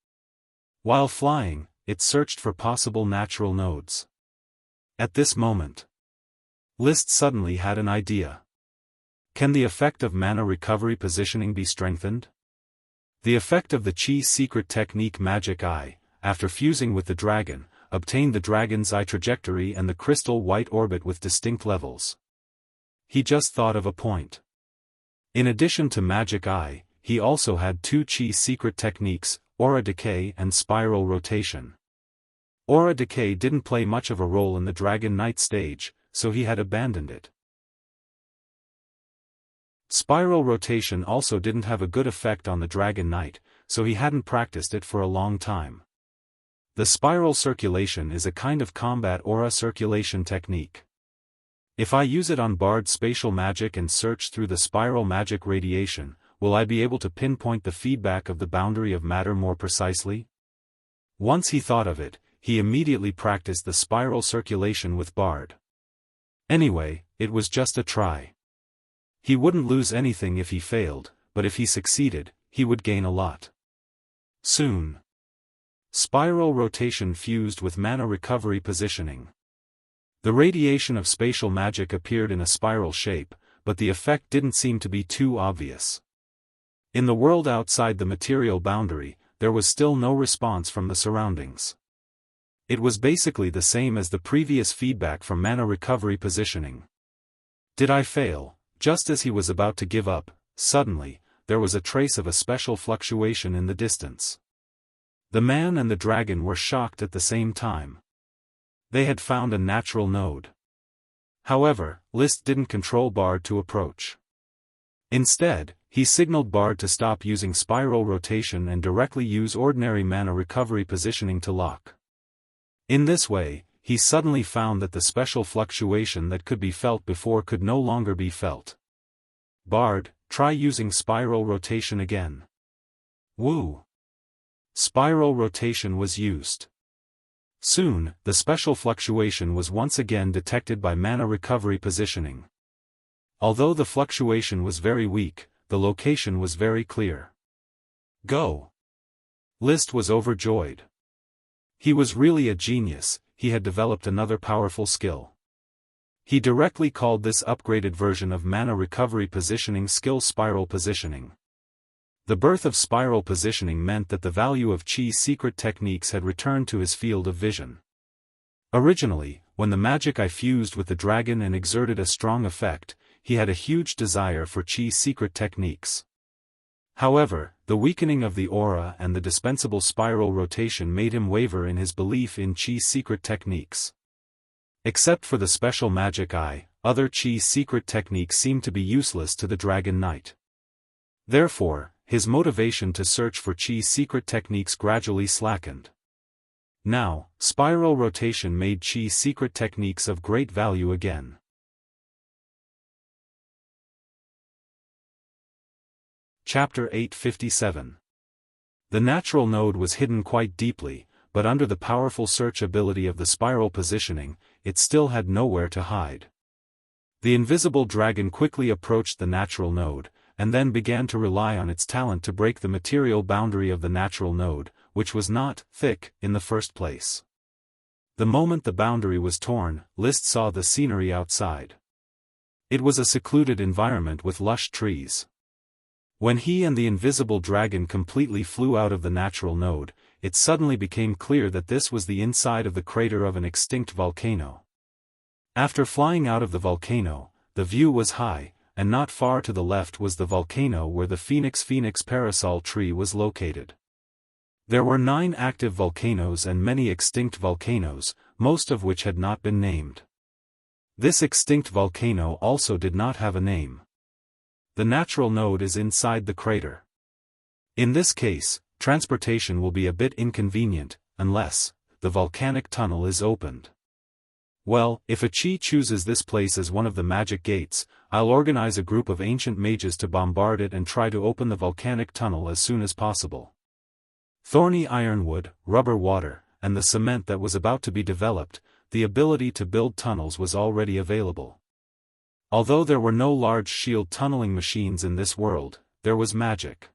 While flying, it searched for possible natural nodes. At this moment, List suddenly had an idea. Can the effect of mana recovery positioning be strengthened? The effect of the Chi's secret technique Magic Eye, after fusing with the dragon, obtained the dragon's eye trajectory and the crystal white orbit with distinct levels. He just thought of a point. In addition to Magic Eye, he also had 2 Chi's secret techniques, Aura Decay and Spiral Rotation. Aura Decay didn't play much of a role in the Dragon Knight stage, so he had abandoned it. Spiral Rotation also didn't have a good effect on the Dragon Knight, so he hadn't practiced it for a long time. The spiral circulation is a kind of combat aura circulation technique. If I use it on Bard's spatial magic and search through the spiral magic radiation, will I be able to pinpoint the feedback of the boundary of matter more precisely? Once he thought of it, he immediately practiced the spiral circulation with Bard. Anyway, it was just a try. He wouldn't lose anything if he failed, but if he succeeded, he would gain a lot. Soon. Spiral rotation fused with mana recovery positioning. The radiation of spatial magic appeared in a spiral shape, but the effect didn't seem to be too obvious. In the world outside the material boundary, there was still no response from the surroundings. It was basically the same as the previous feedback from mana recovery positioning. Did I fail? Just as he was about to give up, suddenly, there was a trace of a special fluctuation in the distance. The man and the dragon were shocked at the same time. They had found a natural node. However, List didn't control Bard to approach. Instead, he signaled Bard to stop using spiral rotation and directly use ordinary mana recovery positioning to lock. In this way, he suddenly found that the special fluctuation that could be felt before could no longer be felt. Bard, try using spiral rotation again. Woo! Spiral rotation was used. Soon, the special fluctuation was once again detected by mana recovery positioning. Although the fluctuation was very weak, the location was very clear. Go! List was overjoyed. He was really a genius, he had developed another powerful skill. He directly called this upgraded version of mana recovery positioning skill spiral positioning. The birth of spiral positioning meant that the value of Chi's secret techniques had returned to his field of vision. Originally, when the magic eye fused with the dragon and exerted a strong effect, he had a huge desire for Chi's secret techniques. However, the weakening of the aura and the dispensable spiral rotation made him waver in his belief in Chi's secret techniques. Except for the special magic eye, other Chi's secret techniques seemed to be useless to the Dragon Knight. Therefore, his motivation to search for Chi's secret techniques gradually slackened. Now, spiral rotation made Chi's secret techniques of great value again. Chapter 857. The natural node was hidden quite deeply, but under the powerful search ability of the spiral positioning, it still had nowhere to hide. The invisible dragon quickly approached the natural node, and then began to rely on its talent to break the material boundary of the natural node, which was not thick in the first place. The moment the boundary was torn, Liszt saw the scenery outside. It was a secluded environment with lush trees. When he and the invisible dragon completely flew out of the natural node, it suddenly became clear that this was the inside of the crater of an extinct volcano. After flying out of the volcano, the view was high, and not far to the left was the volcano where the Phoenix parasol tree was located. There were 9 active volcanoes and many extinct volcanoes, most of which had not been named. This extinct volcano also did not have a name. The natural node is inside the crater. In this case, transportation will be a bit inconvenient, unless the volcanic tunnel is opened. Well, if Achi chooses this place as one of the magic gates, I'll organize a group of ancient mages to bombard it and try to open the volcanic tunnel as soon as possible. Thorny ironwood, rubber water, and the cement that was about to be developed, the ability to build tunnels was already available. Although there were no large shield tunneling machines in this world, there was magic.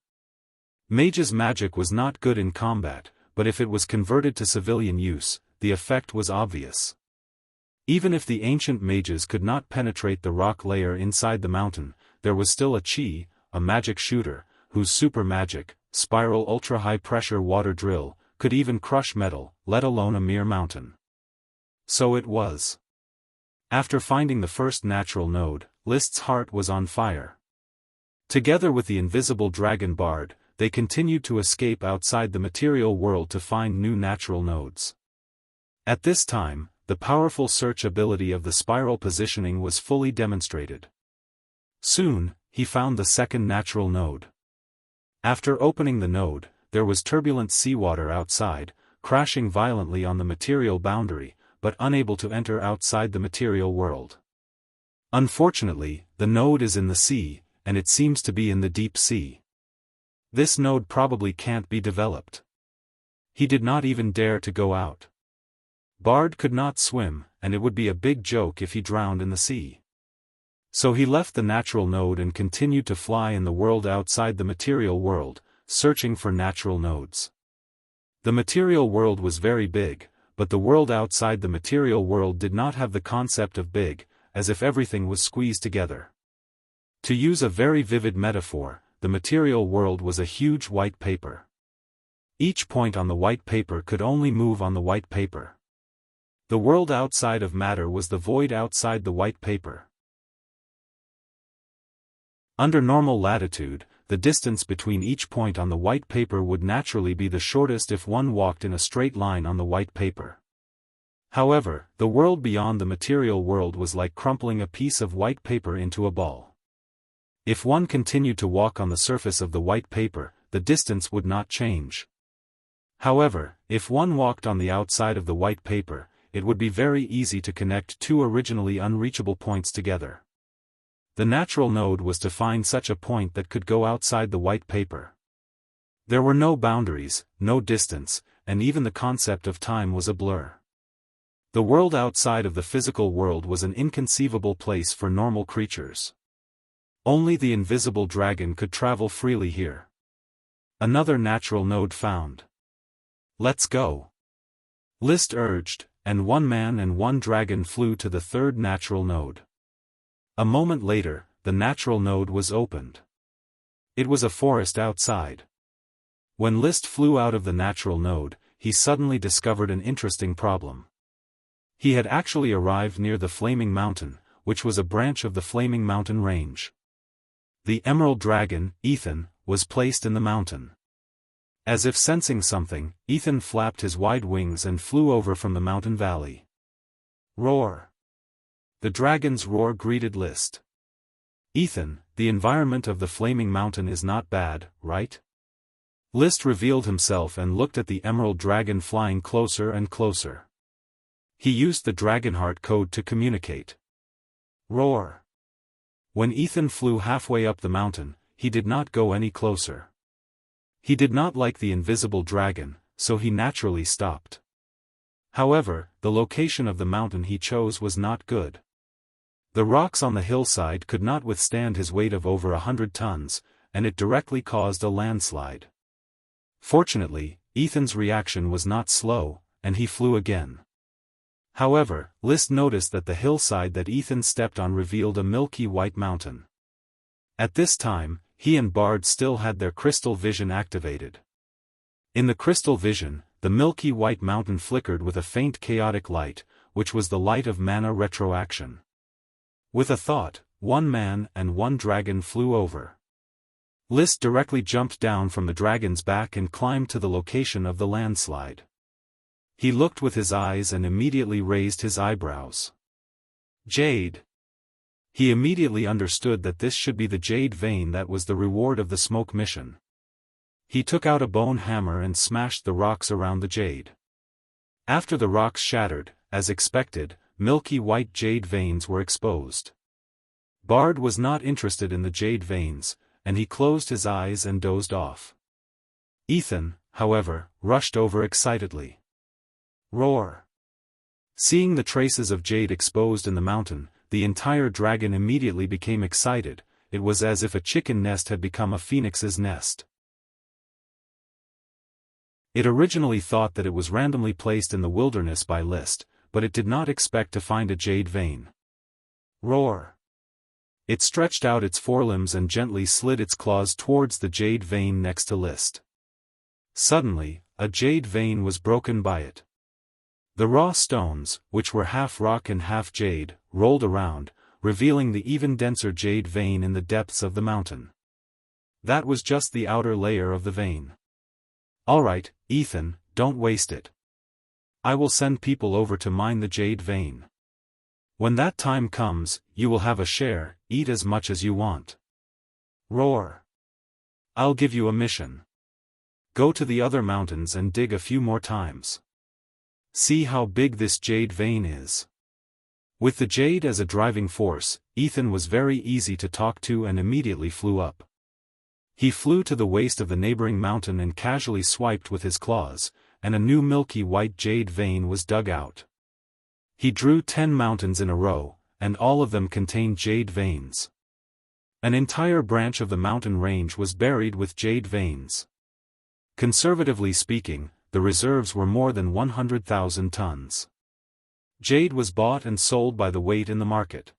Mage's magic was not good in combat, but if it was converted to civilian use, the effect was obvious. Even if the ancient mages could not penetrate the rock layer inside the mountain, there was still Achi, a magic shooter, whose super magic, spiral ultra-high-pressure water drill, could even crush metal, let alone a mere mountain. So it was. After finding the first natural node, Liszt's heart was on fire. Together with the invisible dragon bard, they continued to escape outside the material world to find new natural nodes. At this time, the powerful search ability of the spiral positioning was fully demonstrated. Soon, he found the second natural node. After opening the node, there was turbulent seawater outside, crashing violently on the material boundary, but unable to enter outside the material world. Unfortunately, the node is in the sea, and it seems to be in the deep sea. This node probably can't be developed. He did not even dare to go out. Bard could not swim, and it would be a big joke if he drowned in the sea. So he left the natural node and continued to fly in the world outside the material world, searching for natural nodes. The material world was very big, but the world outside the material world did not have the concept of big, as if everything was squeezed together. To use a very vivid metaphor, the material world was a huge white paper. Each point on the white paper could only move on the white paper. The world outside of matter was the void outside the white paper. Under normal latitude, the distance between each point on the white paper would naturally be the shortest if one walked in a straight line on the white paper. However, the world beyond the material world was like crumpling a piece of white paper into a ball. If one continued to walk on the surface of the white paper, the distance would not change. However, if one walked on the outside of the white paper, it would be very easy to connect 2 originally unreachable points together. The natural node was to find such a point that could go outside the white paper. There were no boundaries, no distance, and even the concept of time was a blur. The world outside of the physical world was an inconceivable place for normal creatures. Only the invisible dragon could travel freely here. Another natural node found. Let's go. Liszt urged, and 1 man and 1 dragon flew to the third natural node. A moment later, the natural node was opened. It was a forest outside. When Liszt flew out of the natural node, he suddenly discovered an interesting problem. He had actually arrived near the Flaming Mountain, which was a branch of the Flaming Mountain range. The emerald dragon, Ethan, was placed in the mountain. As if sensing something, Ethan flapped his wide wings and flew over from the mountain valley. Roar! The dragon's roar greeted Liszt. Ethan, the environment of the Flaming Mountain is not bad, right? Liszt revealed himself and looked at the emerald dragon flying closer and closer. He used the Dragonheart code to communicate. Roar! When Ethan flew halfway up the mountain, he did not go any closer. He did not like the invisible dragon, so he naturally stopped. However, the location of the mountain he chose was not good. The rocks on the hillside could not withstand his weight of over 100 tons, and it directly caused a landslide. Fortunately, Ethan's reaction was not slow, and he flew again. However, List noticed that the hillside that Ethan stepped on revealed a milky white mountain. At this time, he and Bard still had their crystal vision activated. In the crystal vision, the milky white mountain flickered with a faint chaotic light, which was the light of mana retroaction. With a thought, one man and one dragon flew over. List directly jumped down from the dragon's back and climbed to the location of the landslide. He looked with his eyes and immediately raised his eyebrows. Jade. He immediately understood that this should be the jade vein that was the reward of the smoke mission. He took out a bone hammer and smashed the rocks around the jade. After the rocks shattered, as expected, milky white jade veins were exposed. Bard was not interested in the jade veins, and he closed his eyes and dozed off. Ethan, however, rushed over excitedly. Roar! Seeing the traces of jade exposed in the mountain, the entire dragon immediately became excited. It was as if a chicken nest had become a phoenix's nest. It originally thought that it was randomly placed in the wilderness by List, but it did not expect to find a jade vein. Roar! It stretched out its forelimbs and gently slid its claws towards the jade vein next to List. Suddenly, a jade vein was broken by it. The raw stones, which were half rock and half jade, rolled around, revealing the even denser jade vein in the depths of the mountain. That was just the outer layer of the vein. Alright, Ethan, don't waste it. I will send people over to mine the jade vein. When that time comes, you will have a share, eat as much as you want. Roar! I'll give you a mission. Go to the other mountains and dig a few more times. See how big this jade vein is. With the jade as a driving force, Ethan was very easy to talk to and immediately flew up. He flew to the waist of the neighboring mountain and casually swiped with his claws, and a new milky white jade vein was dug out. He drew 10 mountains in a row, and all of them contained jade veins. An entire branch of the mountain range was buried with jade veins. Conservatively speaking, the reserves were more than 100,000 tons. Jade was bought and sold by the weight in the market.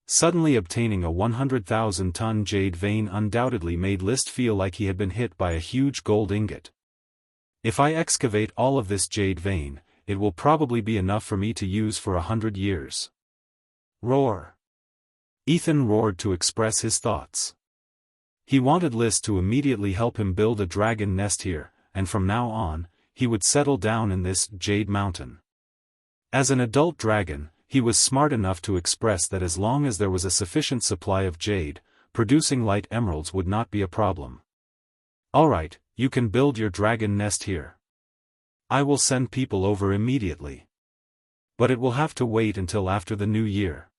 Suddenly obtaining a 100,000-ton jade vein undoubtedly made List feel like he had been hit by a huge gold ingot. If I excavate all of this jade vein, it will probably be enough for me to use for 100 years. Roar! Ethan roared to express his thoughts. He wanted List to immediately help him build a dragon nest here, and from now on, he would settle down in this jade mountain. As an adult dragon, he was smart enough to express that as long as there was a sufficient supply of jade, producing light emeralds would not be a problem. Alright, you can build your dragon nest here. I will send people over immediately. But it will have to wait until after the new year.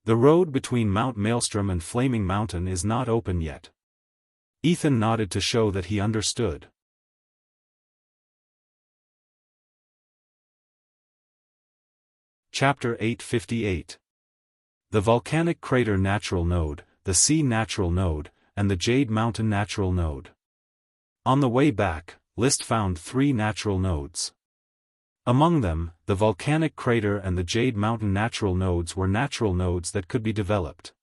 The road between Mount Maelstrom and Flaming Mountain is not open yet. Ethan nodded to show that he understood. Chapter 858. The Volcanic Crater Natural Node, the Sea Natural Node, and the Jade Mountain Natural Node. On the way back, List found 3 natural nodes. Among them, the Volcanic Crater and the Jade Mountain Natural Nodes were natural nodes that could be developed.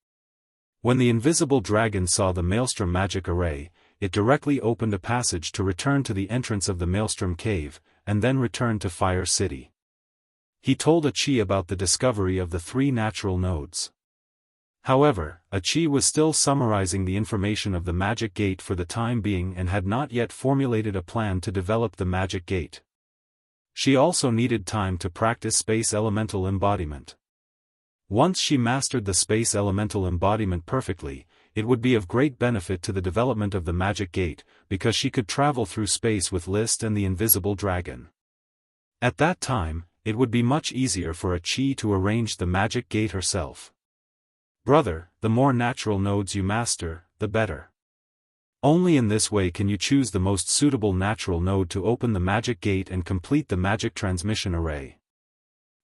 When the invisible dragon saw the Maelstrom magic array, it directly opened a passage to return to the entrance of the Maelstrom cave, and then return to Fire City. He told Achi about the discovery of the 3 natural nodes. However, Achi was still summarizing the information of the magic gate for the time being and had not yet formulated a plan to develop the magic gate. She also needed time to practice space elemental embodiment. Once she mastered the space elemental embodiment perfectly, it would be of great benefit to the development of the magic gate, because she could travel through space with List and the invisible dragon. At that time, it would be much easier for Achi to arrange the magic gate herself. Brother, the more natural nodes you master, the better. Only in this way can you choose the most suitable natural node to open the magic gate and complete the magic transmission array.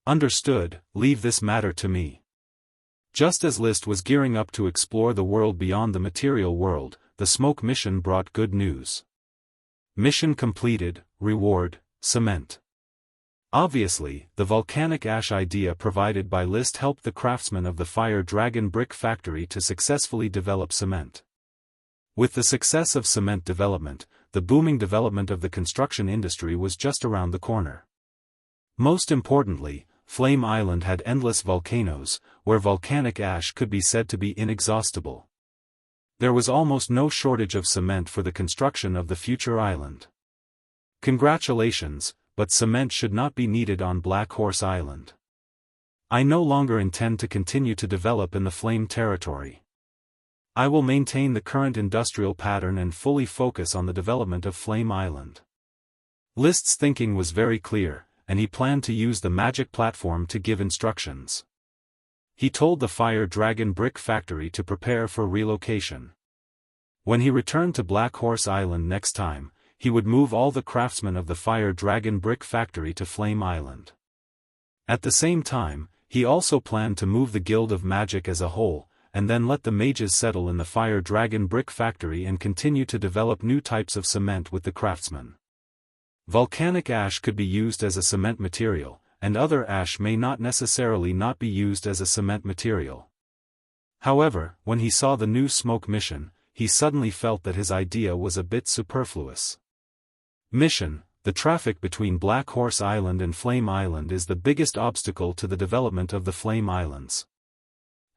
Understood, leave this matter to me. Just as List was gearing up to explore the world beyond the material world, the smoke mission brought good news. Mission completed, reward, cement. Obviously, the volcanic ash idea provided by List helped the craftsmen of the Fire Dragon brick factory to successfully develop cement. With the success of cement development, the booming development of the construction industry was just around the corner. Most importantly, Flame Island had endless volcanoes, where volcanic ash could be said to be inexhaustible. There was almost no shortage of cement for the construction of the future island. Congratulations, but cement should not be needed on Black Horse Island. I no longer intend to continue to develop in the Flame territory. I will maintain the current industrial pattern and fully focus on the development of Flame Island. List's thinking was very clear, and he planned to use the magic platform to give instructions. He told the Fire Dragon brick factory to prepare for relocation. When he returned to Black Horse Island next time, he would move all the craftsmen of the Fire Dragon brick factory to Flame Island. At the same time, he also planned to move the Guild of Magic as a whole, and then let the mages settle in the Fire Dragon brick factory and continue to develop new types of cement with the craftsmen. Volcanic ash could be used as a cement material, and other ash may not necessarily not be used as a cement material. However, when he saw the new smoke mission, he suddenly felt that his idea was a bit superfluous. Mission: the traffic between Black Horse Island and Flame Island is the biggest obstacle to the development of the Flame Islands.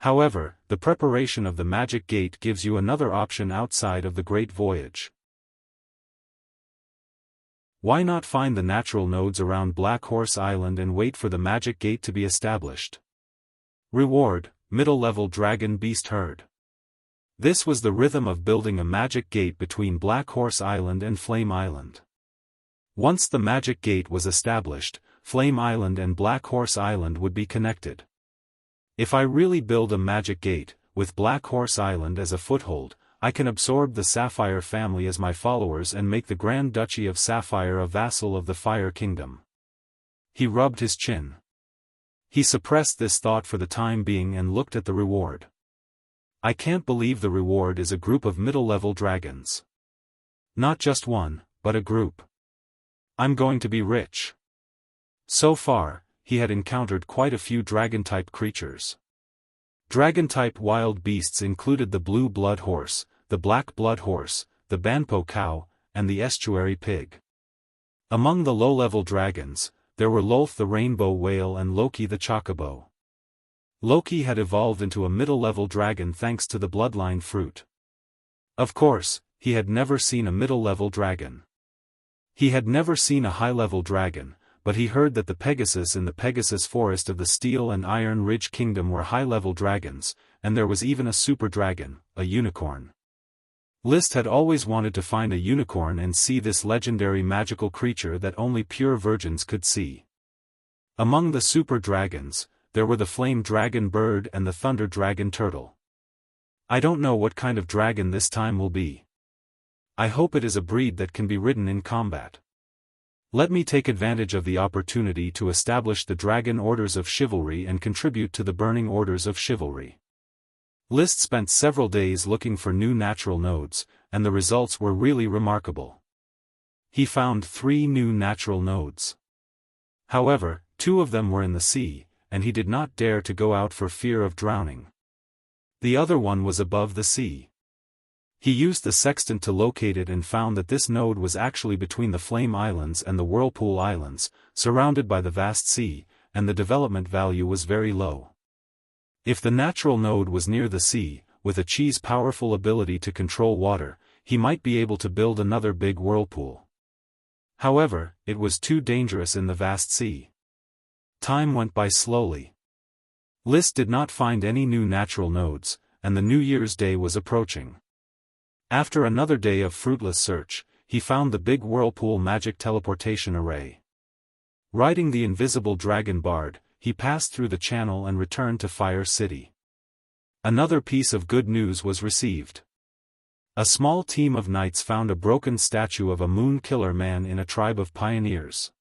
However, the preparation of the Magic Gate gives you another option outside of the Great Voyage. Why not find the natural nodes around Black Horse Island and wait for the Magic Gate to be established? Reward: middle-level Dragon Beast Herd. This was the rhythm of building a Magic Gate between Black Horse Island and Flame Island. Once the Magic Gate was established, Flame Island and Black Horse Island would be connected. If I really build a Magic Gate, with Black Horse Island as a foothold, I can absorb the Sapphire family as my followers and make the Grand Duchy of Sapphire a vassal of the Fire Kingdom. He rubbed his chin. He suppressed this thought for the time being and looked at the reward. I can't believe the reward is a group of middle-level dragons. Not just one, but a group. I'm going to be rich. So far, he had encountered quite a few dragon-type creatures. Dragon-type wild beasts included the blue blood horse, the black blood horse, the Banpo cow, and the estuary pig. Among the low-level dragons, there were Lolth the rainbow whale and Loki the chocobo. Loki had evolved into a middle-level dragon thanks to the bloodline fruit. Of course, he had never seen a middle-level dragon. He had never seen a high-level dragon, but he heard that the Pegasus in the Pegasus Forest of the Steel and Iron Ridge Kingdom were high-level dragons, and there was even a super dragon, a unicorn. List had always wanted to find a unicorn and see this legendary magical creature that only pure virgins could see. Among the super dragons, there were the Flame Dragon Bird and the Thunder Dragon Turtle. I don't know what kind of dragon this time will be. I hope it is a breed that can be ridden in combat. Let me take advantage of the opportunity to establish the Dragon Orders of Chivalry and contribute to the Burning Orders of Chivalry. List spent several days looking for new natural nodes, and the results were really remarkable. He found 3 new natural nodes. However, 2 of them were in the sea, and he did not dare to go out for fear of drowning. The other one was above the sea. He used the sextant to locate it and found that this node was actually between the Flame Islands and the Whirlpool Islands, surrounded by the vast sea, and the development value was very low. If the natural node was near the sea, with a Chi's powerful ability to control water, he might be able to build another big whirlpool. However, it was too dangerous in the vast sea. Time went by slowly. List did not find any new natural nodes, and the New Year's Day was approaching. After another day of fruitless search, he found the big whirlpool magic teleportation array. Riding the invisible dragon bard, he passed through the channel and returned to Fire City. Another piece of good news was received. A small team of knights found a broken statue of a moon killer man in a tribe of pioneers.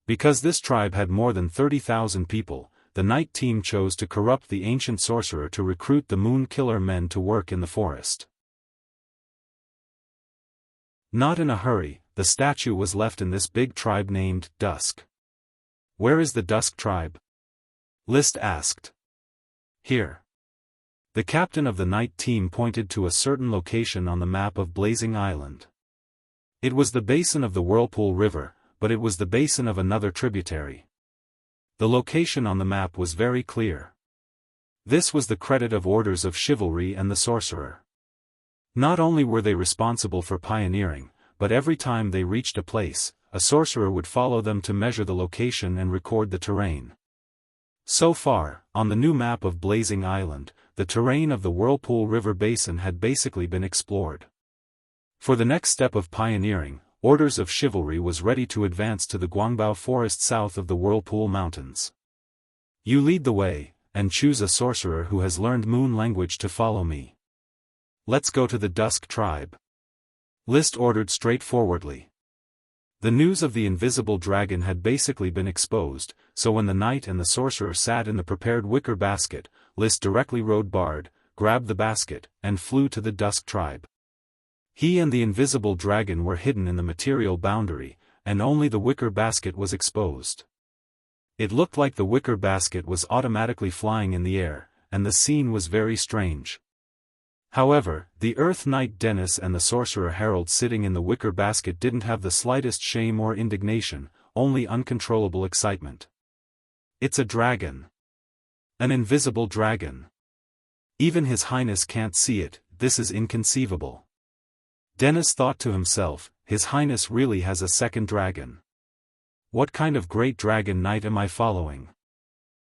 Because this tribe had more than 30,000 people, the knight team chose to corrupt the ancient sorcerer to recruit the moon killer men to work in the forest. Not in a hurry, the statue was left in this big tribe named Dusk. "Where is the Dusk tribe?" List asked. "Here." The captain of the night team pointed to a certain location on the map of Blazing Island. It was the basin of the Whirlpool River, but it was the basin of another tributary. The location on the map was very clear. This was the credit of orders of chivalry and the sorcerer. Not only were they responsible for pioneering, but every time they reached a place, a sorcerer would follow them to measure the location and record the terrain. So far, on the new map of Blazing Island, the terrain of the Whirlpool River Basin had basically been explored. For the next step of pioneering, Orders of Chivalry was ready to advance to the Guangbao Forest south of the Whirlpool Mountains. "You lead the way, and choose a sorcerer who has learned moon language to follow me. Let's go to the Dusk tribe," List ordered straightforwardly. The news of the invisible dragon had basically been exposed, so when the knight and the sorcerer sat in the prepared wicker basket, List directly rode Bard, grabbed the basket, and flew to the Dusk tribe. He and the invisible dragon were hidden in the material boundary, and only the wicker basket was exposed. It looked like the wicker basket was automatically flying in the air, and the scene was very strange. However, the Earth Knight Dennis and the sorcerer Harold sitting in the wicker basket didn't have the slightest shame or indignation, only uncontrollable excitement. "It's a dragon. An invisible dragon. Even His Highness can't see it, this is inconceivable." Dennis thought to himself, His Highness really has a second dragon. What kind of great dragon knight am I following?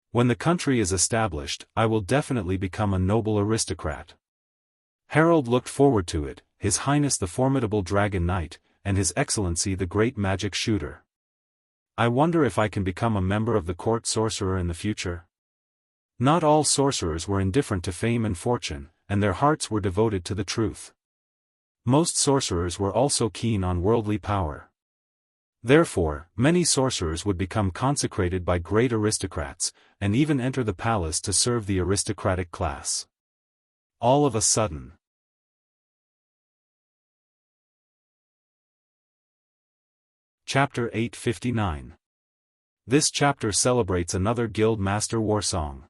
When the country is established, I will definitely become a noble aristocrat. Harold looked forward to it, His Highness the formidable dragon knight, and His Excellency the great magic shooter. I wonder if I can become a member of the court sorcerer in the future? Not all sorcerers were indifferent to fame and fortune, and their hearts were devoted to the truth. Most sorcerers were also keen on worldly power. Therefore, many sorcerers would become consecrated by great aristocrats, and even enter the palace to serve the aristocratic class. All of a sudden. Chapter 859. This chapter celebrates another Guild Master war song.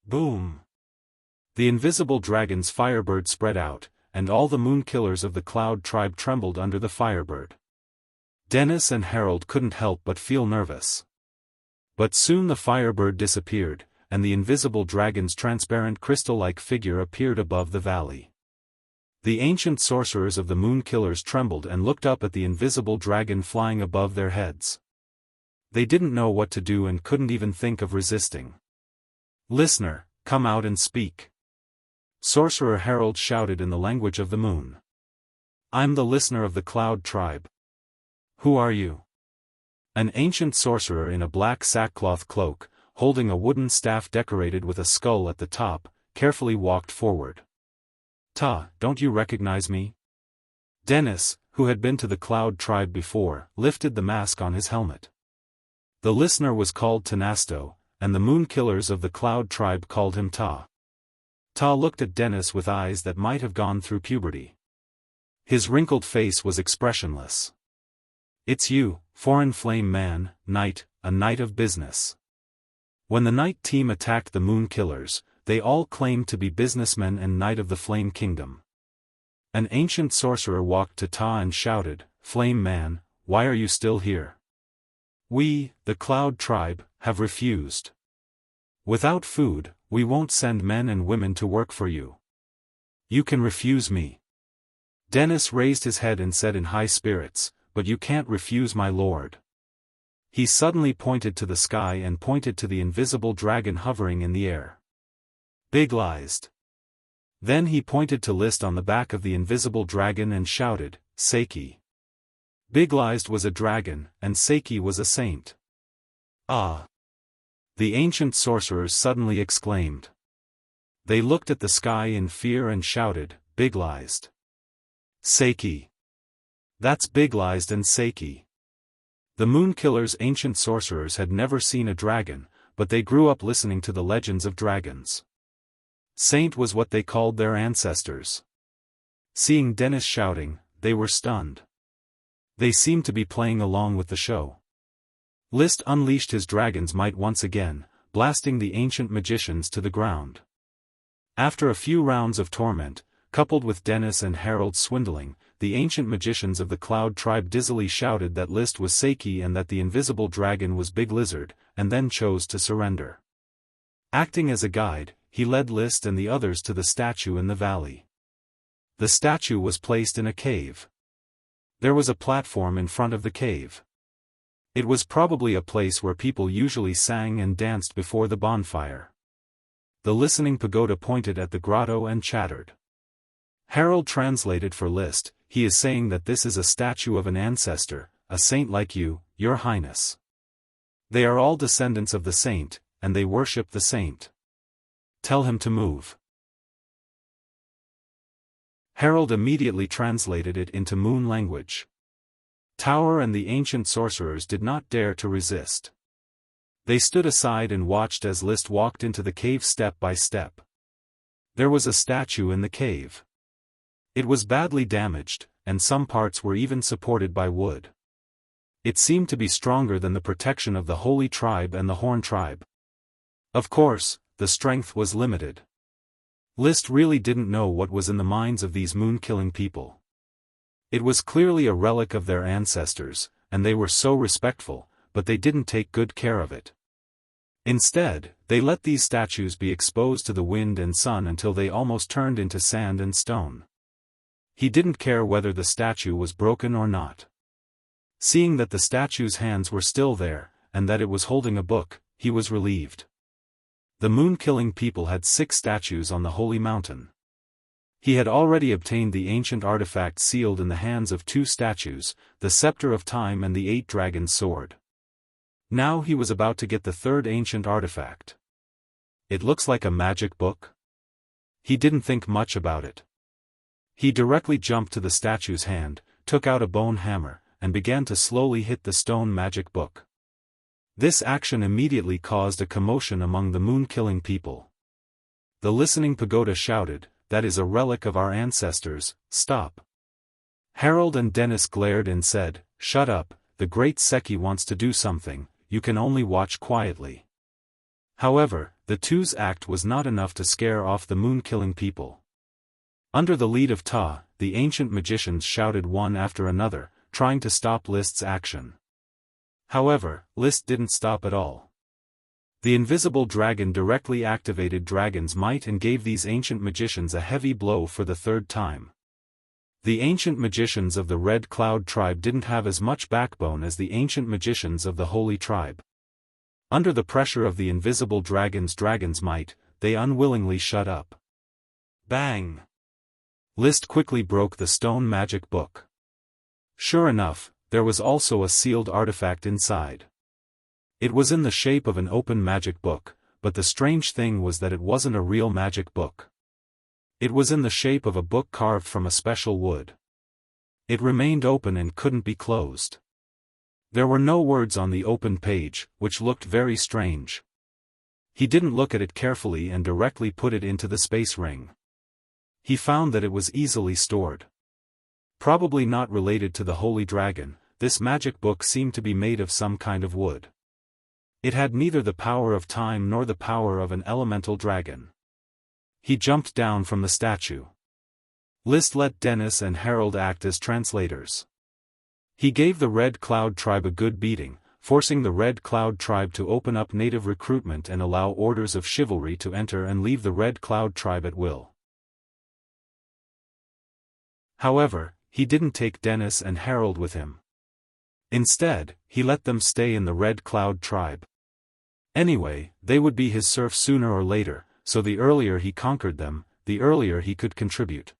Boom! The invisible dragon's firebird spread out, and all the moon killers of the Cloud tribe trembled under the firebird. Dennis and Harold couldn't help but feel nervous. But soon the firebird disappeared, and the invisible dragon's transparent crystal-like figure appeared above the valley. The ancient sorcerers of the moon killers trembled and looked up at the invisible dragon flying above their heads. They didn't know what to do and couldn't even think of resisting. "Listener, come out and speak," Sorcerer Harold shouted in the language of the moon. "I'm the listener of the Cloud tribe." "Who are you?" An ancient sorcerer in a black sackcloth cloak, holding a wooden staff decorated with a skull at the top, carefully walked forward. "Ta, don't you recognize me?" Dennis, who had been to the Cloud tribe before, lifted the mask on his helmet. The listener was called Tanasto, and the moon killers of the Cloud tribe called him Ta. Ta looked at Dennis with eyes that might have gone through puberty. His wrinkled face was expressionless. "It's you, foreign flame man, knight, a knight of business." When the night team attacked the moon killers, they all claimed to be businessmen and knight of the Flame Kingdom. An ancient sorcerer walked to Ta and shouted, "Flame man, why are you still here? We, the Cloud tribe, have refused. Without food, we won't send men and women to work for you. You can refuse me." Dennis raised his head and said in high spirits, "But you can't refuse my lord." He suddenly pointed to the sky and pointed to the invisible dragon hovering in the air. Big-eyed. Then he pointed to List on the back of the invisible dragon and shouted, "Seiki." Big-eyed was a dragon, and Seiki was a saint. "Ah!" the ancient sorcerers suddenly exclaimed. They looked at the sky in fear and shouted, "Big-eyed." Seiki. That's big-lies and Seiki. The Moonkiller's ancient sorcerers had never seen a dragon, but they grew up listening to the legends of dragons. Saint was what they called their ancestors. Seeing Dennis shouting, they were stunned. They seemed to be playing along with the show. List unleashed his dragon's might once again, blasting the ancient magicians to the ground. After a few rounds of torment, coupled with Dennis and Harold's swindling, the ancient magicians of the Cloud tribe dizzily shouted that List was Seiki and that the invisible dragon was Big Lizard, and then chose to surrender. Acting as a guide, he led List and the others to the statue in the valley. The statue was placed in a cave. There was a platform in front of the cave. It was probably a place where people usually sang and danced before the bonfire. The listening pagoda pointed at the grotto and chattered. Harold translated for List. He is saying that this is a statue of an ancestor, a saint like you, your highness. They are all descendants of the saint, and they worship the saint. Tell him to move. Harold immediately translated it into moon language. Tower and the ancient sorcerers did not dare to resist. They stood aside and watched as List walked into the cave step by step. There was a statue in the cave. It was badly damaged, and some parts were even supported by wood. It seemed to be stronger than the protection of the Holy Tribe and the Horn Tribe. Of course, the strength was limited. List really didn't know what was in the minds of these moon-killing people. It was clearly a relic of their ancestors, and they were so respectful, but they didn't take good care of it. Instead, they let these statues be exposed to the wind and sun until they almost turned into sand and stone. He didn't care whether the statue was broken or not. Seeing that the statue's hands were still there, and that it was holding a book, he was relieved. The moon-killing people had 6 statues on the holy mountain. He had already obtained the ancient artifact sealed in the hands of 2 statues, the Scepter of Time and the 8-Dragon Sword. Now he was about to get the 3rd ancient artifact. It looks like a magic book? He didn't think much about it. He directly jumped to the statue's hand, took out a bone hammer, and began to slowly hit the stone magic book. This action immediately caused a commotion among the moon-killing people. The listening pagoda shouted, "That is a relic of our ancestors, stop." Harold and Dennis glared and said, "Shut up, the great Seki wants to do something, you can only watch quietly." However, the two's act was not enough to scare off the moon-killing people. Under the lead of Ta, the ancient magicians shouted one after another, trying to stop List's action. However, List didn't stop at all. The invisible dragon directly activated Dragon's might and gave these ancient magicians a heavy blow for the 3rd time. The ancient magicians of the Red Cloud tribe didn't have as much backbone as the ancient magicians of the Holy Tribe. Under the pressure of the invisible dragon's might, they unwillingly shut up. Bang! List quickly broke the stone magic book. Sure enough, there was also a sealed artifact inside. It was in the shape of an open magic book, but the strange thing was that it wasn't a real magic book. It was in the shape of a book carved from a special wood. It remained open and couldn't be closed. There were no words on the open page, which looked very strange. He didn't look at it carefully and directly put it into the space ring. He found that it was easily stored. Probably not related to the Holy Dragon, this magic book seemed to be made of some kind of wood. It had neither the power of time nor the power of an elemental dragon. He jumped down from the statue. List let Dennis and Harold act as translators. He gave the Red Cloud tribe a good beating, forcing the Red Cloud tribe to open up native recruitment and allow orders of chivalry to enter and leave the Red Cloud tribe at will. However, he didn't take Dennis and Harold with him. Instead, he let them stay in the Red Cloud tribe. Anyway, they would be his serfs sooner or later, so the earlier he conquered them, the earlier he could contribute.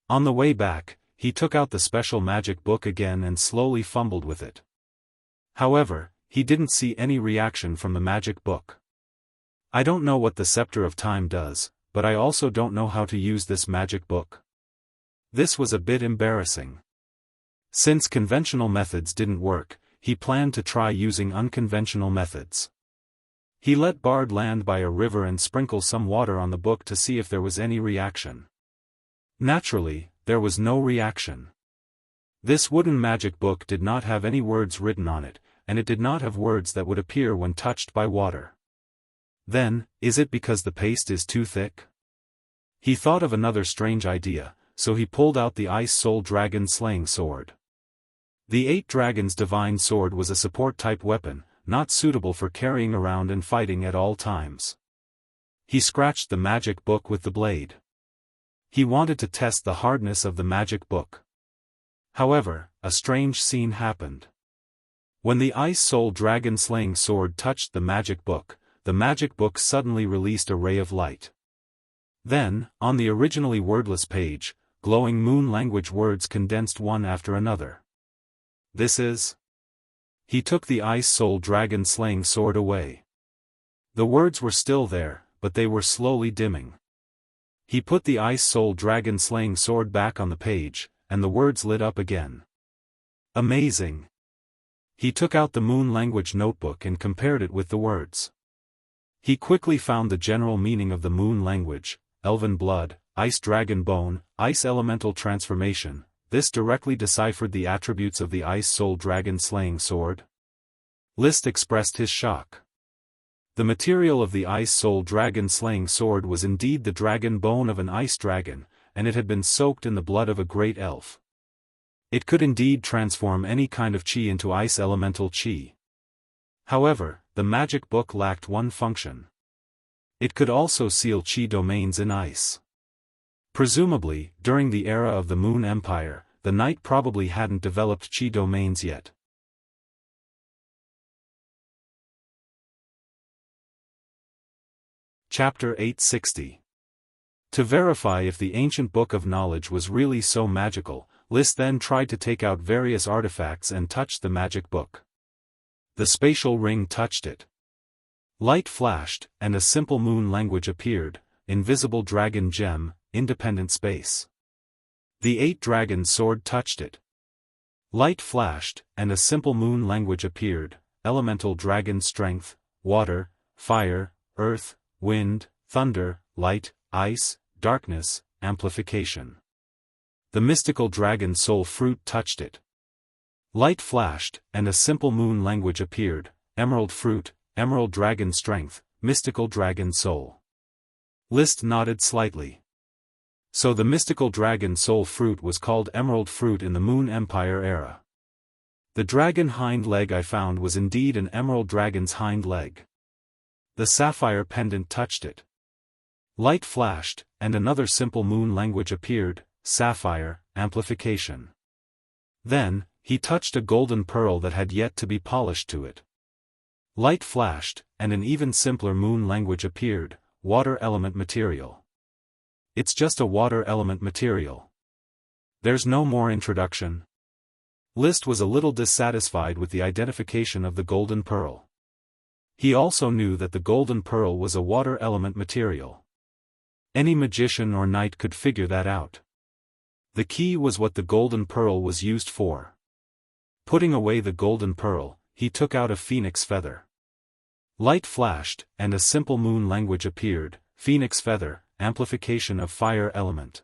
On the way back, he took out the special magic book again and slowly fumbled with it. However, he didn't see any reaction from the magic book. "I don't know what the Scepter of Time does, but I also don't know how to use this magic book." This was a bit embarrassing. Since conventional methods didn't work, he planned to try using unconventional methods. He let Bard land by a river and sprinkle some water on the book to see if there was any reaction. Naturally, there was no reaction. This wooden magic book did not have any words written on it, and it did not have words that would appear when touched by water. Then, is it because the paste is too thick? He thought of another strange idea, so he pulled out the Ice Soul Dragon slaying sword. The 8 Dragons' divine sword was a support-type weapon, not suitable for carrying around and fighting at all times. He scratched the magic book with the blade. He wanted to test the hardness of the magic book. However, a strange scene happened. When the Ice Soul Dragon slaying sword touched the magic book suddenly released a ray of light. Then, on the originally wordless page, glowing moon language words condensed one after another. This is... He took the Ice Soul Dragon slaying sword away. The words were still there, but they were slowly dimming. He put the Ice Soul Dragon slaying sword back on the page, and the words lit up again. Amazing! He took out the moon language notebook and compared it with the words. He quickly found the general meaning of the moon language: elven blood, ice dragon bone, ice elemental transformation. This directly deciphered the attributes of the Ice Soul Dragon slaying sword. Liszt expressed his shock. The material of the Ice Soul Dragon slaying sword was indeed the dragon bone of an ice dragon, and it had been soaked in the blood of a great elf. It could indeed transform any kind of chi into ice elemental chi. However, the magic book lacked one function. It could also seal chi domains in ice. Presumably, during the era of the Moon Empire, the knight probably hadn't developed chi domains yet. Chapter 860. To verify if the ancient book of knowledge was really so magical, Liszt then tried to take out various artifacts and touched the magic book. The spatial ring touched it. Light flashed, and a simple moon language appeared: invisible dragon gem, independent space. The 8 Dragons' sword touched it. Light flashed, and a simple moon language appeared: elemental dragon strength, water, fire, earth, wind, thunder, light, ice, darkness, amplification. The mystical dragon soul fruit touched it. Light flashed, and a simple moon language appeared: emerald fruit, emerald dragon strength, mystical dragon soul. Liszt nodded slightly. So the mystical dragon soul fruit was called emerald fruit in the Moon Empire era. The dragon hind leg I found was indeed an emerald dragon's hind leg. The sapphire pendant touched it. Light flashed, and another simple moon language appeared: sapphire, amplification. Then, he touched a golden pearl that had yet to be polished to it. Light flashed, and an even simpler moon language appeared: water element material. It's just a water element material. There's no more introduction. Liszt was a little dissatisfied with the identification of the golden pearl. He also knew that the golden pearl was a water element material. Any magician or knight could figure that out. The key was what the golden pearl was used for. Putting away the golden pearl, he took out a phoenix feather. Light flashed, and a simple moon language appeared: phoenix feather, amplification of fire element.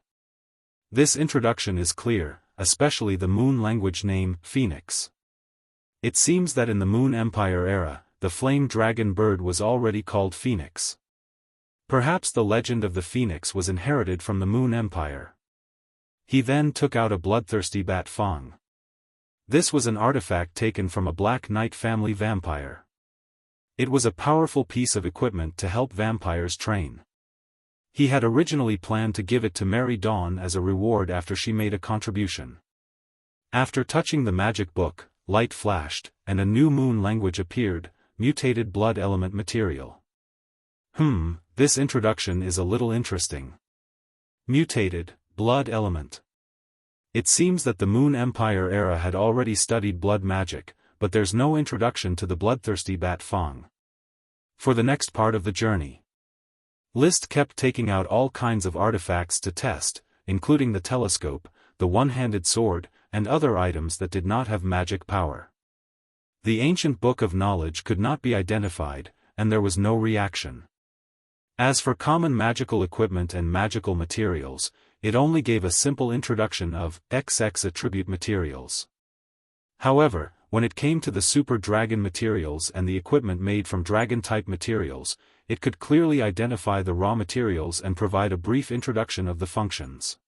This introduction is clear, especially the moon language name, Phoenix. It seems that in the Moon Empire era, the flame dragon bird was already called Phoenix. Perhaps the legend of the Phoenix was inherited from the Moon Empire. He then took out a bloodthirsty bat fang. This was an artifact taken from a Black Knight family vampire. It was a powerful piece of equipment to help vampires train. He had originally planned to give it to Mary Dawn as a reward after she made a contribution. After touching the magic book, light flashed, and a new moon language appeared: mutated blood element material. This introduction is a little interesting. Mutated blood element. It seems that the Moon Empire era had already studied blood magic, but there's no introduction to the bloodthirsty bat fang. For the next part of the journey, Liszt kept taking out all kinds of artifacts to test, including the telescope, the one-handed sword, and other items that did not have magic power. The ancient book of knowledge could not be identified, and there was no reaction. As for common magical equipment and magical materials, it only gave a simple introduction of XX attribute materials. However, when it came to the super dragon materials and the equipment made from dragon-type materials, it could clearly identify the raw materials and provide a brief introduction of the functions.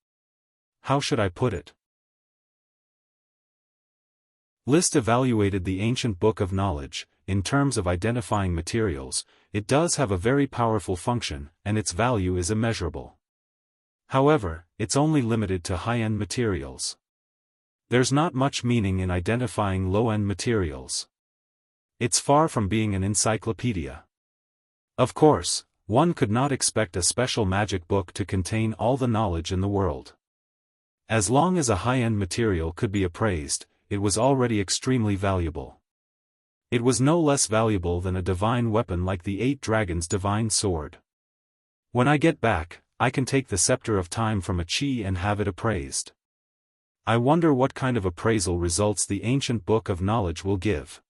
How should I put it? Liszt evaluated the ancient book of knowledge. In terms of identifying materials, it does have a very powerful function, and its value is immeasurable. However, it's only limited to high-end materials. There's not much meaning in identifying low-end materials. It's far from being an encyclopedia. Of course, one could not expect a special magic book to contain all the knowledge in the world. As long as a high-end material could be appraised, it was already extremely valuable. It was no less valuable than a divine weapon like the 8 Dragons' divine sword. When I get back, I can take the scepter of time from a chi and have it appraised. I wonder what kind of appraisal results the ancient book of knowledge will give.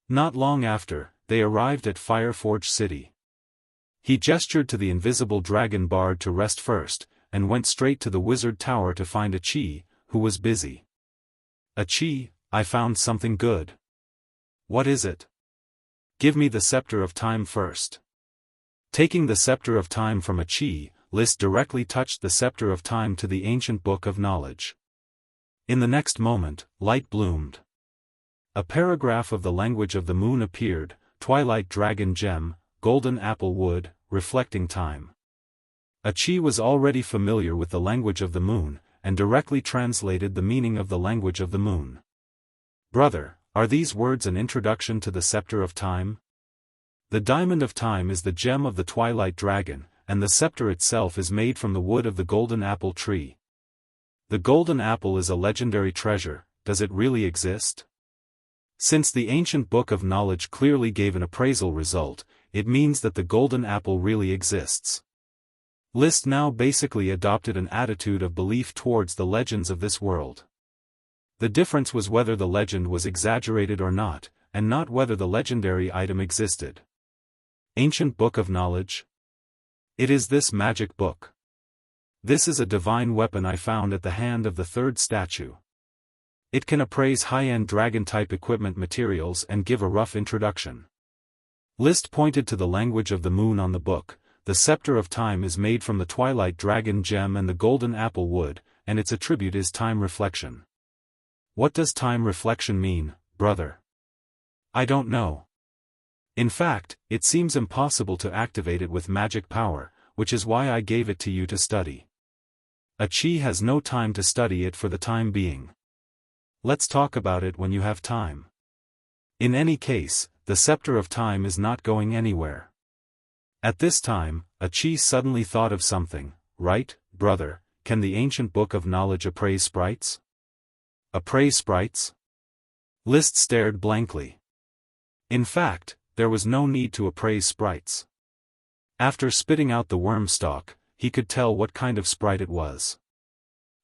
Not long after, they arrived at Fireforge City. He gestured to the invisible dragon bard to rest first, and went straight to the wizard tower to find a chi, who was busy. A chi, I found something good. What is it? Give me the scepter of time first. Taking the scepter of time from a chi, Liszt directly touched the scepter of time to the ancient book of knowledge. In the next moment, light bloomed. A paragraph of the language of the moon appeared: twilight dragon gem, golden apple wood, reflecting time. A chi was already familiar with the language of the moon, and directly translated the meaning of the language of the moon. Brother, are these words an introduction to the scepter of time? The diamond of time is the gem of the twilight dragon, and the scepter itself is made from the wood of the golden apple tree. The golden apple is a legendary treasure. Does it really exist? Since the ancient book of knowledge clearly gave an appraisal result, it means that the golden apple really exists. Liszt now basically adopted an attitude of belief towards the legends of this world. The difference was whether the legend was exaggerated or not, and not whether the legendary item existed. Ancient book of knowledge? It is this magic book. This is a divine weapon I found at the hand of the third statue. It can appraise high-end dragon-type equipment materials and give a rough introduction. Liszt pointed to the language of the moon on the book. The scepter of time is made from the twilight dragon gem and the golden apple wood, and its attribute is time reflection. What does time reflection mean, brother? I don't know. In fact, it seems impossible to activate it with magic power, which is why I gave it to you to study. A chi has no time to study it for the time being. Let's talk about it when you have time. In any case, the scepter of time is not going anywhere. At this time, a chi suddenly thought of something. Right, brother, can the ancient book of knowledge appraise sprites? Appraise sprites? Liszt stared blankly. In fact, there was no need to appraise sprites. After spitting out the worm stalk, he could tell what kind of sprite it was.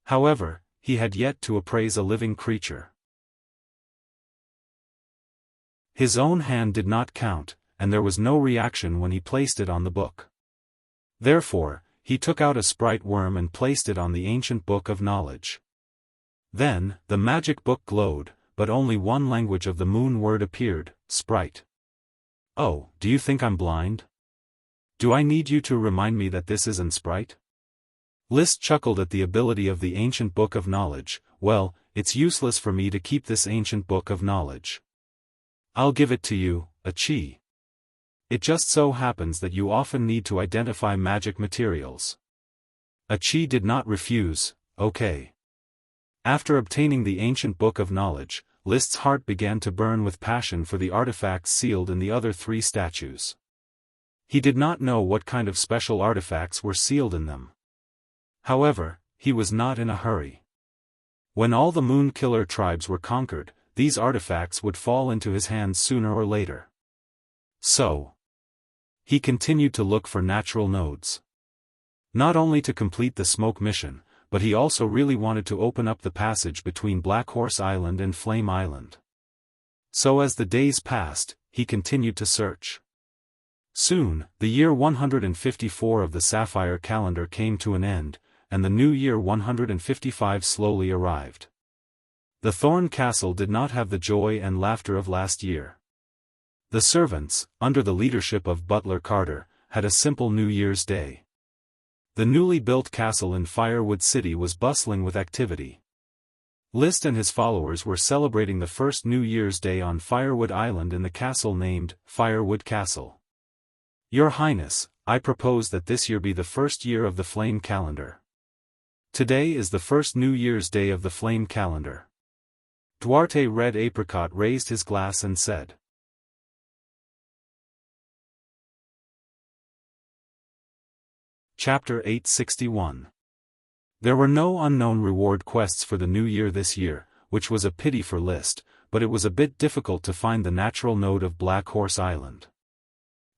However, he had yet to appraise a living creature. His own hand did not count, and there was no reaction when he placed it on the book. Therefore, he took out a sprite worm and placed it on the ancient book of knowledge. Then, the magic book glowed, but only one language of the moon word appeared: sprite. Oh, do you think I'm blind? Do I need you to remind me that this isn't sprite? Liszt chuckled at the ability of the ancient book of knowledge. Well, it's useless for me to keep this ancient book of knowledge. I'll give it to you, a chi. It just so happens that you often need to identify magic materials. A chi did not refuse. Okay. After obtaining the ancient book of knowledge, Liszt's heart began to burn with passion for the artifacts sealed in the other 3 statues. He did not know what kind of special artifacts were sealed in them. However, he was not in a hurry. When all the Moon Killer tribes were conquered, these artifacts would fall into his hands sooner or later. So, he continued to look for natural nodes. Not only to complete the smoke mission, but he also really wanted to open up the passage between Black Horse Island and Flame Island. So as the days passed, he continued to search. Soon, the year 154 of the Sapphire calendar came to an end, and the new year 155 slowly arrived. The Thorn Castle did not have the joy and laughter of last year. The servants, under the leadership of Butler Carter, had a simple New Year's Day. The newly built castle in Firewood City was bustling with activity. List and his followers were celebrating the first New Year's Day on Firewood Island in the castle named Firewood Castle. Your Highness, I propose that this year be the first year of the Flame calendar. Today is the first New Year's Day of the Flame calendar. Duarte Red Apricot raised his glass and said. Chapter 861. There were no unknown reward quests for the new year this year, which was a pity for List, but it was a bit difficult to find the natural node of Black Horse Island.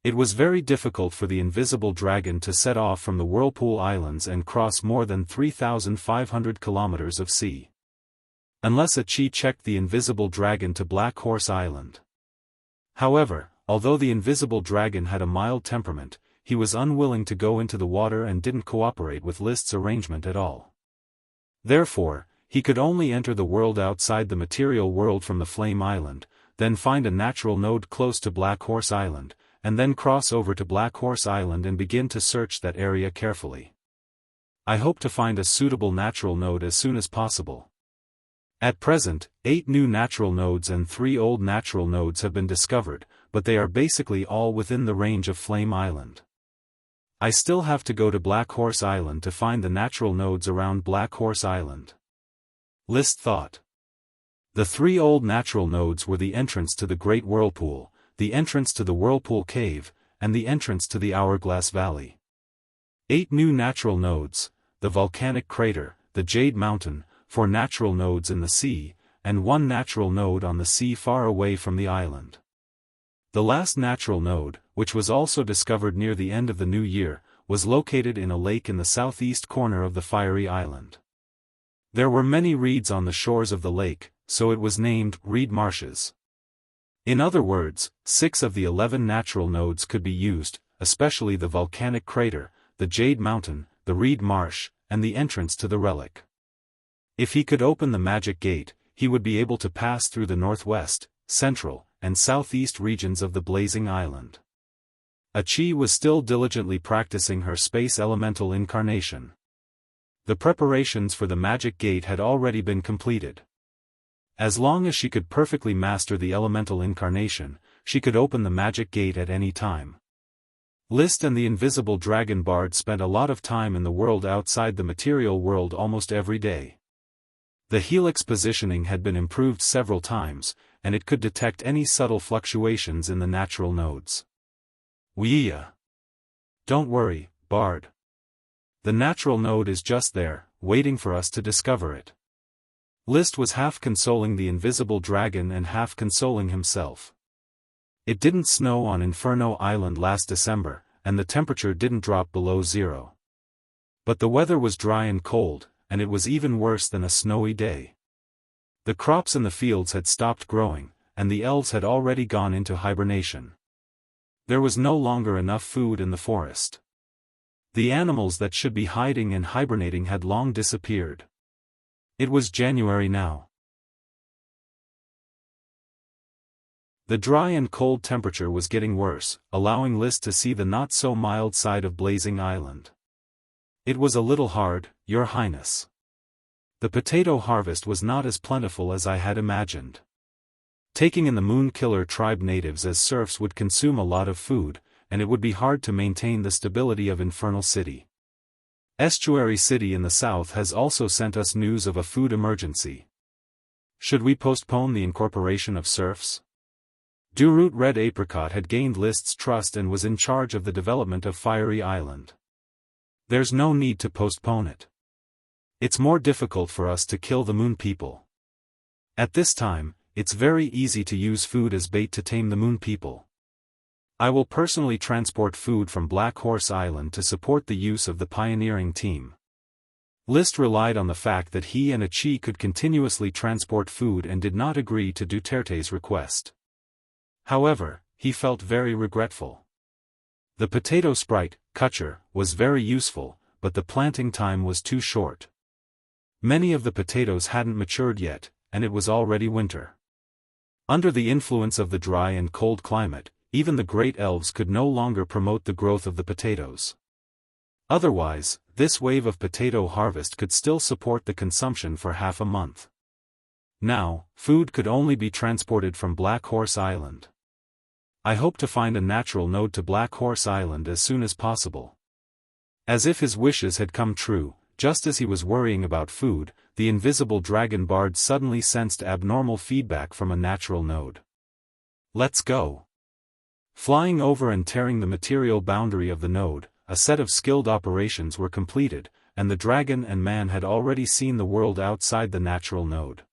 It was very difficult for the invisible dragon to set off from the Whirlpool Islands and cross more than 3,500 kilometers of sea. Unless a Chi checked the invisible dragon to Black Horse Island. However, although the invisible dragon had a mild temperament, he was unwilling to go into the water and didn't cooperate with List's arrangement at all. Therefore, he could only enter the world outside the material world from the Flame Island, then find a natural node close to Black Horse Island, and then cross over to Black Horse Island and begin to search that area carefully. I hope to find a suitable natural node as soon as possible. At present, 8 new natural nodes and 3 old natural nodes have been discovered, but they are basically all within the range of Flame Island. I still have to go to Black Horse Island to find the natural nodes around Black Horse Island. List thought. The 3 old natural nodes were the entrance to the Great Whirlpool, the entrance to the Whirlpool Cave, and the entrance to the Hourglass Valley. 8 new natural nodes, the Volcanic Crater, the Jade Mountain, 4 natural nodes in the sea, and 1 natural node on the sea far away from the island. The last natural node, which was also discovered near the end of the new year, was located in a lake in the southeast corner of the fiery island. There were many reeds on the shores of the lake, so it was named Reed Marshes. In other words, 6 of the 11 natural nodes could be used, especially the Volcanic Crater, the Jade Mountain, the Reed Marsh, and the entrance to the Relic. If he could open the magic gate, he would be able to pass through the northwest, central, and southeast regions of the blazing island. Achi was still diligently practicing her space elemental incarnation. The preparations for the magic gate had already been completed. As long as she could perfectly master the elemental incarnation, she could open the magic gate at any time. List and the invisible dragon bard spent a lot of time in the world outside the material world almost every day. The helix positioning had been improved several times, and it could detect any subtle fluctuations in the natural nodes. Wuxia. Don't worry, Bard. The natural node is just there, waiting for us to discover it. List was half consoling the invisible dragon and half consoling himself. It didn't snow on Inferno Island last December, and the temperature didn't drop below 0. But the weather was dry and cold, and it was even worse than a snowy day. The crops in the fields had stopped growing, and the elves had already gone into hibernation. There was no longer enough food in the forest. The animals that should be hiding and hibernating had long disappeared. It was January now. The dry and cold temperature was getting worse, allowing List to see the not-so-mild side of Blazing Island. It was a little hard, Your Highness. The potato harvest was not as plentiful as I had imagined. Taking in the Moon Killer tribe natives as serfs would consume a lot of food, and it would be hard to maintain the stability of Infernal City. Estuary City in the south has also sent us news of a food emergency. Should we postpone the incorporation of serfs? Durut Red Apricot had gained List's trust and was in charge of the development of Fiery Island. There's no need to postpone it. It's more difficult for us to kill the Moon People. At this time, it's very easy to use food as bait to tame the Moon People. I will personally transport food from Black Horse Island to support the use of the pioneering team. List relied on the fact that he and Achi could continuously transport food and did not agree to Duterte's request. However, he felt very regretful. The potato sprite, Kutcher, was very useful, but the planting time was too short. Many of the potatoes hadn't matured yet, and it was already winter. Under the influence of the dry and cold climate, even the great elves could no longer promote the growth of the potatoes. Otherwise, this wave of potato harvest could still support the consumption for half a month. Now, food could only be transported from Black Horse Island. I hope to find a natural node to Black Horse Island as soon as possible. As if his wishes had come true, just as he was worrying about food, the invisible dragon bard suddenly sensed abnormal feedback from a natural node. Let's go. Flying over and tearing the material boundary of the node, a set of skilled operations were completed, and the dragon and man had already seen the world outside the natural node.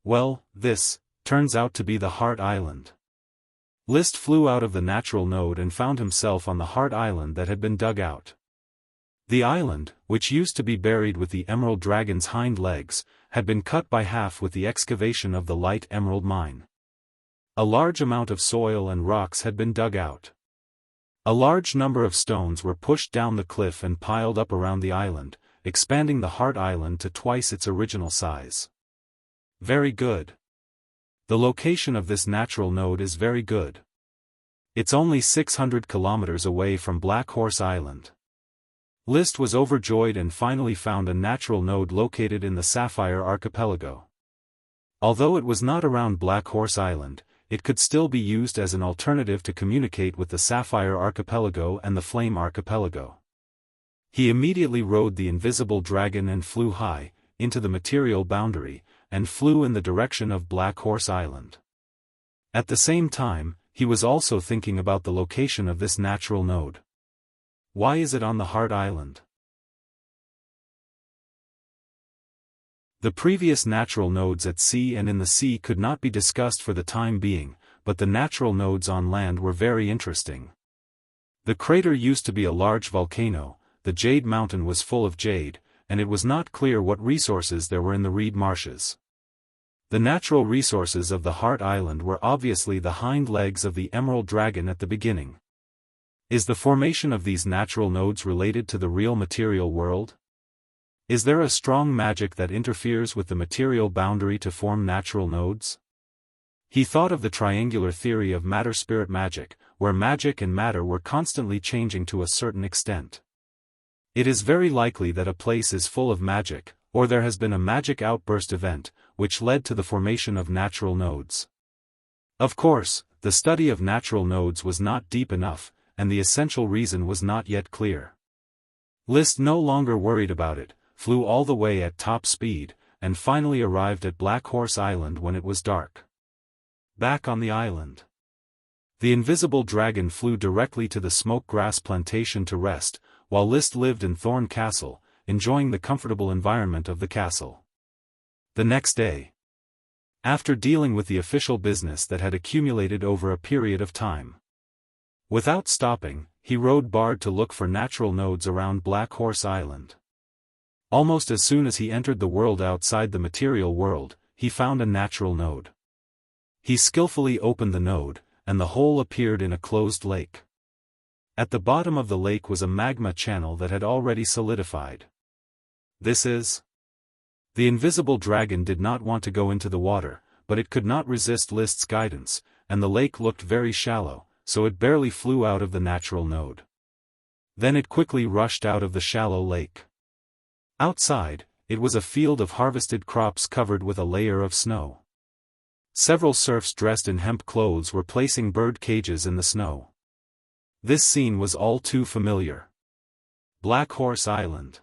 Well, this turns out to be the Heart Island. List flew out of the natural node and found himself on the Heart Island that had been dug out. The island, which used to be buried with the emerald dragon's hind legs, had been cut by half with the excavation of the light emerald mine. A large amount of soil and rocks had been dug out. A large number of stones were pushed down the cliff and piled up around the island, expanding the Heart Island to twice its original size. Very good. The location of this natural node is very good. It's only 600 kilometers away from Black Horse Island. List was overjoyed and finally found a natural node located in the Sapphire Archipelago. Although it was not around Black Horse Island, it could still be used as an alternative to communicate with the Sapphire Archipelago and the Flame Archipelago. He immediately rode the invisible dragon and flew high, into the material boundary, and flew in the direction of Black Horse Island. At the same time, he was also thinking about the location of this natural node. Why is it on the Heart Island? The previous natural nodes at sea and in the sea could not be discussed for the time being, but the natural nodes on land were very interesting. The crater used to be a large volcano, the Jade Mountain was full of jade, and it was not clear what resources there were in the reed marshes. The natural resources of the Heart Island were obviously the hind legs of the emerald dragon at the beginning. Is the formation of these natural nodes related to the real material world? Is there a strong magic that interferes with the material boundary to form natural nodes? He thought of the triangular theory of matter-spirit magic, where magic and matter were constantly changing to a certain extent. It is very likely that a place is full of magic, or there has been a magic outburst event, which led to the formation of natural nodes. Of course, the study of natural nodes was not deep enough, and the essential reason was not yet clear. List no longer worried about it, flew all the way at top speed, and finally arrived at Black Horse Island when it was dark. Back on the island, the invisible dragon flew directly to the smoke grass plantation to rest, while List lived in Thorn Castle, enjoying the comfortable environment of the castle. The next day, after dealing with the official business that had accumulated over a period of time, without stopping, he rode Bard to look for natural nodes around Black Horse Island. Almost as soon as he entered the world outside the material world, he found a natural node. He skillfully opened the node, and the hole appeared in a closed lake. At the bottom of the lake was a magma channel that had already solidified. This is... The invisible dragon did not want to go into the water, but it could not resist List's guidance, and the lake looked very shallow, so it barely flew out of the natural node. Then it quickly rushed out of the shallow lake. Outside, it was a field of harvested crops covered with a layer of snow. Several serfs dressed in hemp clothes were placing bird cages in the snow. This scene was all too familiar. Black Horse Island.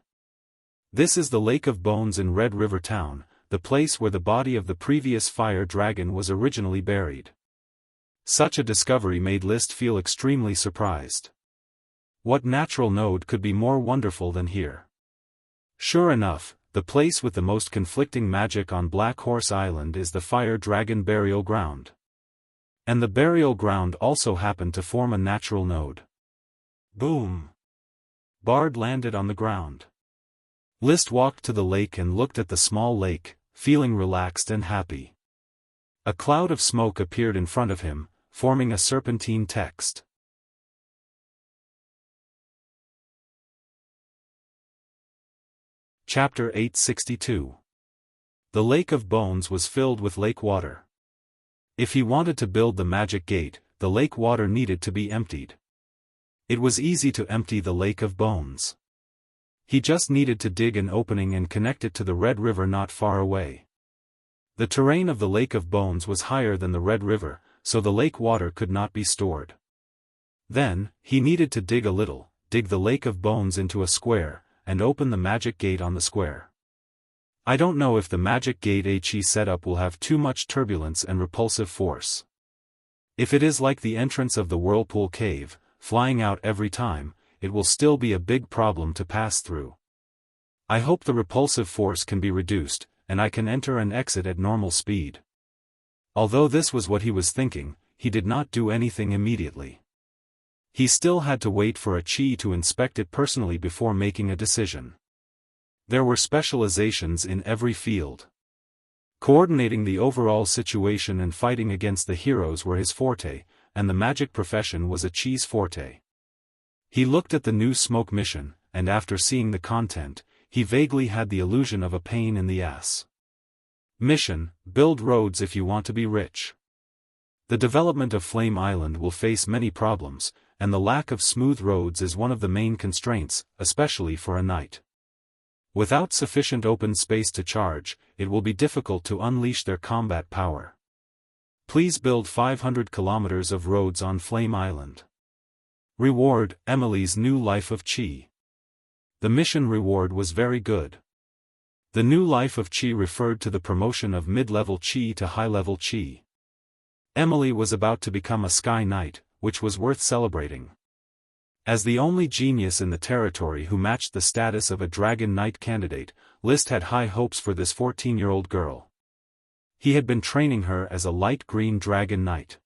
This is the Lake of Bones in Red River Town, the place where the body of the previous fire dragon was originally buried. Such a discovery made List feel extremely surprised. What natural node could be more wonderful than here? Sure enough, the place with the most conflicting magic on Black Horse Island is the Fire Dragon Burial Ground. And the burial ground also happened to form a natural node. Boom! Bard landed on the ground. List walked to the lake and looked at the small lake, feeling relaxed and happy. A cloud of smoke appeared in front of him, forming a serpentine text. Chapter 862. The Lake of Bones was filled with lake water. If he wanted to build the magic gate, the lake water needed to be emptied. It was easy to empty the Lake of Bones. He just needed to dig an opening and connect it to the Red River not far away. The terrain of the Lake of Bones was higher than the Red River, so the lake water could not be stored. Then, he needed to dig a little, dig the Lake of Bones into a square, and open the magic gate on the square. I don't know if the magic gate he set up will have too much turbulence and repulsive force. If it is like the entrance of the Whirlpool Cave, flying out every time, it will still be a big problem to pass through. I hope the repulsive force can be reduced, and I can enter and exit at normal speed. Although this was what he was thinking, he did not do anything immediately. He still had to wait for a chi to inspect it personally before making a decision. There were specializations in every field. Coordinating the overall situation and fighting against the heroes were his forte, and the magic profession was a chi's forte. He looked at the new smoke mission, and after seeing the content, he vaguely had the illusion of a pain in the ass. Mission: build roads if you want to be rich. The development of Flame Island will face many problems, and the lack of smooth roads is one of the main constraints, especially for a knight. Without sufficient open space to charge, it will be difficult to unleash their combat power. Please build 500 kilometers of roads on Flame Island. Reward: Emily's new life of Chi. The mission reward was very good. The new life of Chi referred to the promotion of mid-level Chi to high-level Chi. Emily was about to become a Sky Knight, which was worth celebrating. As the only genius in the territory who matched the status of a Dragon Knight candidate, List had high hopes for this 14-year-old girl. He had been training her as a light green Dragon Knight.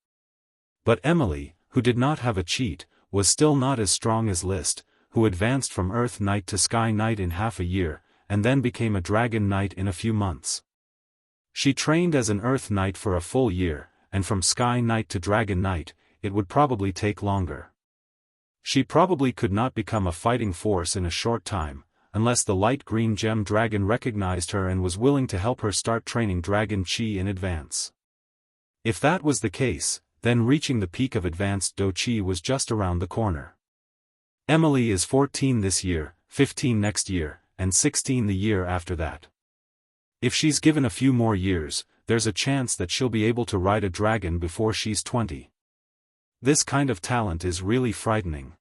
But Emily, who did not have a cheat, was still not as strong as List, who advanced from Earth Knight to Sky Knight in half a year, and then became a Dragon Knight in a few months. She trained as an Earth Knight for a full year, and from Sky Knight to Dragon Knight, it would probably take longer. She probably could not become a fighting force in a short time, unless the light green gem dragon recognized her and was willing to help her start training Dragon Chi in advance. If that was the case, then reaching the peak of advanced Do Chi was just around the corner. Emily is 14 this year, 15 next year, and 16 the year after that. If she's given a few more years, there's a chance that she'll be able to ride a dragon before she's 20. This kind of talent is really frightening.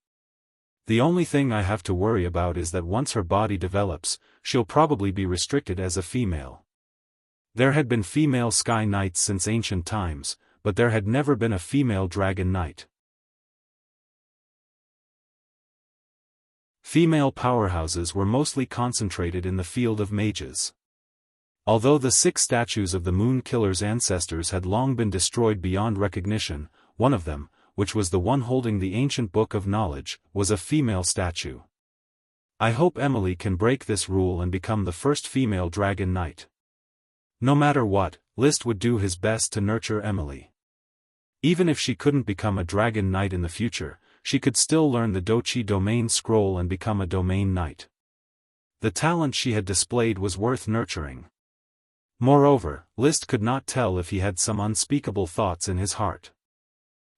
The only thing I have to worry about is that once her body develops, she'll probably be restricted as a female. There had been female Sky Knights since ancient times, but there had never been a female Dragon Knight. Female powerhouses were mostly concentrated in the field of mages. Although the 6 statues of the Moon Killer's ancestors had long been destroyed beyond recognition, one of them, which was the one holding the ancient Book of Knowledge, was a female statue. I hope Emily can break this rule and become the first female Dragon Knight. No matter what, List would do his best to nurture Emily. Even if she couldn't become a Dragon Knight in the future, she could still learn the Dochi Domain Scroll and become a Domain Knight. The talent she had displayed was worth nurturing. Moreover, List could not tell if he had some unspeakable thoughts in his heart.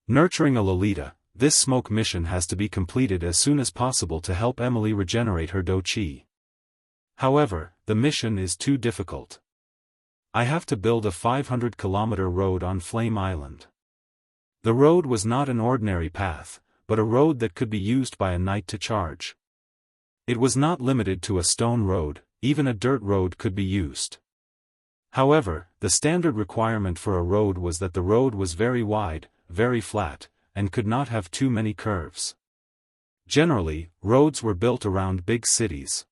Nurturing a Lolita, this smoke mission has to be completed as soon as possible to help Emily regenerate her Dochi. However, the mission is too difficult. I have to build a 500-kilometer road on Flame Island. The road was not an ordinary path, but a road that could be used by a knight to charge. It was not limited to a stone road, even a dirt road could be used. However, the standard requirement for a road was that the road was very wide, very flat, and could not have too many curves. Generally, roads were built around big cities.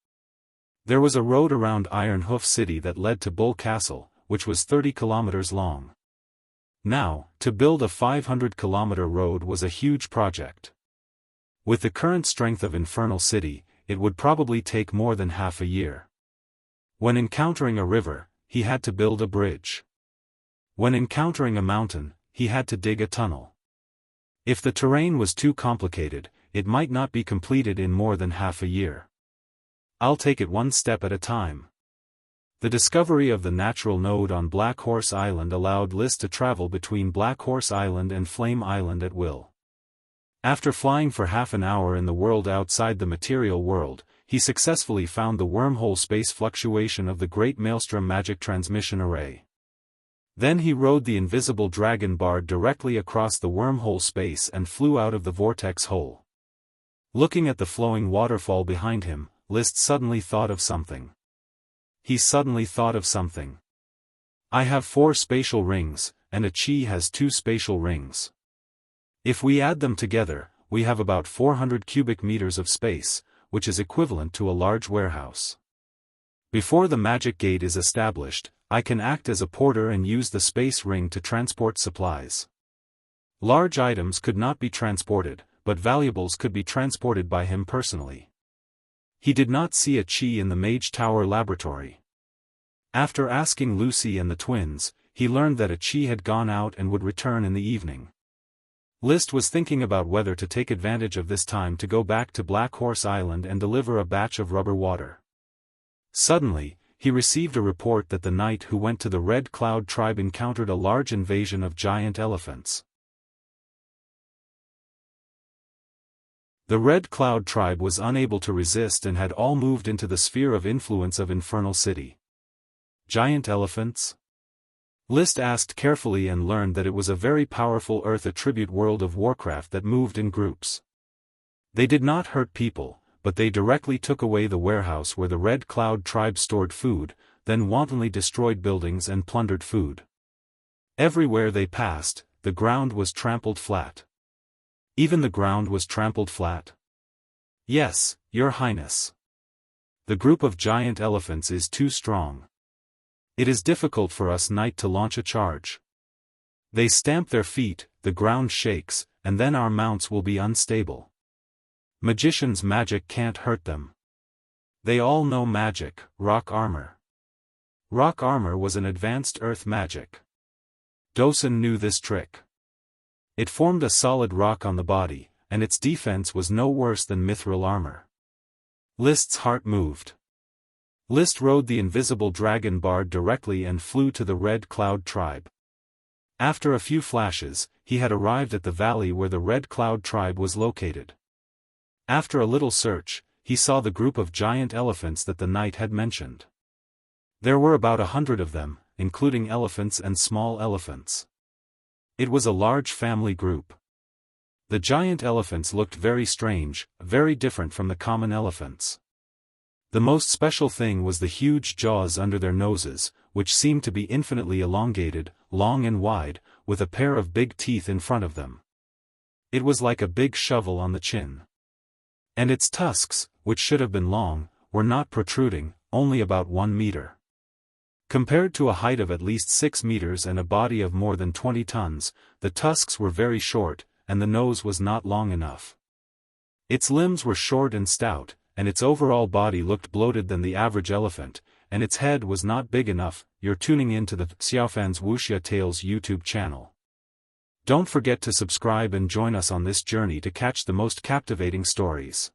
There was a road around Iron Hoof City that led to Bull Castle, which was 30 kilometers long. Now, to build a 500-kilometer road was a huge project. With the current strength of Infernal City, it would probably take more than half a year. When encountering a river, he had to build a bridge. When encountering a mountain, he had to dig a tunnel. If the terrain was too complicated, it might not be completed in more than half a year. I'll take it one step at a time. The discovery of the natural node on Black Horse Island allowed List to travel between Black Horse Island and Flame Island at will. After flying for half an hour in the world outside the material world, he successfully found the wormhole space fluctuation of the Great Maelstrom Magic Transmission Array. Then he rode the invisible dragon bard directly across the wormhole space and flew out of the vortex hole. Looking at the flowing waterfall behind him, List suddenly thought of something. He suddenly thought of something. I have 4 spatial rings, and a chi has 2 spatial rings. If we add them together, we have about 400 cubic meters of space, which is equivalent to a large warehouse. Before the magic gate is established, I can act as a porter and use the space ring to transport supplies. Large items could not be transported, but valuables could be transported by him personally. He did not see a chi in the Mage Tower laboratory. After asking Lucy and the twins, he learned that a chi had gone out and would return in the evening. List was thinking about whether to take advantage of this time to go back to Black Horse Island and deliver a batch of rubber water. Suddenly, he received a report that the knight who went to the Red Cloud tribe encountered a large invasion of giant elephants. The Red Cloud tribe was unable to resist and had all moved into the sphere of influence of Infernal City. Giant elephants? List asked carefully and learned that it was a very powerful Earth attribute world of Warcraft that moved in groups. They did not hurt people, but they directly took away the warehouse where the Red Cloud tribe stored food, then wantonly destroyed buildings and plundered food. Everywhere they passed, the ground was trampled flat. Even the ground was trampled flat? Yes, Your Highness. The group of giant elephants is too strong. It is difficult for us knight to launch a charge. They stamp their feet, the ground shakes, and then our mounts will be unstable. Magician's magic can't hurt them. They all know magic, rock armor. Rock armor was an advanced earth magic. Dosen knew this trick. It formed a solid rock on the body, and its defense was no worse than mithril armor. List's heart moved. List rode the invisible dragon bard directly and flew to the Red Cloud tribe. After a few flashes, he had arrived at the valley where the Red Cloud tribe was located. After a little search, he saw the group of giant elephants that the knight had mentioned. There were about 100 of them, including elephants and small elephants. It was a large family group. The giant elephants looked very strange, very different from the common elephants. The most special thing was the huge jaws under their noses, which seemed to be infinitely elongated, long and wide, with a pair of big teeth in front of them. It was like a big shovel on the chin. And its tusks, which should have been long, were not protruding, only about 1 meter. Compared to a height of at least 6 meters and a body of more than 20 tons, the tusks were very short, and the nose was not long enough. Its limbs were short and stout, and its overall body looked bloated than the average elephant, and its head was not big enough. You're tuning in to the Xiaofan's Wuxia Tales YouTube channel. Don't forget to subscribe and join us on this journey to catch the most captivating stories.